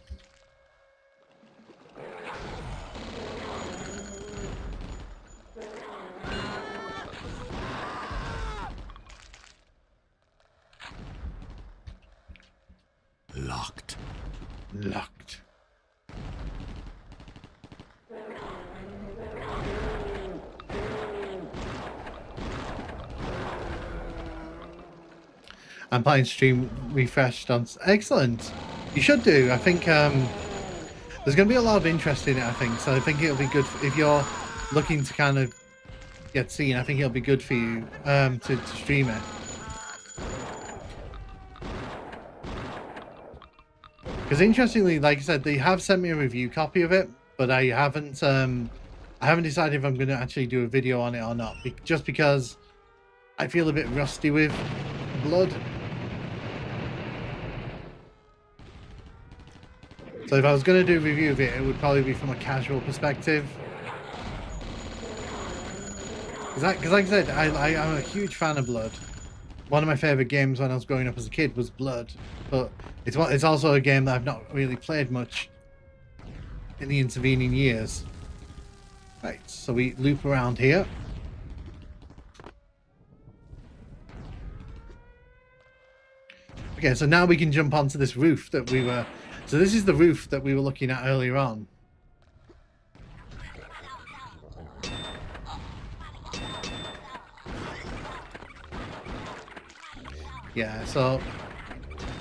Locked. Locked. I'm playing stream refreshed on. Excellent. You should do. I think there's going to be a lot of interest in it. I think so. I think it'll be good if you're looking to kind of get seen. I think it'll be good for you to stream it. Because interestingly, like I said, they have sent me a review copy of it, but I haven't decided if I'm going to actually do a video on it or not. Just because I feel a bit rusty with Blood. So if I was going to do a review of it, it would probably be from a casual perspective. Because like I said, I'm a huge fan of Blood. One of my favourite games when I was growing up as a kid was Blood. But it's also a game that I've not really played much. in the intervening years. Right, so we loop around here. Okay, so now we can jump onto this roof that we were... So this is the roof that we were looking at earlier on. Yeah, so...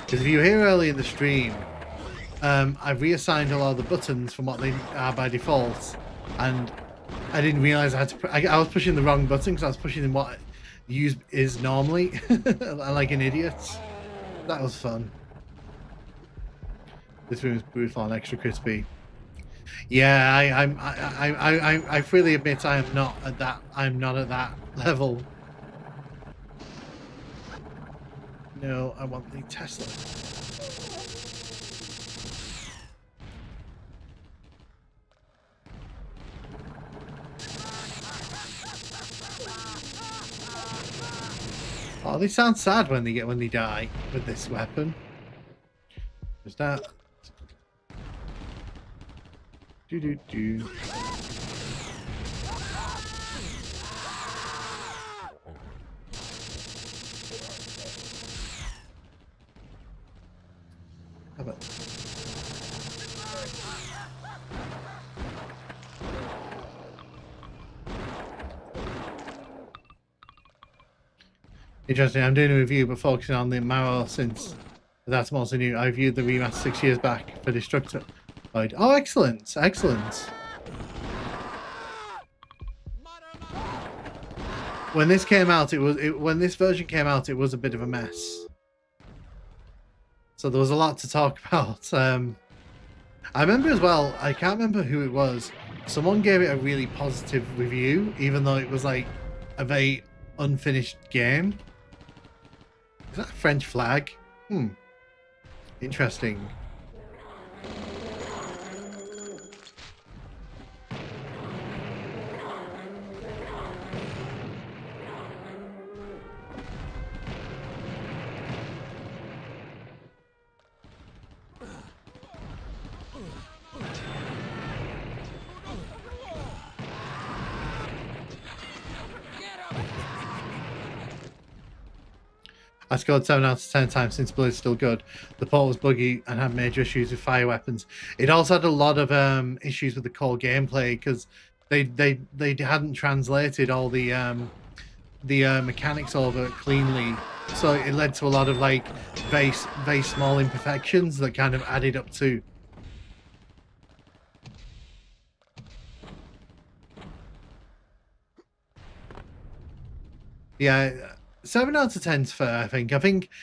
Because if you were here early in the stream, I've reassigned a lot of the buttons from what they are by default, and I didn't realize I had to put... I was pushing the wrong button because I was pushing in what use is normally, like an idiot. That was fun. This room is brutal and extra crispy. Yeah, I freely admit I am not at that. I'm not at that level. No, I want the Tesla. Oh, they sound sad when they die with this weapon. Is that? Do. How about? Interesting. I'm doing a review, but focusing on the Marrow since that's also new. I viewed the remaster 6 years back for Destructoid. Oh, excellent! Excellent. When this came out, when this version came out, it was a bit of a mess. So there was a lot to talk about. I remember as well. I can't remember who it was. Someone gave it a really positive review, even though it was like a very unfinished game. Is that a French flag? Interesting. I scored 7 out of 10 times since Blood's still good. The port was buggy and had major issues with fire weapons. It also had a lot of issues with the core gameplay because they hadn't translated all the mechanics over cleanly, so it led to a lot of like very small imperfections that kind of added up to. Yeah. 7 out of 10's fair, I think.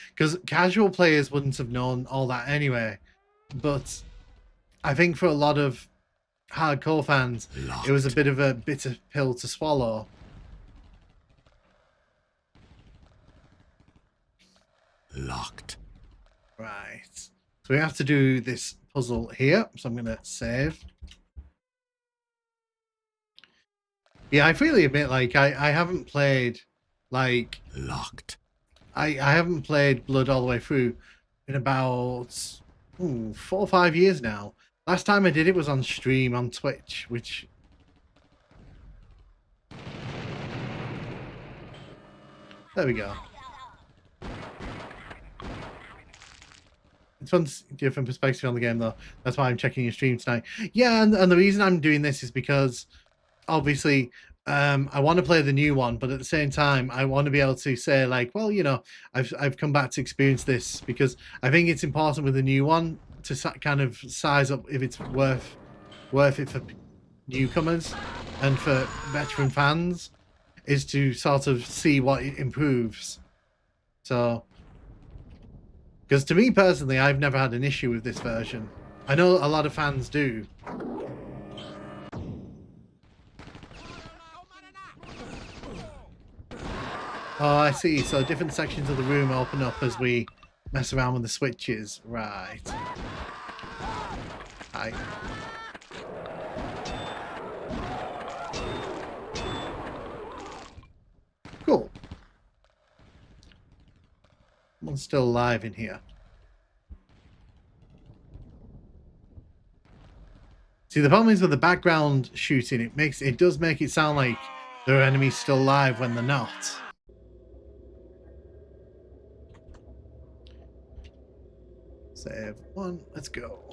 Because casual players wouldn't have known all that anyway. But I think for a lot of hardcore fans, it was a bit of a bitter pill to swallow. Locked. Right. So we have to do this puzzle here. So I'm going to save. Yeah, I freely admit, like, I haven't played... Like, locked. I haven't played Blood all the way through in about 4 or 5 years now. Last time I did it was on stream on Twitch, which... There we go. It's fun to see a different perspective on the game, though. That's why I'm checking your stream tonight. Yeah, and the reason I'm doing this is because, obviously... I want to play the new one, but at the same time, I want to be able to say, like, well, you know, I've come back to experience this because I think it's important with the new one to kind of size up if it's worth it for newcomers and for veteran fans, is to sort of see what it improves. So, because to me personally, I've never had an issue with this version. I know a lot of fans do. Oh, I see. So different sections of the room open up as we mess around with the switches. Right. Hi. Cool. Someone's still alive in here. See, the problem is with the background shooting, it does make it sound like there are enemies still alive when they're not. Save one, let's go.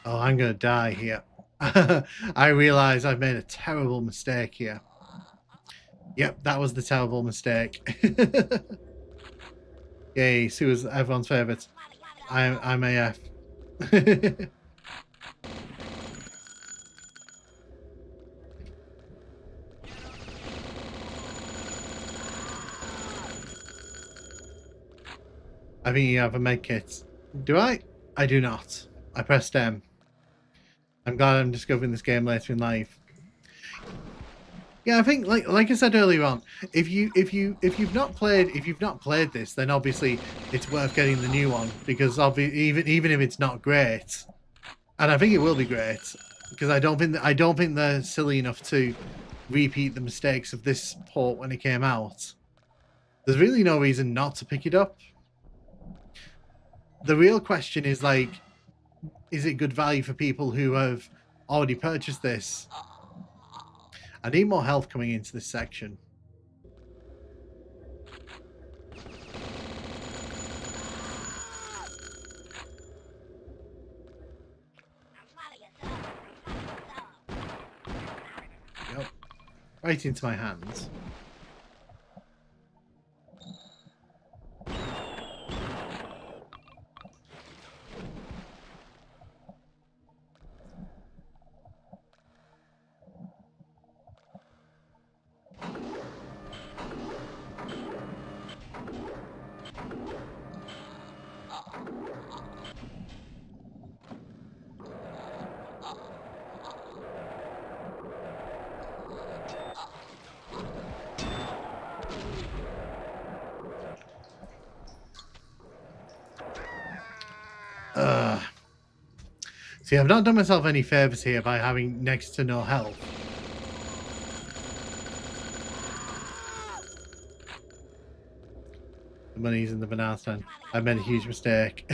Oh, I'm gonna die here. I realize I've made a terrible mistake here. Yep, that was the terrible mistake. Yay, Sue was everyone's favourite. I'm AF. I think you have a med kit. Do I? I do not. I pressed M. I'm glad I'm discovering this game later in life. Yeah, I think like I said earlier on, if you've not played this, then obviously it's worth getting the new one, because even if it's not great, and I think it will be great, because I don't think they're silly enough to repeat the mistakes of this port when it came out. There's really no reason not to pick it up. The real question is, like, is it good value for people who have already purchased this? I need more health coming into this section. Yep. Right into my hands. See, I've not done myself any favours here by having next to no health. The money's in the banana stand. I made a huge mistake.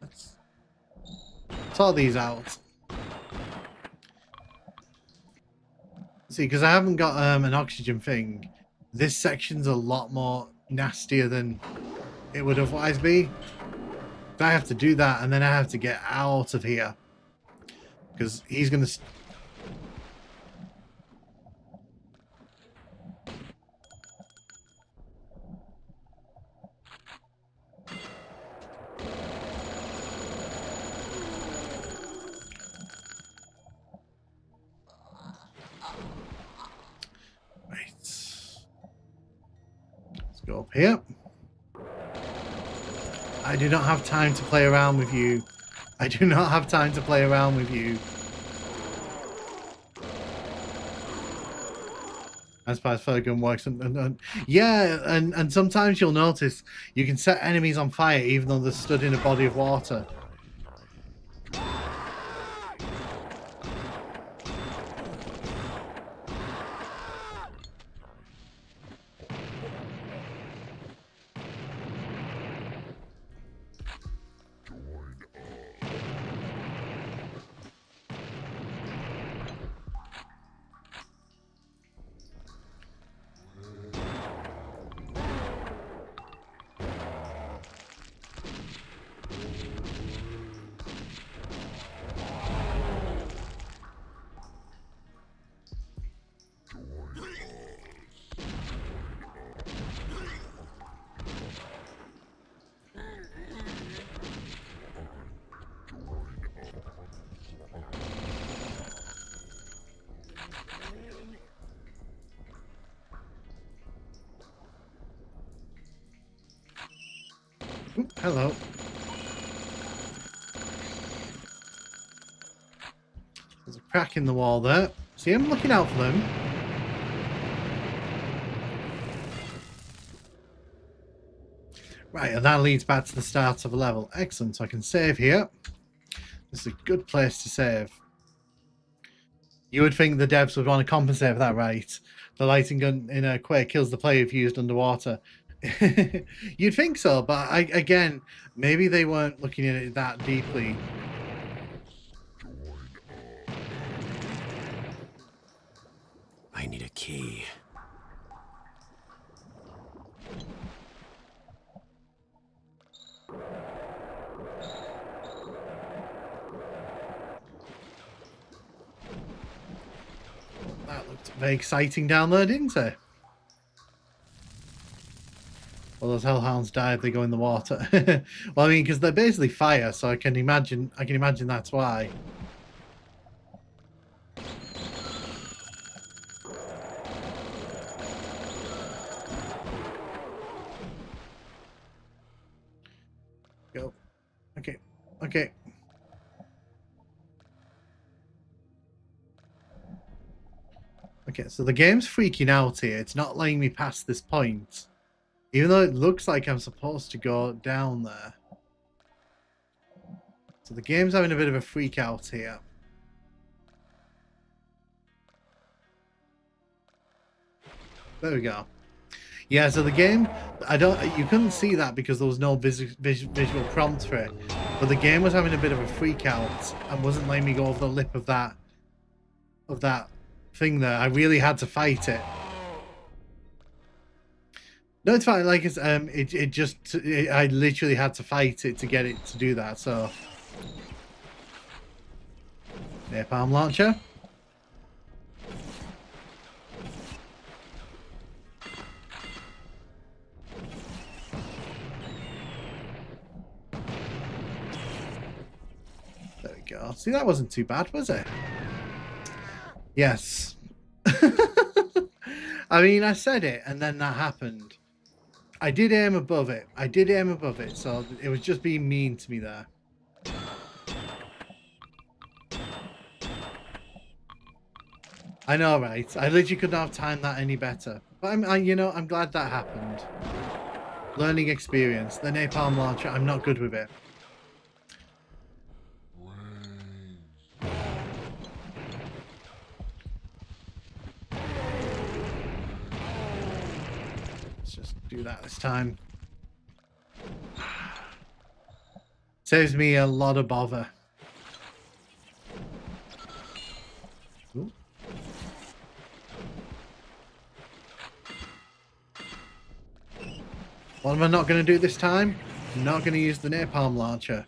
Let's sort these out. See, because I haven't got an oxygen thing, this section's a lot more nastier than it would otherwise be. I have to do that, and then I have to get out of here, because he's gonna right. Let's go up here. I do not have time to play around with you. I do not have time to play around with you. As far as Fergun works, yeah, and sometimes you'll notice you can set enemies on fire even though they're stood in a body of water. hello. There's a crack in the wall there. See, I'm looking out for them. Right, and that leads back to the start of a level. Excellent, so I can save here. This is a good place to save. You would think the devs would want to compensate for that, right? The lighting gun in a Quake kills the player if used underwater. You'd think so, but again, maybe they weren't looking at it that deeply. I need a key. That looked very exciting down there, didn't it? Well, those hellhounds die if they go in the water. Well, I mean, because they're basically fire, so I can imagine that's why. Go. Okay. Okay. Okay, so the game's freaking out here. It's not letting me past this point. Even though it looks like I'm supposed to go down there. So the game's having a bit of a freak out here. There we go. Yeah, so the game, you couldn't see that because there was no visual prompt for it. But the game was having a bit of a freak out and wasn't letting me go over the lip of that thing there. I really had to fight it. No, it's fine. Like it's I literally had to fight it to get it to do that. So, napalm launcher. There we go. See, that wasn't too bad, was it? Yes. I mean, I said it, and then that happened. I did aim above it. So it was just being mean to me there. I know, right? I literally couldn't have timed that any better. But I'm glad that happened. Learning experience. The napalm launcher, I'm not good with it. Do that this time. Saves me a lot of bother. Ooh. What am I not going to do this time? I'm not going to use the napalm launcher.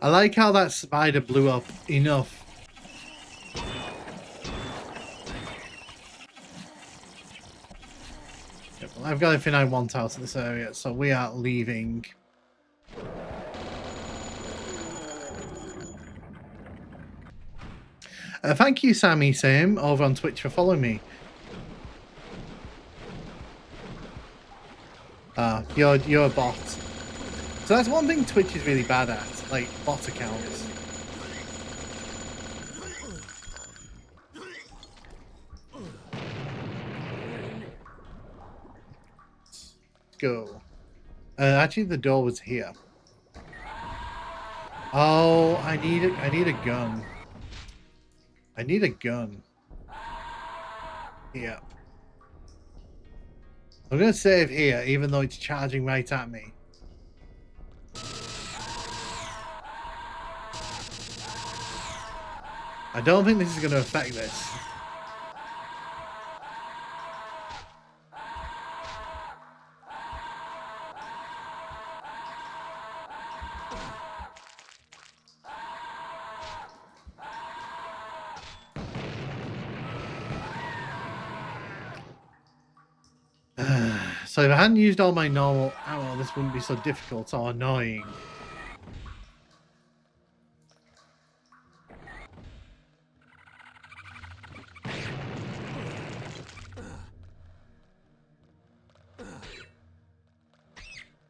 I like how that spider blew up enough. Yep, well, I've got everything I want out of this area, so we are leaving. Thank you, Sammy Sim, over on Twitch for following me. You're a bot. So that's one thing Twitch is really bad at, like bot accounts. Let's go. Actually, the door was here. Oh, I need a gun. I need a gun. Yeah. I'm gonna save here, even though it's charging right at me. I don't think this is going to affect this. So if I hadn't used all my normal ammo, this wouldn't be so difficult or annoying.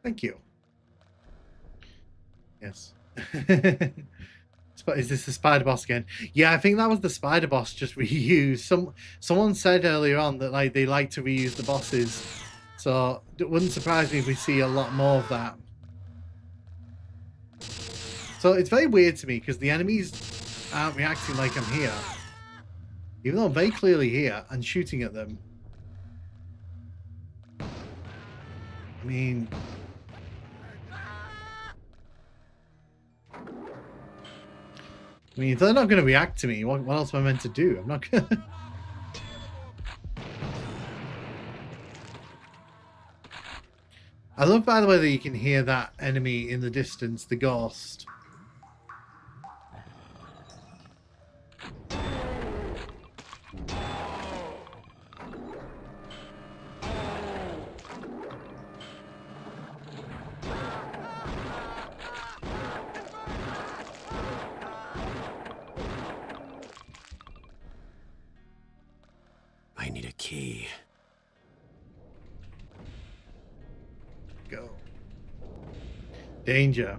Thank you. Yes. Is this the spider boss again? Yeah, I think that was the spider boss just reused. Someone said earlier on that like they like to reuse the bosses, so it wouldn't surprise me if we see a lot more of that. So it's very weird to me because the enemies aren't reacting like I'm here, even though I'm very clearly here and shooting at them. I mean, if they're not going to react to me, what else am I meant to do? I'm not going to... I love, by the way, that you can hear that enemy in the distance, the ghost. I need a key. Go. Danger.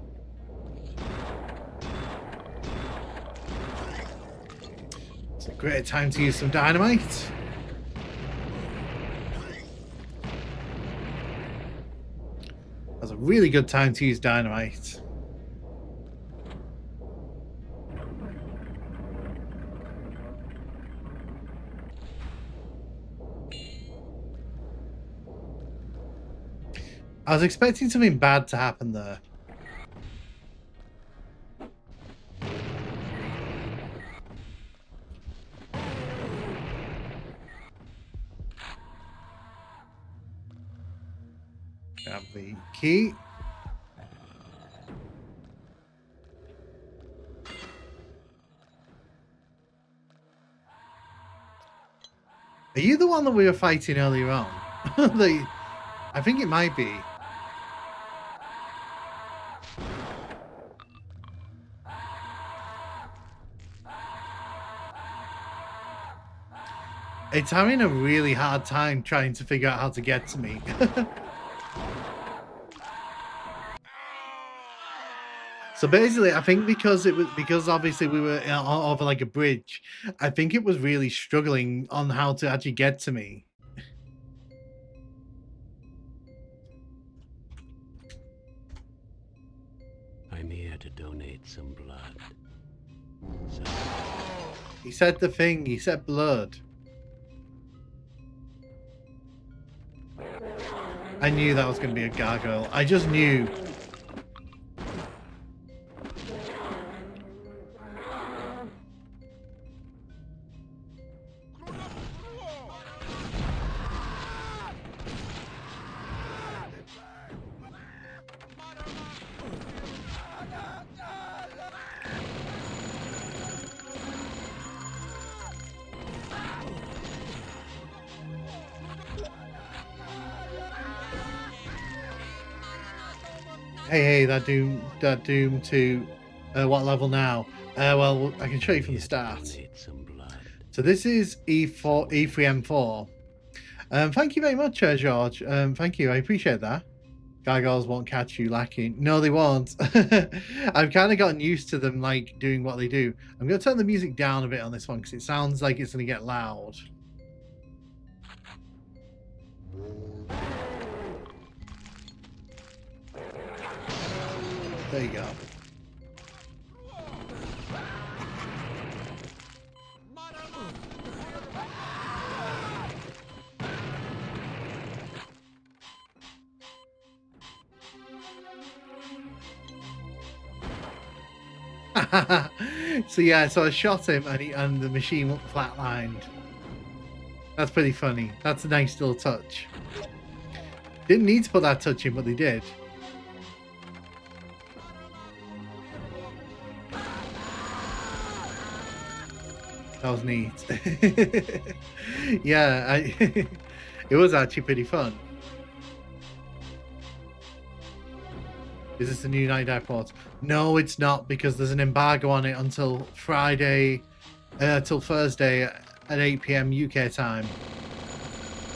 It's a great time to use some dynamite. That's a really good time to use dynamite. I was expecting something bad to happen there. Grab the key. Are you the one that we were fighting earlier on? I think it might be. It's having a really hard time trying to figure out how to get to me. So basically, I think because obviously we were over like a bridge, I think it was really struggling on how to actually get to me. I'm here to donate some blood. So... He said the thing. He said blood. I knew that was going to be a gargoyle. I just knew. Hey, that doom to what level now? Well, I can show you from the start. So this is E3M4. Thank you very much, George. Thank you, I appreciate that. Gargoyles won't catch you lacking. No, they won't. I've kind of gotten used to them like doing what they do. I'm going to turn the music down a bit on this one because it sounds like it's going to get loud. There you go. So yeah, so I shot him and the machine went flatlined. That's pretty funny. That's a nice little touch. Didn't need to put that touch in, but they did. That was neat. Yeah, it was actually pretty fun. Is this the new Night Dive port? No, it's not, because there's an embargo on it until Friday, till Thursday at 8 PM UK time.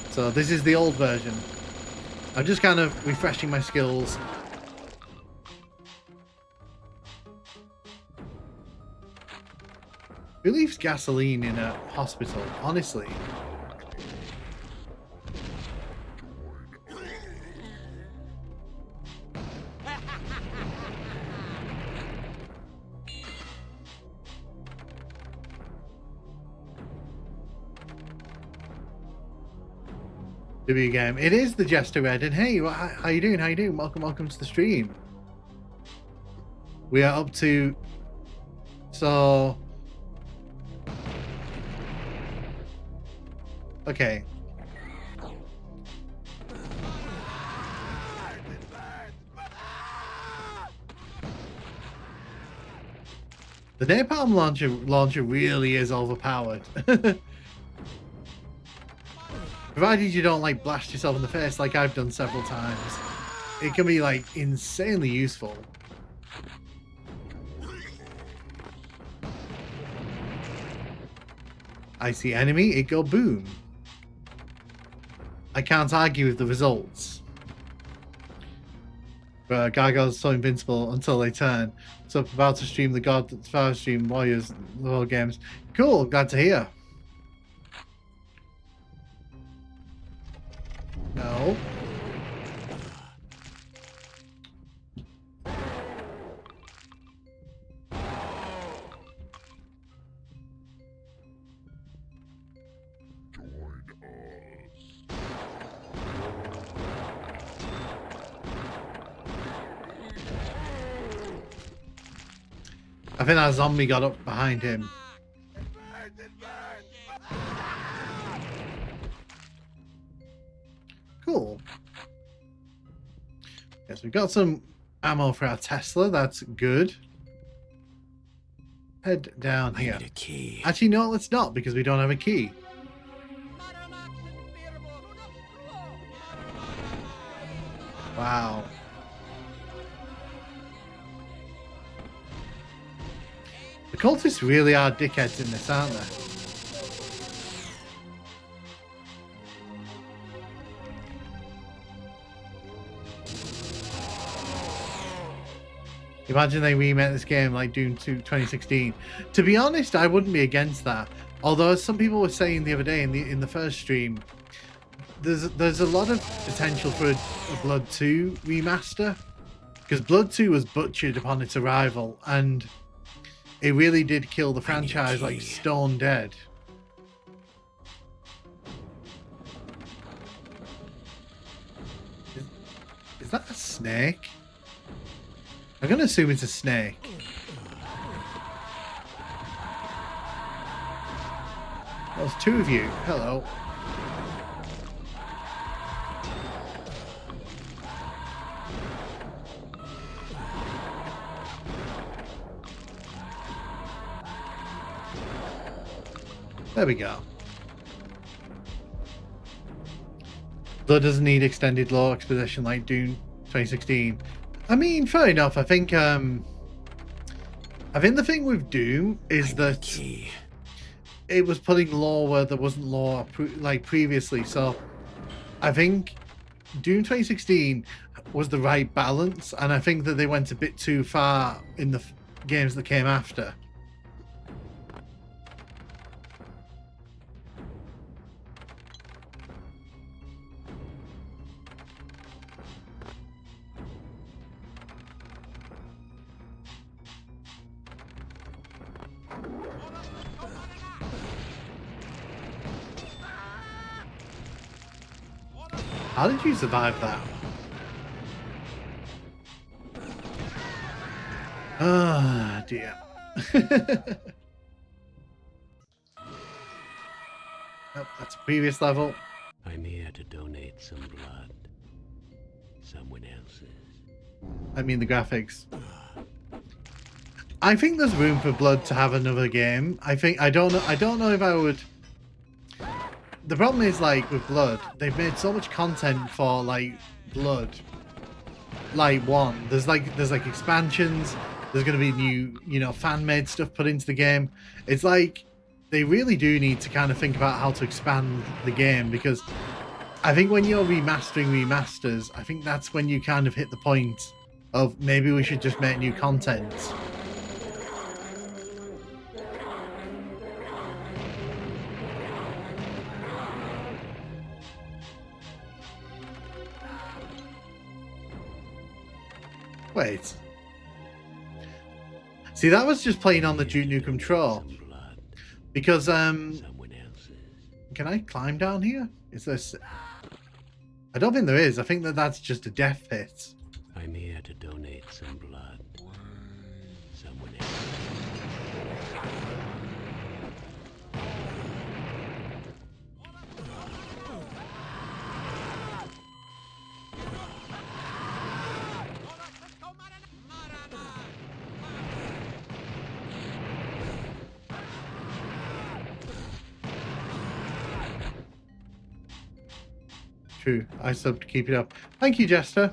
So this is the old version. I'm just kind of refreshing my skills. Who leaves gasoline in a hospital? Honestly. W game. It is the Jester Red, and hey, how you doing? How you doing? Welcome to the stream. We are up to okay. The napalm launcher really is overpowered. Provided you don't like blast yourself in the face like I've done several times, it can be like insanely useful. I see enemy, it go boom. I can't argue with the results. But Gargoyles so invincible until they turn. So about to stream the God Fire Stream Warriors World Games. Cool, glad to hear. No. I think that zombie got up behind him. Cool. Yes, we've got some ammo for our Tesla. That's good. Head down here. I need a key. Actually, no, let's not, because we don't have a key. Wow. The cultists really are dickheads in this, aren't they? Imagine they remake this game like Doom 2 2016. To be honest, I wouldn't be against that. Although, as some people were saying the other day in the first stream, there's a lot of potential for a Blood 2 remaster, because Blood 2 was butchered upon its arrival, and it really did kill the franchise like stone dead. Is that a snake? I'm going to assume it's a snake. There's two of you. Hello. There we go. Blood doesn't need extended lore exposition like Doom 2016. I mean, fair enough. I think the thing with Doom is that it was putting lore where there wasn't lore like previously. So I think Doom 2016 was the right balance, and I think that they went a bit too far in the games that came after. How did you survive that? Ah, dear. Oh, that's a previous level. I'm here to donate some blood. Someone else's. I mean, the graphics. I think there's room for Blood to have another game. I don't know if I would. The problem is, like, with Blood, they've made so much content for, like, Blood like one. There's like expansions. There's going to be new, fan made stuff put into the game. It's like they really do need to kind of think about how to expand the game, because I think when you're remastering remasters, I think that's when you kind of hit the point of maybe we should just make new content. Wait. See, that was just playing on the Duke Nukem Troll. Because, can I climb down here? Is this... I don't think there is. I think that's just a death pit. I'm here to donate some blood. Someone else. True. I subbed to keep it up. Thank you, Jester.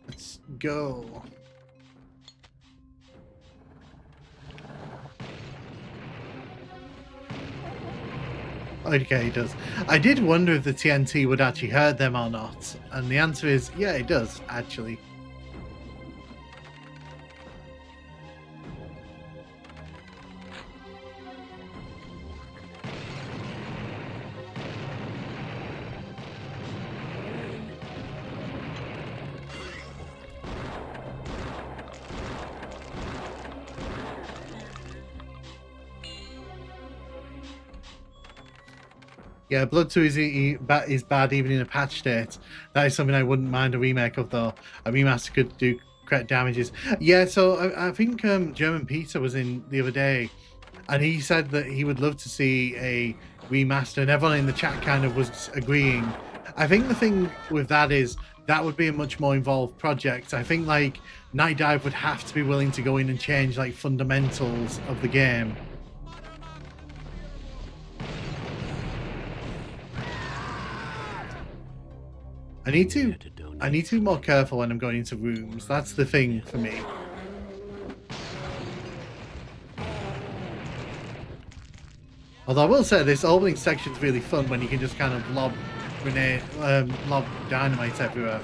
Let's go. Okay, it does. I did wonder if the TNT would actually hurt them or not, and the answer is yeah, it does, actually. Yeah, Blood 2 is bad even in a patch state. That is something I wouldn't mind a remake of, though. A remaster could do correct damages. Yeah, so I think German Peter was in the other day, and he said that he would love to see a remaster, and everyone in the chat kind of was agreeing. I think the thing with that is that would be a much more involved project. I think like Night Dive would have to be willing to go in and change like fundamentals of the game. I need to be more careful when I'm going into rooms. That's the thing for me. Although I will say this opening section is really fun when you can just kind of lob dynamite everywhere.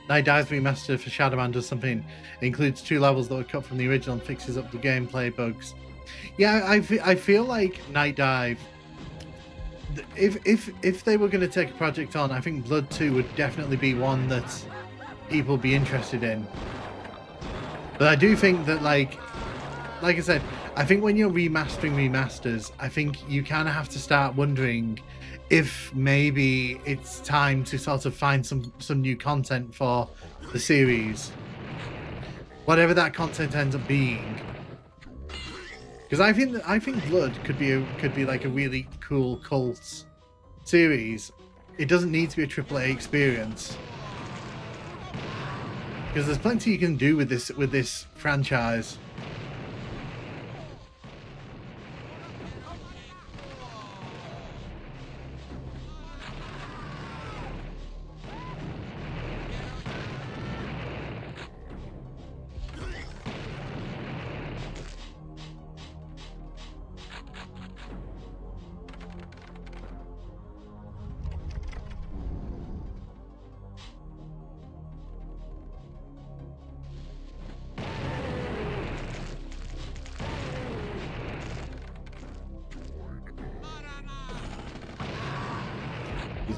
Night Dive's remaster for Shadowman does something. It includes 2 levels that were cut from the original and fixes up the gameplay bugs. Yeah, I feel like Night Dive, if they were going to take a project on, I think Blood 2 would definitely be one that people would be interested in. But I do think that, like I said, I think when you're remastering remasters, I think you kind of have to start wondering if maybe it's time to sort of find some new content for the series, whatever that content ends up being. Because I think Blood could be like a really cool cult series. It doesn't need to be a AAA experience, because there's plenty you can do with this franchise.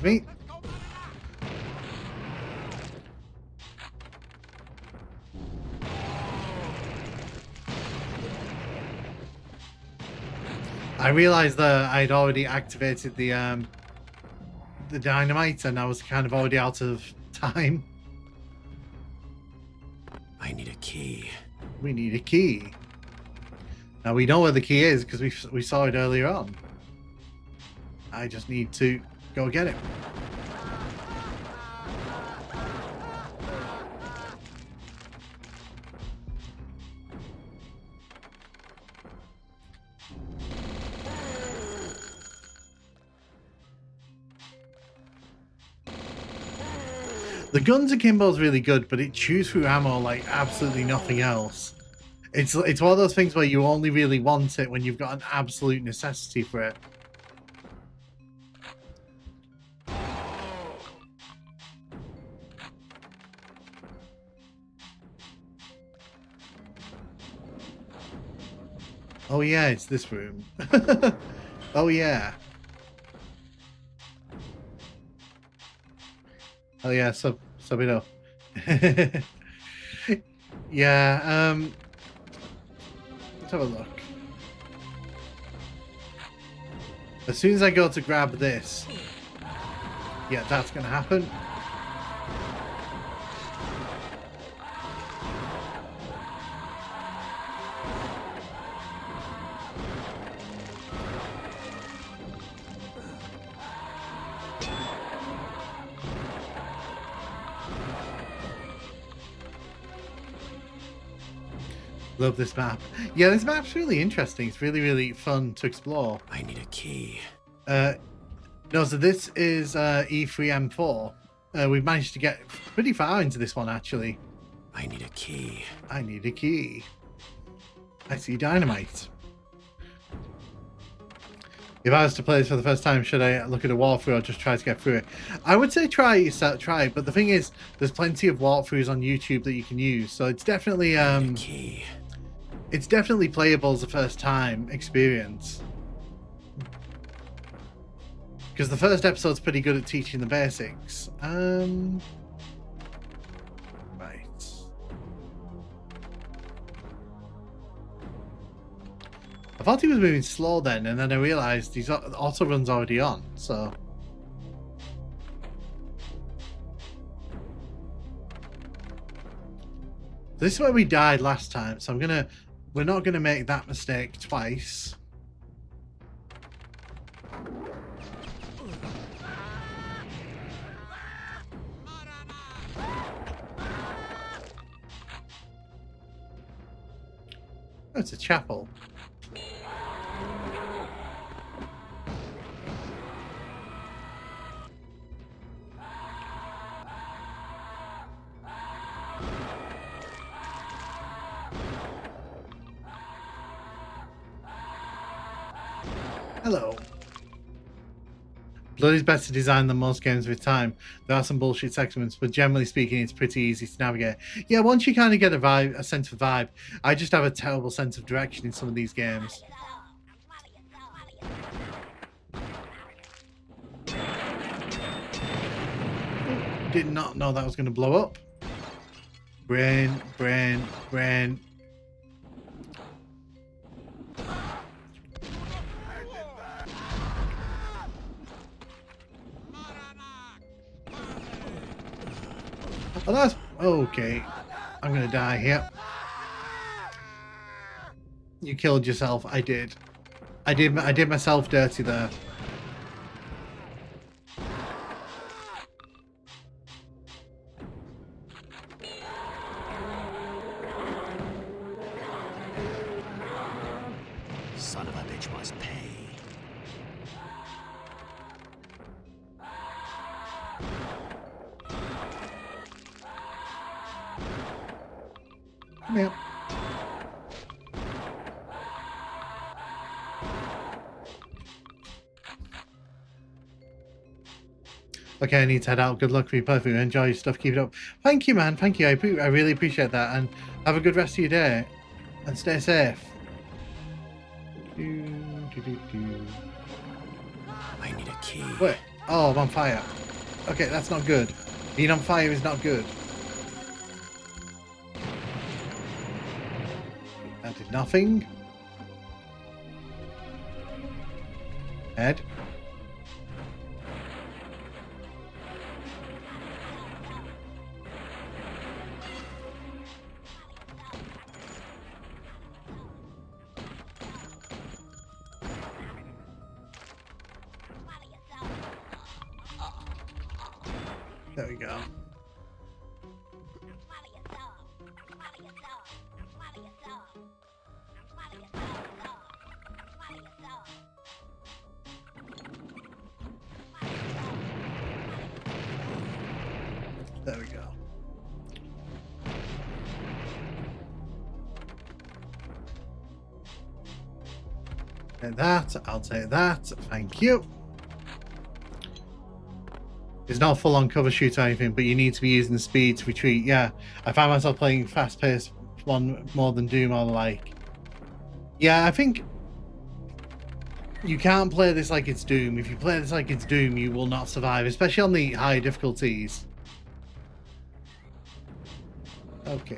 Me. I realized that I'd already activated the dynamite, and I was kind of already out of time. I need a key. We need a key. Now we know where the key is because we saw it earlier on. I just need to go get it. The guns akimbo is really good, but it chews through ammo like absolutely nothing else. It's one of those things where you only really want it when you've got an absolute necessity for it. Oh yeah, it's this room. Oh yeah. Oh yeah, sub it up. Yeah, let's have a look. As soon as I go to grab this, yeah, that's gonna happen. Love this map. Yeah, this map's really interesting. It's really, really fun to explore. I need a key. No, so this is E3M4. We've managed to get pretty far into this one, actually. I need a key. I need a key. I see dynamite. If I was to play this for the first time, should I look at a walkthrough or just try to get through it? I would say try it, but the thing is, there's plenty of walkthroughs on YouTube that you can use, so it's definitely Key. It's definitely playable as a first time experience. Because the first episode's pretty good at teaching the basics. Right. I thought he was moving slow then, and then I realised his auto run's already on, so. This is where we died last time, so we're not gonna make that mistake twice. Oh, it's a chapel. Hello. Blood is better designed than most games with time. There are some bullshit segments, but generally speaking, it's pretty easy to navigate. Yeah, once you kind of get a sense of vibe. I just have a terrible sense of direction in some of these games. Did not know that was going to blow up. Brain. Oh, that's okay. I'm gonna die here. You killed yourself. I did myself dirty there. Son of a bitch must pay. Come here. Okay, I need to head out. Good luck for you both. Enjoy your stuff. Keep it up. Thank you, man. Thank you. I really appreciate that. And have a good rest of your day. And stay safe. I need a key. Wait. Oh, I'm on fire. Okay, that's not good. Being on fire is not good. That did nothing. Ed. There we go. There we go. Take that. I'll take that. Thank you. It's not a full-on cover shoot or anything, but you need to be using the speed to retreat. Yeah, I find myself playing fast-paced one more than Doom or the like. Yeah, I think you can't play this like it's Doom. If you play this like it's Doom, you will not survive, especially on the higher difficulties. Okay.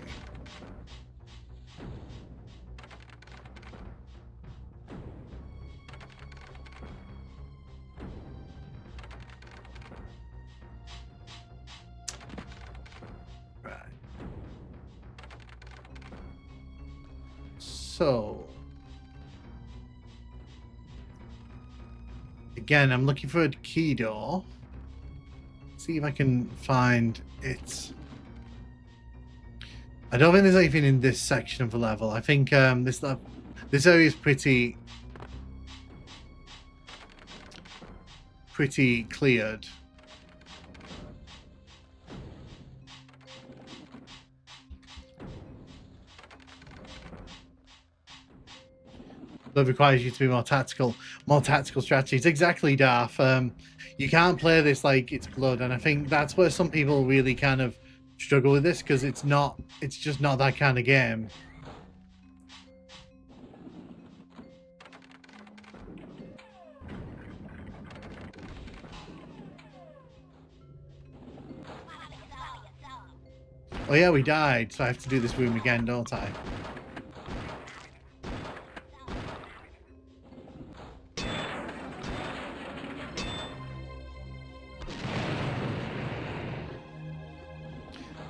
Right. So again, I'm looking for a key door. See if I can find it. I don't think there's anything in this section of the level. I think this area is pretty cleared. That requires you to be more tactical strategies. Exactly, Darth. You can't play this like it's Blood, and I think that's where some people really kind of struggle with this, because it's just not that kind of game. Oh yeah, we died, so I have to do this room again, don't I?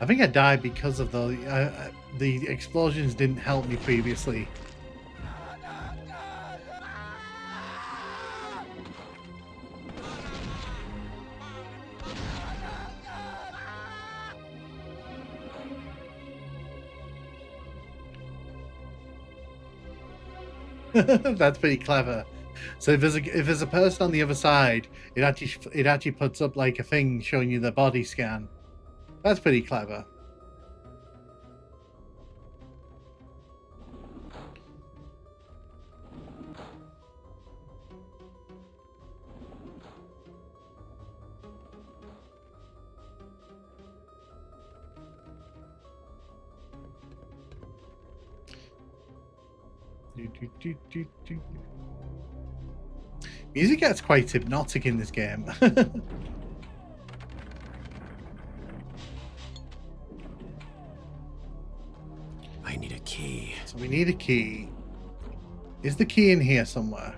I think I died because of the explosions didn't help me previously. That's pretty clever. So if there's a person on the other side, it actually puts up like a thing showing you the body scan. That's pretty clever. Music gets quite hypnotic in this game. I need a key. So we need a key. Is the key in here somewhere?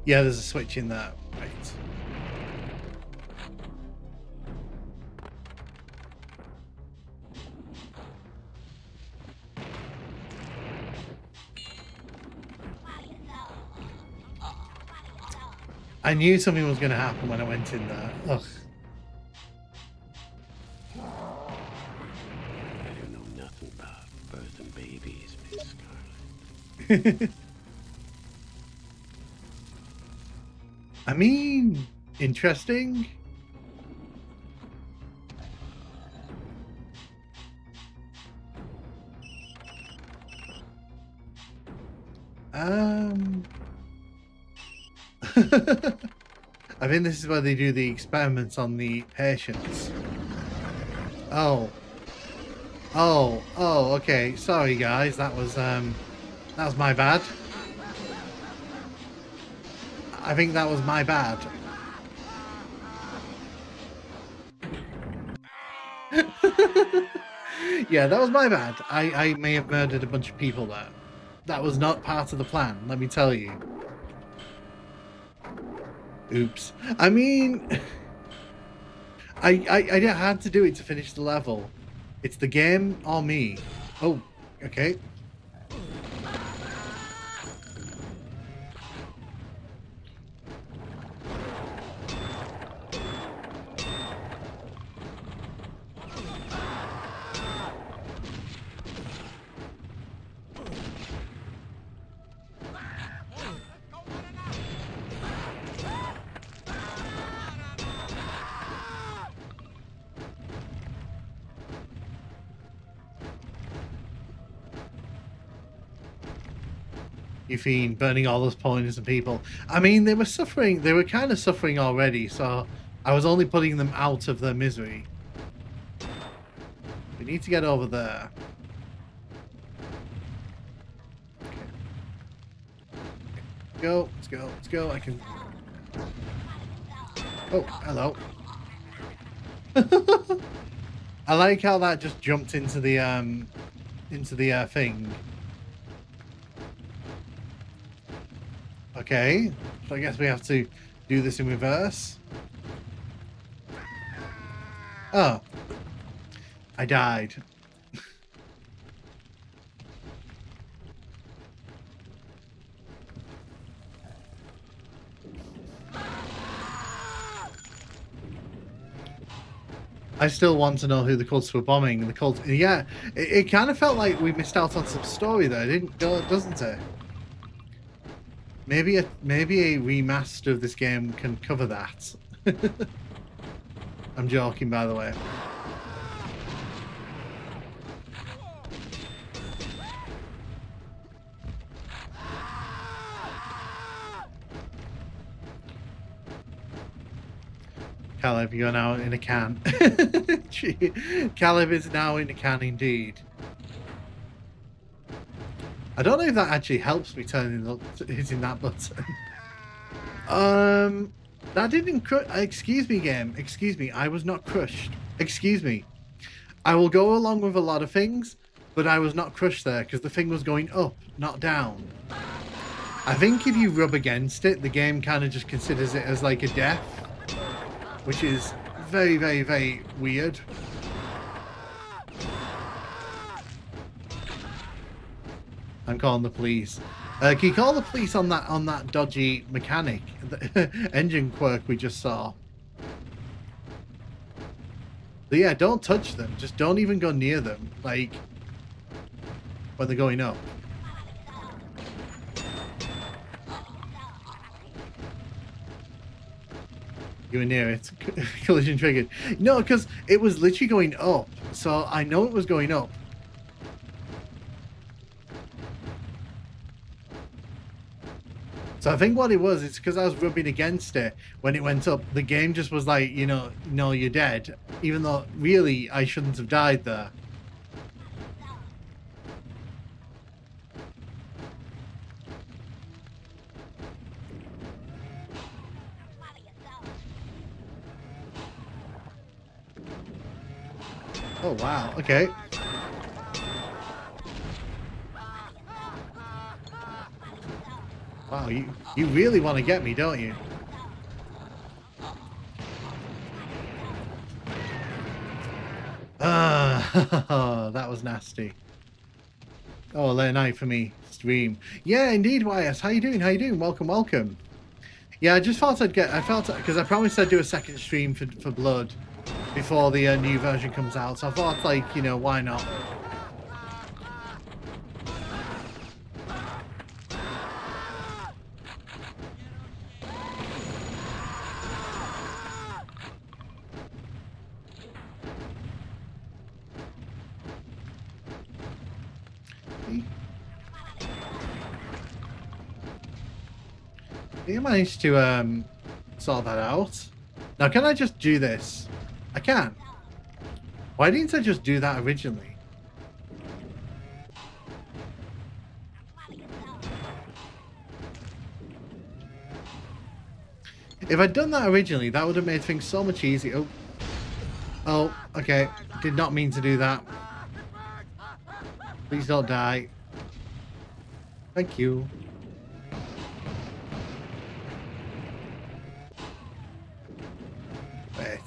Yeah, there's a switch in there. Right. I knew something was going to happen when I went in there. Ugh. I know nothing about birthing babies, Miss Scarlet. I mean, interesting. I think this is where they do the experiments on the patients. Oh, okay. Sorry, guys. That was my bad. I think that was my bad. Yeah, that was my bad. I may have murdered a bunch of people there. That was not part of the plan, let me tell you. Oops. I mean, I had to do it to finish the level. It's the game or me. Oh, okay. You fiend, burning all those poor innocent people. I mean, they were suffering. They were kind of suffering already, so I was only putting them out of their misery. We need to get over there. Okay. Go. Let's go. Let's go. I can. Oh, hello. I like how that just jumped into the thing. Okay, so I guess we have to do this in reverse. Oh, I died. I still want to know who the cults were bombing. The cult, yeah, it kind of felt like we missed out on some story there, doesn't it? Maybe a remaster of this game can cover that. I'm joking, by the way. Caleb, you're now in a can. Caleb is now in a can indeed. I don't know if that actually helps me hitting that button. That didn't excuse me, game. Excuse me, I was not crushed. Excuse me. I will go along with a lot of things, but I was not crushed there because the thing was going up, not down. I think if you rub against it, the game kind of just considers it as like a death, which is very, very, very weird. I'm calling the police. Can you call the police on that dodgy mechanic, the engine quirk we just saw? But yeah, don't touch them. Just don't even go near them, like when they're going up. You were near it. Collision triggered. No, because it was literally going up, so I know it was going up. So I think what it was, it's because I was rubbing against it when it went up. The game just was like, you know, no, you're dead. Even though, really, I shouldn't have died there. Oh, wow. Okay. Wow, you really want to get me, don't you? That was nasty. Oh, late night for me. Stream. Yeah, indeed, YS. How you doing? How you doing? Welcome, welcome. Yeah, I just thought because I promised I'd do a second stream for Blood before the new version comes out. So I thought, like, you know, why not? You managed to sort that out. Now, can I just do this? I can. Why didn't I just do that originally? If I'd done that originally, that would have made things so much easier. Oh, okay. Did not mean to do that. Please don't die. Thank you. Wait.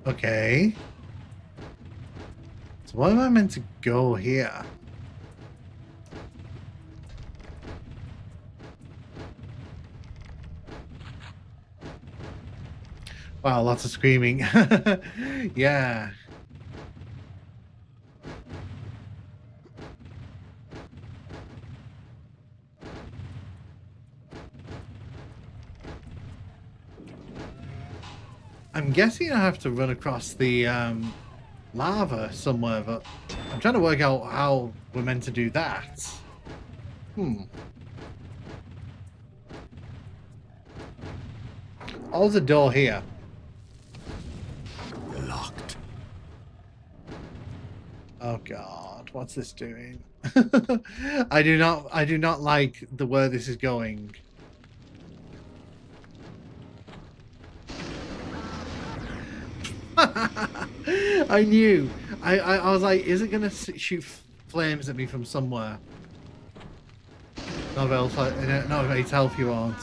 Okay. So why am I meant to go here? Wow, lots of screaming. Yeah. I'm guessing I have to run across the lava somewhere, but I'm trying to work out how we're meant to do that. Oh, there's a door here. Locked. Oh God, what's this doing? I do not like the where this is going. I knew. I was like, is it gonna shoot flames at me from somewhere? Not very help you aren't.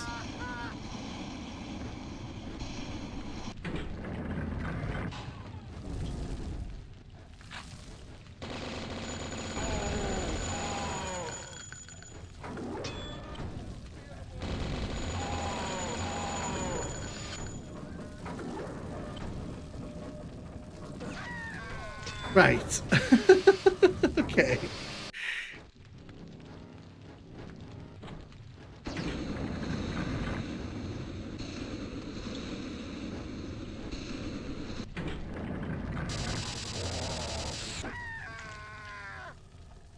Right. Okay.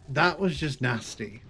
That was just nasty.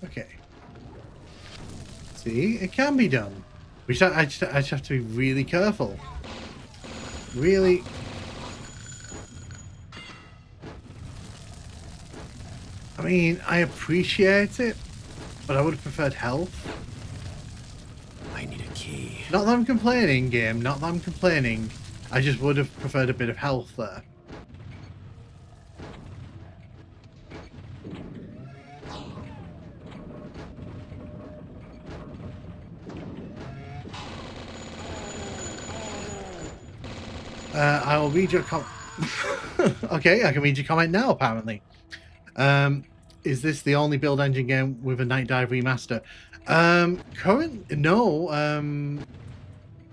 Okay. See, it can be done. I just have to be really careful. Really. I mean, I appreciate it, but I would have preferred health. I need a key. Not that I'm complaining, game. Not that I'm complaining. I just would have preferred a bit of health there. I will read your comment. Okay, I can read your comment now, apparently. Is this the only build engine game with a Night Dive remaster? No.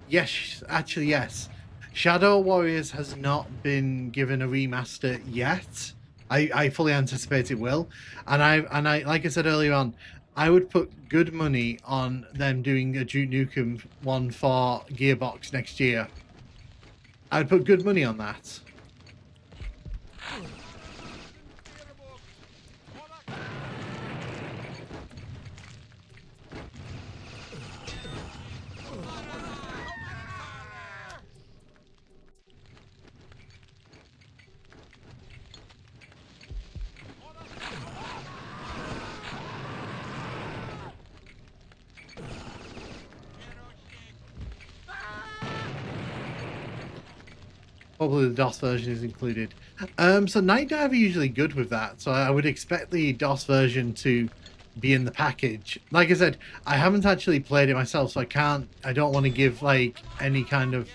Yes, actually, yes. Shadow Warriors has not been given a remaster yet. I fully anticipate it will. And I like I said earlier on, I would put good money on them doing a Duke Nukem one for Gearbox next year. I'd put good money on that. Probably the DOS version is included. So Night Dive are usually good with that, so I would expect the DOS version to be in the package. Like I said, I haven't actually played it myself, so I don't want to give like any kind of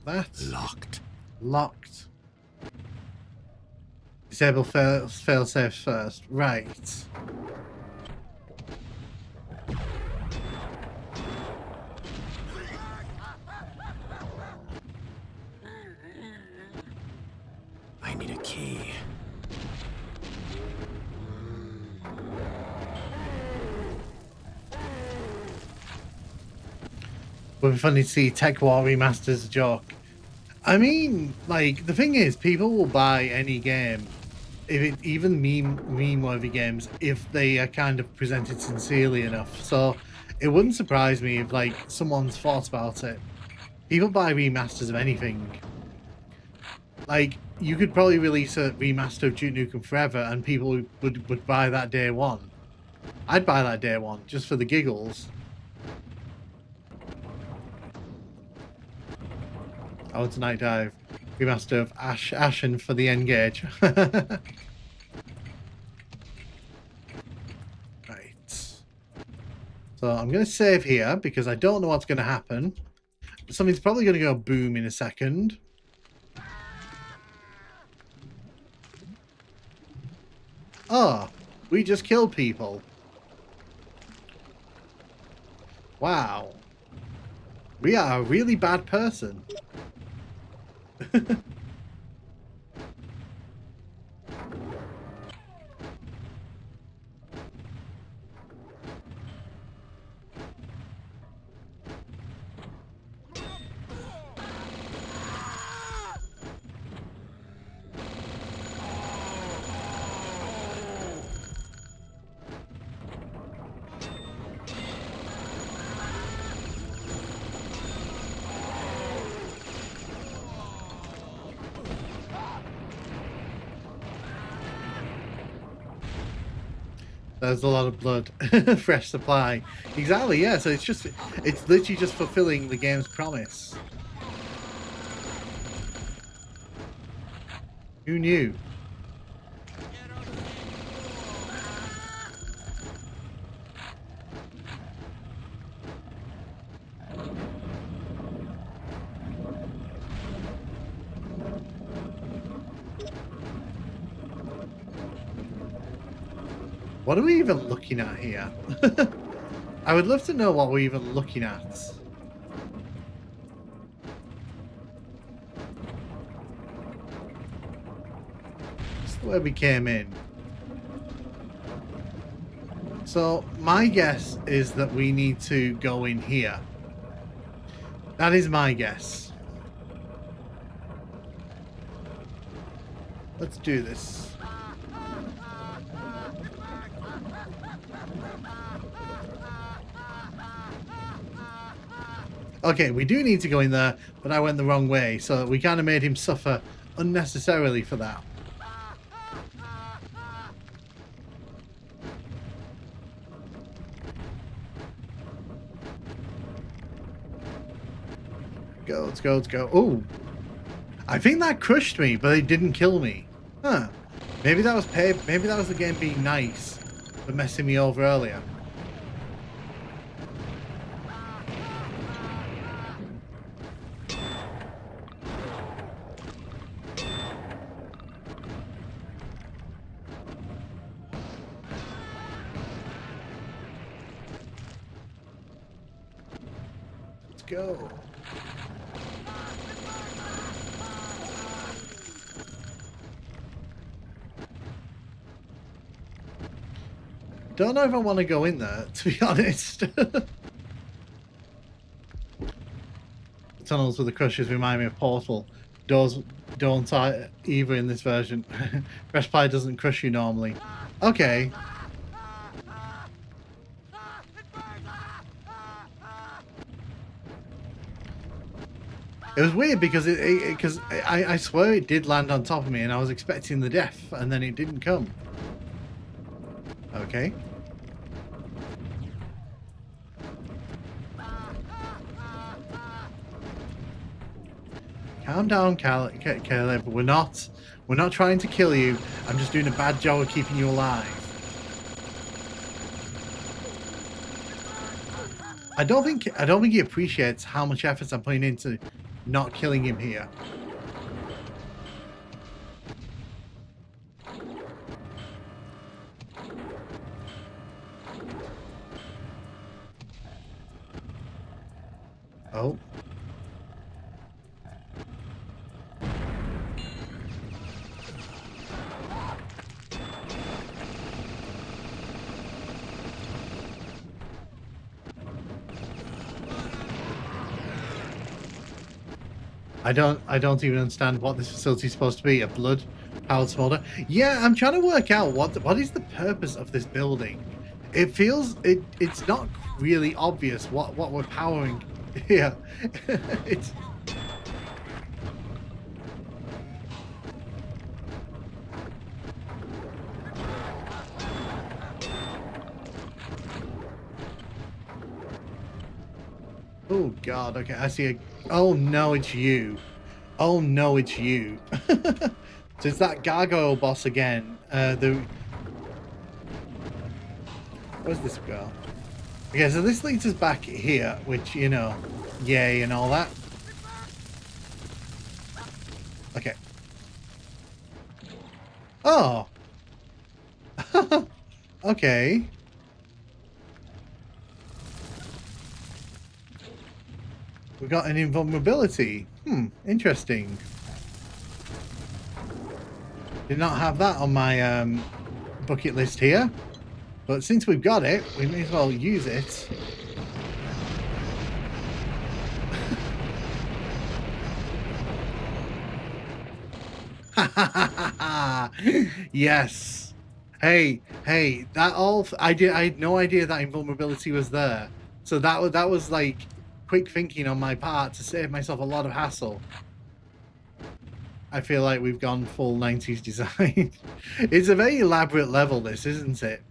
that. Locked. Disable fail safes first. Right. I need a key. Would be funny to see Tech War remastered as a joke. I mean, like, the thing is, people will buy any game, even meme-worthy games, if they are kind of presented sincerely enough. So, it wouldn't surprise me if like someone's thought about it. People buy remasters of anything. Like, you could probably release a remaster of Duke Nukem Forever and people would buy that day one. I'd buy that day one, just for the giggles. Oh, it's a Night Dive. Remaster of Ashen for the N-Gage. Right. So I'm going to save here, because I don't know what's going to happen. Something's probably going to go boom in a second. Oh, we just killed people. Wow. We are a really bad person. There's a lot of blood. Fresh supply. Exactly, yeah. So it's literally just fulfilling the game's promise. Who knew? What are we even looking at here? I would love to know what we're even looking at. This is where we came in. So my guess is that we need to go in here. That is my guess. Let's do this. Okay, we do need to go in there, but I went the wrong way, so we kind of made him suffer unnecessarily for that. Go, let's go, let's go. Oh, I think that crushed me, but it didn't kill me. Huh. Maybe that was maybe that was the game being nice, but messing me over earlier. Go. Don't know if I want to go in there, to be honest. Tunnels with the crushers remind me of Portal. Doors don't either in this version. Fresh Pie doesn't crush you normally. Okay. It was weird because I swear it did land on top of me and I was expecting the death and then it didn't come. Okay. Calm down, Caleb. We're not trying to kill you. I'm just doing a bad job of keeping you alive. I don't think he appreciates how much effort I'm putting into not killing him here. Oh. I don't even understand what this facility is supposed to be. A blood-powered smolder. Yeah, I'm trying to work out what is the purpose of this building. It feels it's not really obvious what we're powering here. It's oh god, okay, I see a oh no, it's you. Oh no, it's you. So it's that gargoyle boss again. Where's this girl? Okay, so this leads us back here, which, you know, yay and all that. Okay. Oh. Okay. We got an invulnerability. Interesting. Did not have that on my bucket list here. But since we've got it, we may as well use it. Yes. Hey, that all I had no idea that invulnerability was there. So that was like quick thinking on my part to save myself a lot of hassle. I feel like we've gone full 90s design. It's a very elaborate level, this, isn't it?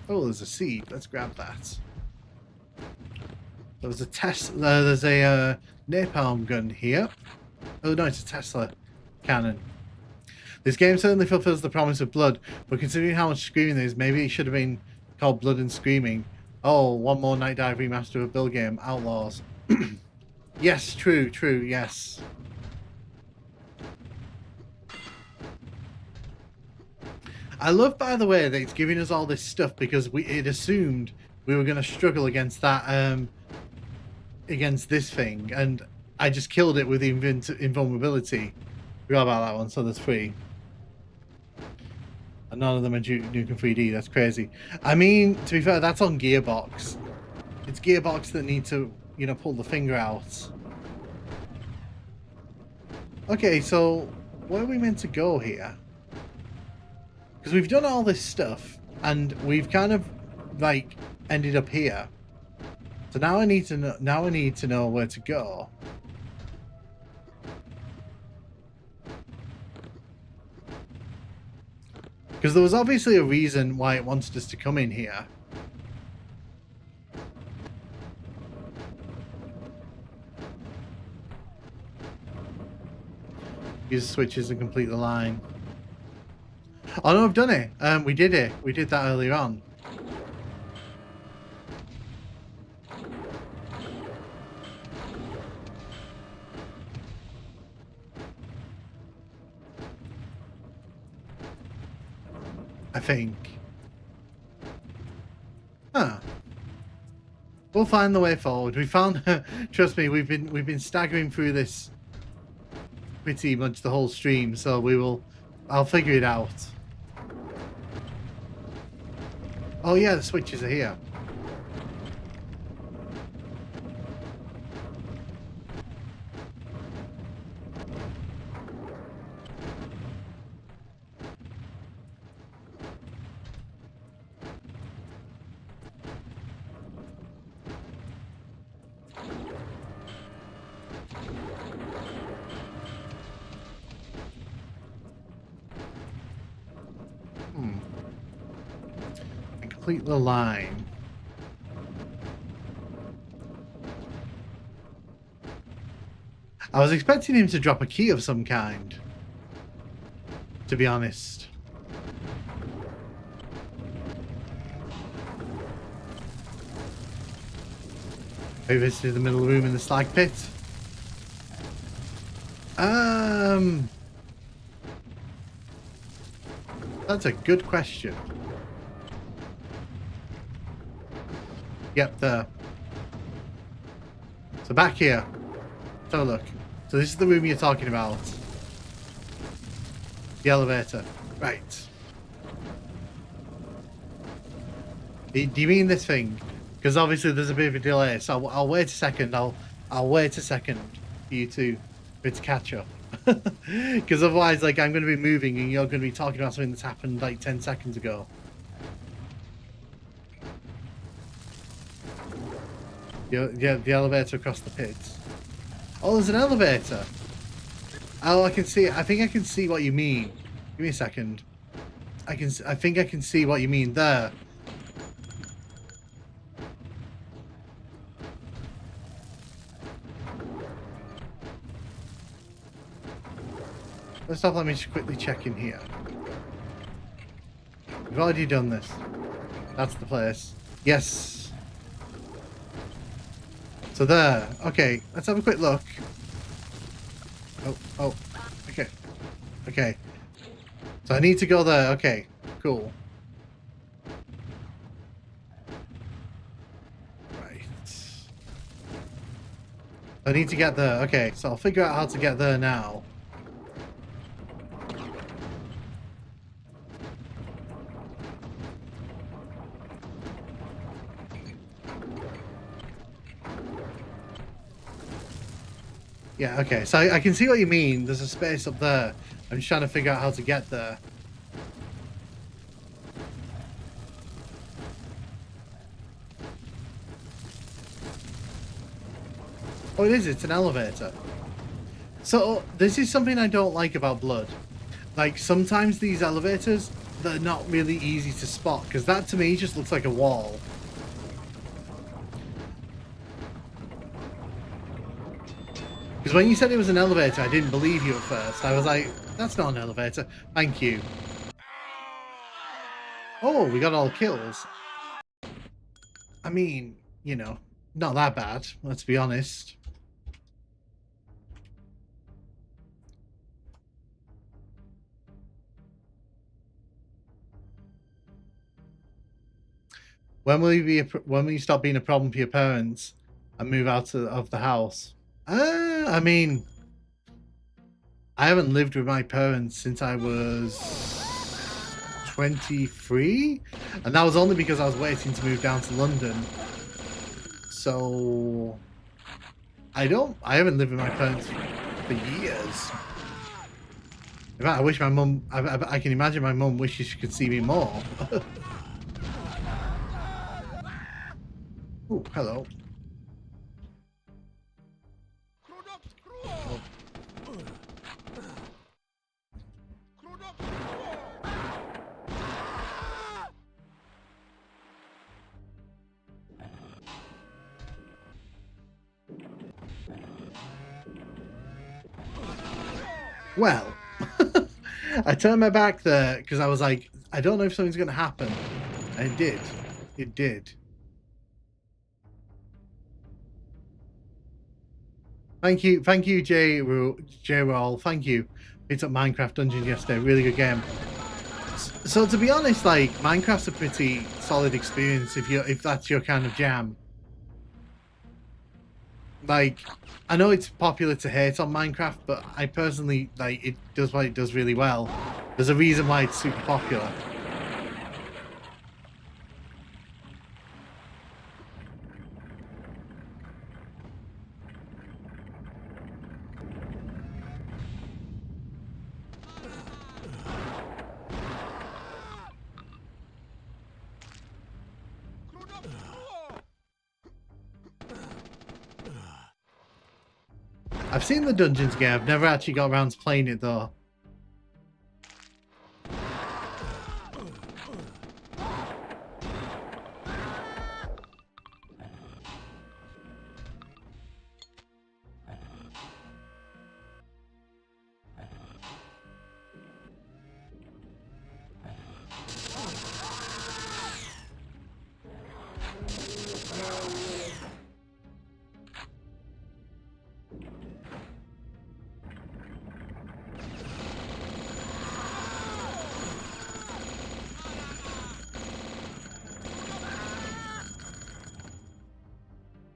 Oh, there's a seed. Let's grab that. There's a Tesla. There's a napalm gun here. Oh no, it's a Tesla cannon. This game certainly fulfills the promise of blood, but considering how much screaming there is, maybe it should have been called Blood and Screaming. Oh, one more Night Dive remaster of a Bill game. Outlaws. Yes, true, yes. I love, by the way, that it's giving us all this stuff because it assumed we were going to struggle against that, against this thing, and I just killed it with the invulnerability. Forgot about that one, so there's 3. And none of them are Nukem 3D, that's crazy. I mean, to be fair, that's on Gearbox. It's Gearbox that need to, you know, pull the finger out. Okay, so where are we meant to go here? Because we've done all this stuff, and we've kind of, like, ended up here. So now I need to know. Now I need to know where to go. Because there was obviously a reason why it wanted us to come in here. Use switches and complete the line. Oh no, I've done it. We did it. We did that earlier on. I think. Huh. We'll find the way forward. We found. Trust me, we've been staggering through this pretty much the whole stream, so we will. I'll figure it out. Oh yeah, the switches are here. Complete the line. I was expecting him to drop a key of some kind, to be honest. I visited the middle room in the slag pit. That's a good question. Yep, there. So back here. Let's have a look. So this is the room you're talking about. The elevator. Right. Do you mean this thing? Because obviously there's a bit of a delay, so I'll wait a second. I'll wait a second for you to catch up. Because otherwise, like, I'm going to be moving and you're going to be talking about something that's happened like 10 seconds ago. Yeah, the elevator across the pits. Oh, there's an elevator. Oh, I can see. I think I can see what you mean. Give me a second. I think I can see what you mean there. First off, let me just quickly check in here. We've already done this. That's the place. Yes. So there. Okay, let's have a quick look. Oh. Okay. Okay. So I need to go there. Okay, cool. Right. I need to get there. Okay, so I'll figure out how to get there now. Yeah, okay. So I can see what you mean. There's a space up there. I'm just trying to figure out how to get there. Oh, it is. It's an elevator. So this is something I don't like about Blood. Like, sometimes these elevators, they're not really easy to spot, because that to me just looks like a wall. Because when you said it was an elevator, I didn't believe you at first. I was like, that's not an elevator. Thank you. Oh, we got all kills. I mean, you know, not that bad, let's be honest. When will you stop being a problem for your parents and move out of the house? I mean, I haven't lived with my parents since I was 23, and that was only because I was waiting to move down to London. So I haven't lived with my parents for years. In fact, I wish my mum, I can imagine my mum wishes she could see me more. Oh, hello. Oh. Well, I turned my back there because I was like, I don't know if something's going to happen. And it did. It did. Thank you, J Roll. Thank you. Picked up Minecraft Dungeons yesterday. Really good game. So to be honest, like, Minecraft's a pretty solid experience if that's your kind of jam. Like, I know it's popular to hate on Minecraft, but I personally, like, it does what it does really well. There's a reason why it's super popular. I've seen the Dungeons game, I've never actually got around to playing it though.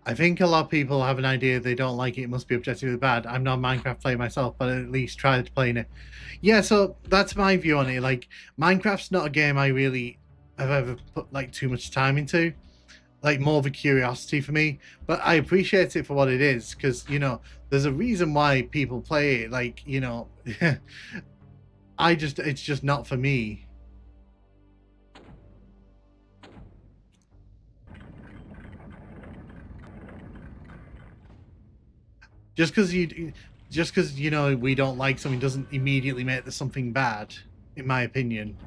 I think a lot of people have an idea they don't like it, it must be objectively bad. I'm not a Minecraft player myself, but at least tried playing it. Yeah, so that's my view on it. Like, Minecraft's not a game I really have ever put like too much time into. Like, more of a curiosity for me, but I appreciate it for what it is, because, you know, there's a reason why people play it. Like, you know, it's just not for me. Just because you know we don't like something doesn't immediately make the something bad, in my opinion.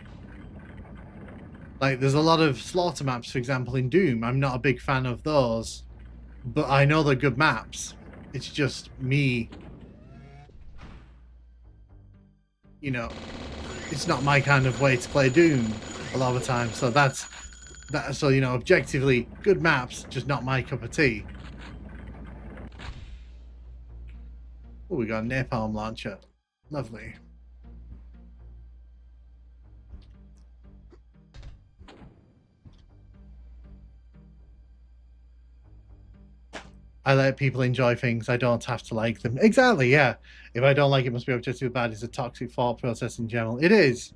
Like there's a lot of slaughter maps, for example, in Doom. I'm not a big fan of those, but I know they're good maps. It's just me, you know, it's not my kind of way to play Doom a lot of the time. So that's that. So you know, objectively good maps, just not my cup of tea. Oh, we got a napalm launcher. Lovely. I let people enjoy things. I don't have to like them. Exactly, yeah. If I don't like it, must be objectively bad. It's a toxic thought process in general. It is.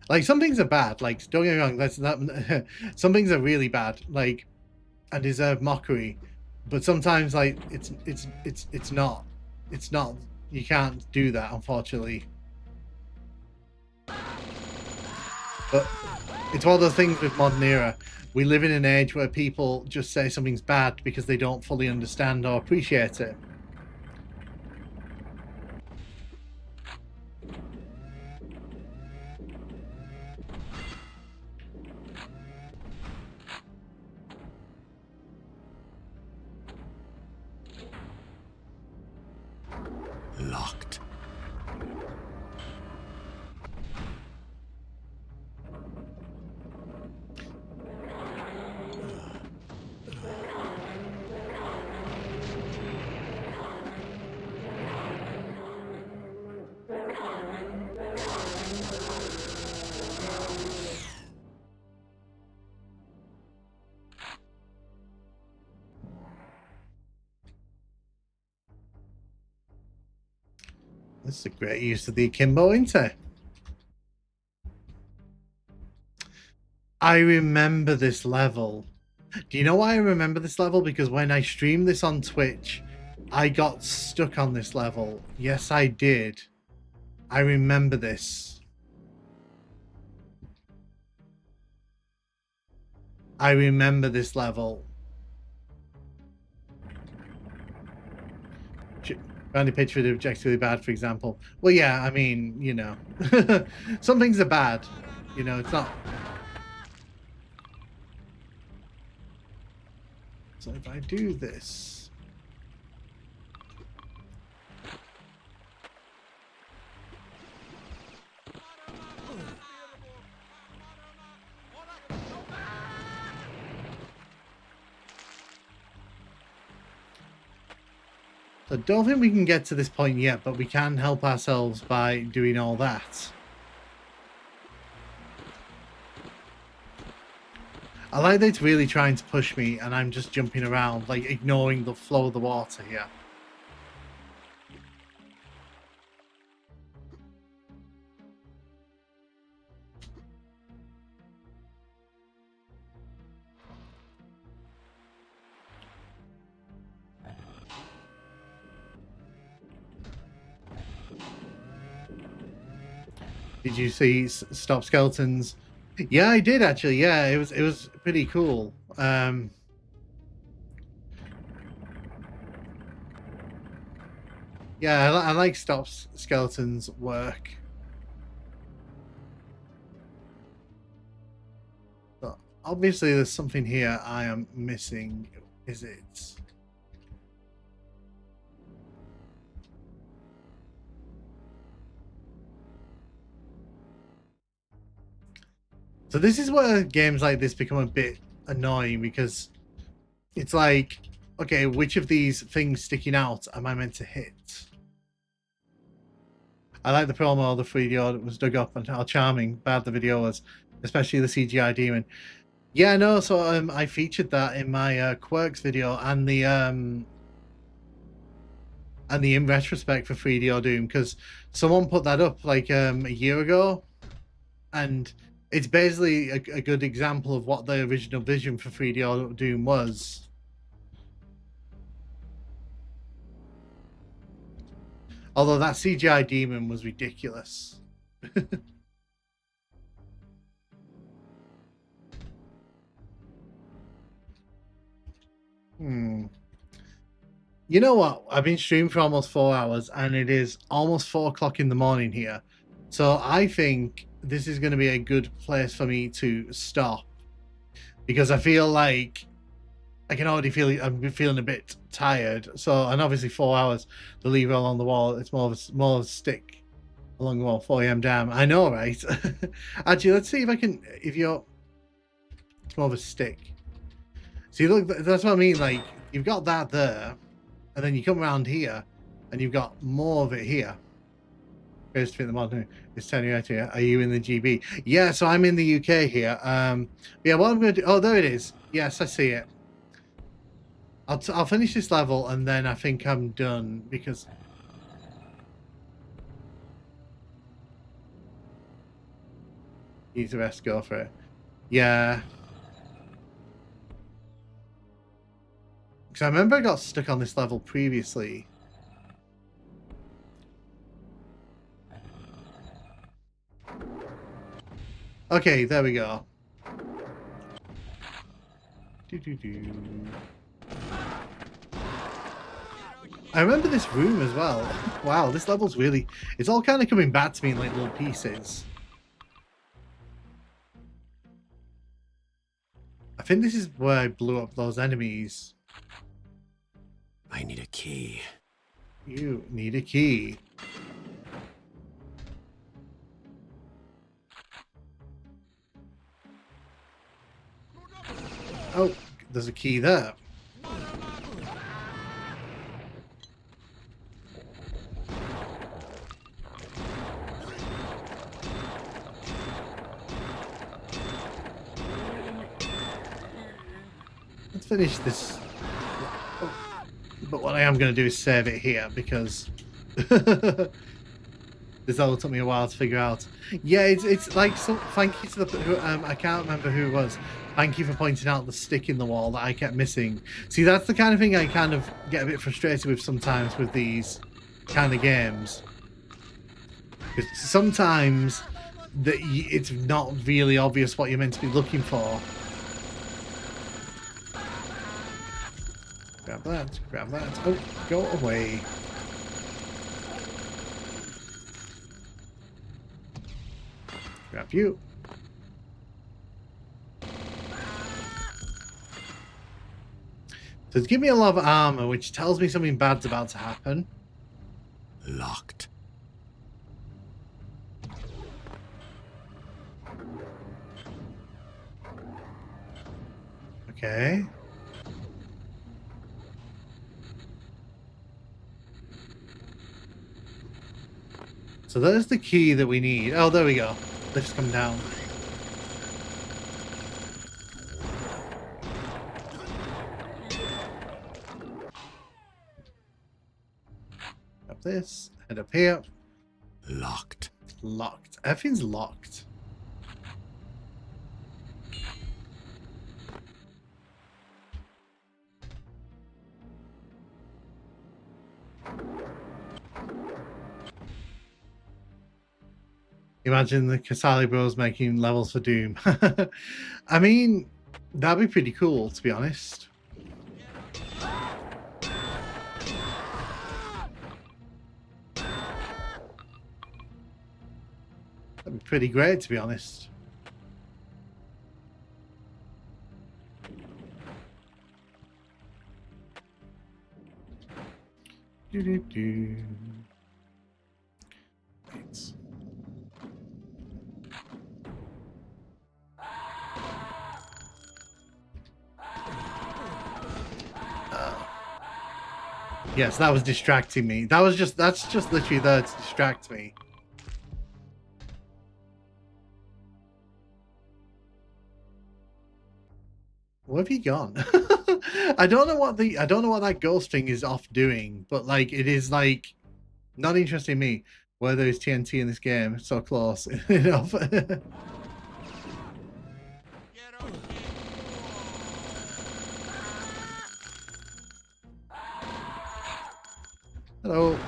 Like some things are bad. Like don't get me wrong. That's not. Some things are really bad. Like and deserve mockery. But sometimes like it's not. It's not. You can't do that, unfortunately. But it's one of those things with modern era. We live in an age where people just say something's bad because they don't fully understand or appreciate it. Locked. This is a great use of the akimbo, isn't it? I remember this level. Do you know why I remember this level? Because when I streamed this on Twitch, I got stuck on this level. Yes, I did. I remember this. I remember this level. Found a picture of objectively bad, for example. Well, yeah, I mean, you know, some things are bad. You know, it's not. So if I do this. I don't think we can get to this point yet, but we can help ourselves by doing all that. I like that it's really trying to push me and I'm just jumping around, like ignoring the flow of the water here. Did you see Stop Skeletons? Yeah, I did actually. Yeah, it was pretty cool. Yeah, I like Stop Skeletons' work. But obviously, there's something here I am missing. Is it? So this is where games like this become a bit annoying because it's like, okay, which of these things sticking out am I meant to hit? I like the promo, the 3D that was dug up, and how charming bad the video was, especially the CGI demon. Yeah, no, so I featured that in my quirks video and the in retrospect for 3D Doom because someone put that up like a year ago, and it's basically a good example of what the original vision for 3D Doom was. Although that CGI demon was ridiculous. You know what? I've been streaming for almost 4 hours and it is almost 4 o'clock in the morning here. So I think this is going to be a good place for me to stop because I feel like I can already feel I'm feeling a bit tired. So, and obviously 4 hours, the lever along the wall, it's more of a stick along the wall, 4am down. I know, right? Actually, let's see if I can, it's more of a stick. See, look, that's what I mean. Like, you've got that there, and then you come around here, and you've got more of it here. It's telling you right here. Are you in the GB? Yeah, so I'm in the UK here. Yeah, what I'm going to do... Oh, there it is. Yes, I see it. I'll finish this level, and then I think I'm done, because... Use the rest, go for it. Yeah. Because I remember I got stuck on this level previously. Okay, there we go. I remember this room as well. Wow, this level's really... It's all kind of coming back to me in like little pieces. I think this is where I blew up those enemies. I need a key. You need a key. Oh, there's a key there. Let's finish this. Oh, but what I am going to do is save it here because this all took me a while to figure out. Yeah, it's like so. Thank you to the I can't remember who it was. Thank you for pointing out the stick in the wall that I kept missing. See, that's the kind of thing I kind of get a bit frustrated with sometimes with these kind of games. Because sometimes it's not really obvious what you're meant to be looking for. Grab that, grab that. Oh, go away. Grab you. So it's giving me a lot of armor, which tells me something bad's about to happen. Locked. Okay. So there's the key that we need. Oh, there we go. Lift's come down. Up this, head up here. Locked. Locked. Everything's locked. Imagine the Casali Bros making levels for Doom. I mean, that'd be pretty cool, to be honest. That'd be pretty great, to be honest. Do. Right. Yes, that was distracting me. That's just literally there to distract me. Where have you gone? I don't know what that ghost thing is off doing, but like it is like not interesting me. Where there is TNT in this game, so close enough. Hello.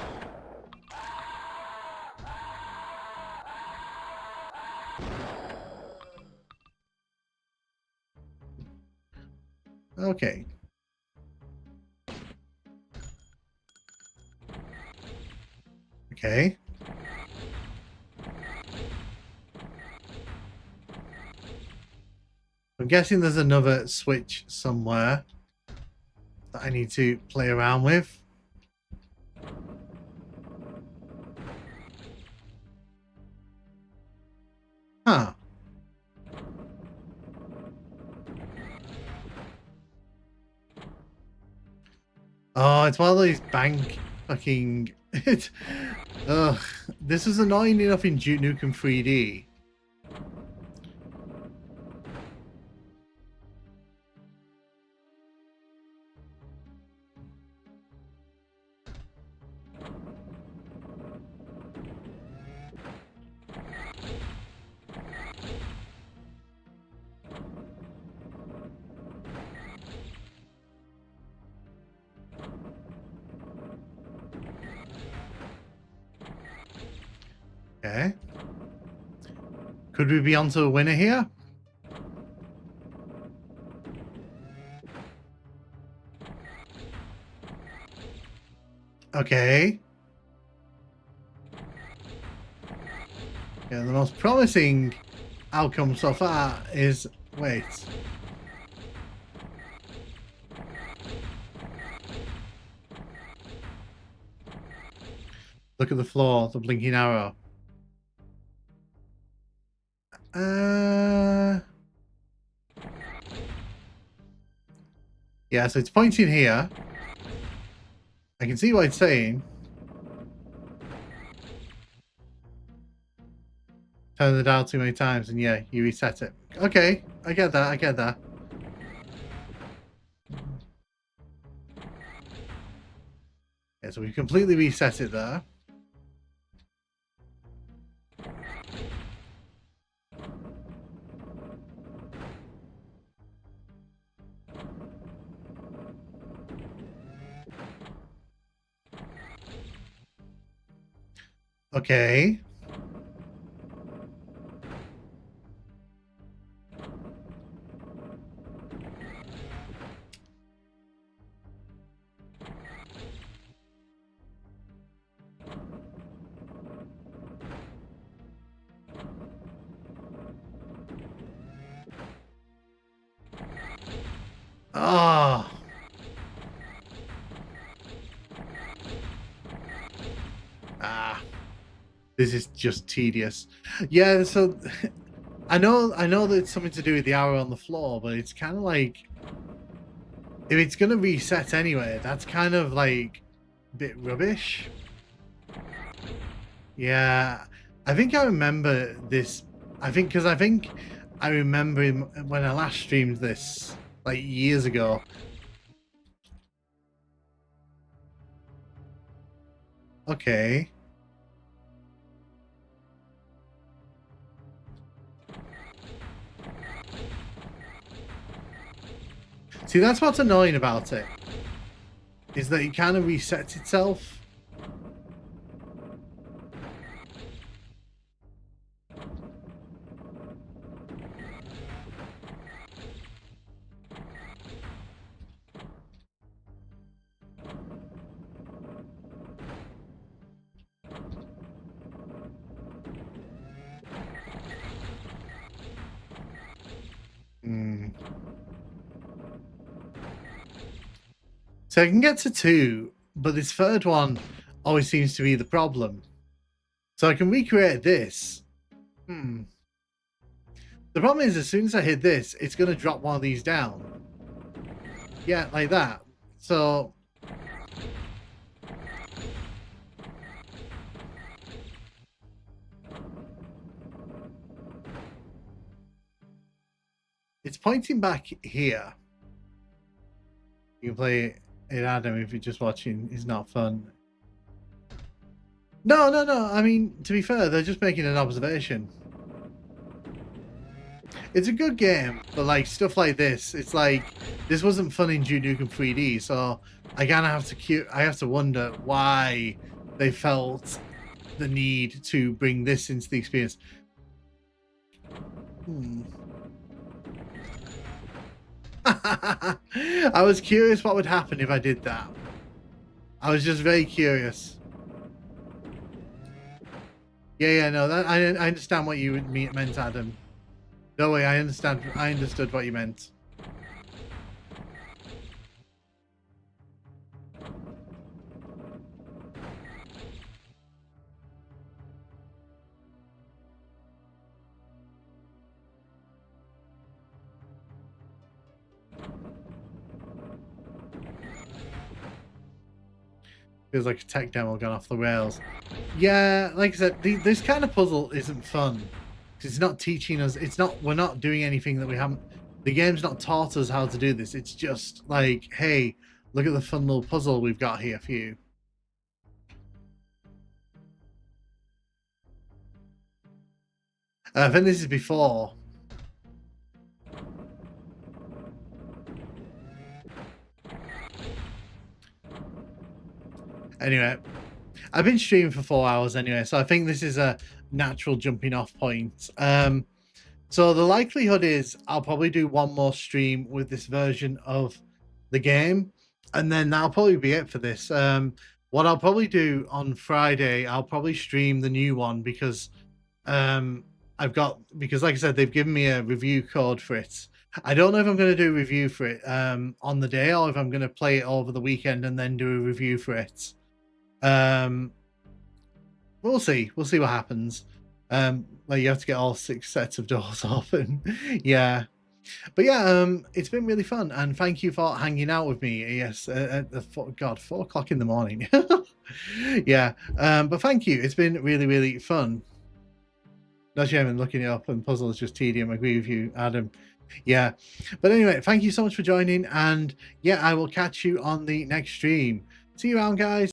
Okay. Okay. I'm guessing there's another switch somewhere that I need to play around with. Huh. Oh, it's one of those bank fucking... Ugh. This is annoying enough in Duke Nukem 3D. Okay. Could we be onto a winner here? Okay. Yeah, the most promising outcome so far is... Wait. Look at the floor, the blinking arrow. Yeah, so it's pointing here. I can see what it's saying. Turn the dial too many times and yeah, you reset it. Okay, I get that, I get that. Yeah, so we completely reset it there. Okay. Oh. Ah. This is just tedious. Yeah, so I know that it's something to do with the arrow on the floor, but it's kind of like if it's gonna reset anyway, that's kind of like a bit rubbish. Yeah, I think I remember this. I think I remember when I last streamed this like years ago. Okay. See, that's what's annoying about it, is that it kind of resets itself. So I can get to 2, but this third one always seems to be the problem. So I can recreate this. The problem is, as soon as I hit this, it's going to drop one of these down. Yeah, like that. So... it's pointing back here. You can play it, Adam, if you're just watching. It's not fun. No. I mean, to be fair, they're just making an observation. It's a good game, but like stuff like this, it's like this wasn't fun in Duke Nukem 3D, so I kind of have to wonder why they felt the need to bring this into the experience. I was curious what would happen if I did that. I was just very curious. Yeah, no, that I understand what you meant, Adam. No way, I understand. I understood what you meant. Feels like a tech demo gone off the rails. Yeah, like I said, this kind of puzzle isn't fun because it's not teaching us. It's not. We're not doing anything that we haven't. The game's not taught us how to do this. It's just like, hey, look at the fun little puzzle we've got here for you. I think this is before. Anyway, I've been streaming for 4 hours anyway, so I think this is a natural jumping off point. So the likelihood is I'll probably do one more stream with this version of the game, and then that'll probably be it for this. What I'll probably do on Friday, I'll probably stream the new one because because like I said, they've given me a review code for it. I don't know if I'm going to do a review for it on the day or if I'm going to play it over the weekend and then do a review for it. We'll see. We'll see what happens. Like you have to get all 6 sets of doors open. Yeah. But yeah, it's been really fun, and thank you for hanging out with me. Yes, at the 4 o'clock in the morning. Yeah, but thank you. It's been really, really fun. No shame in looking it up, and puzzle is just tedium. I agree with you, Adam. Yeah, but anyway, thank you so much for joining, and yeah, I will catch you on the next stream. See you around, guys.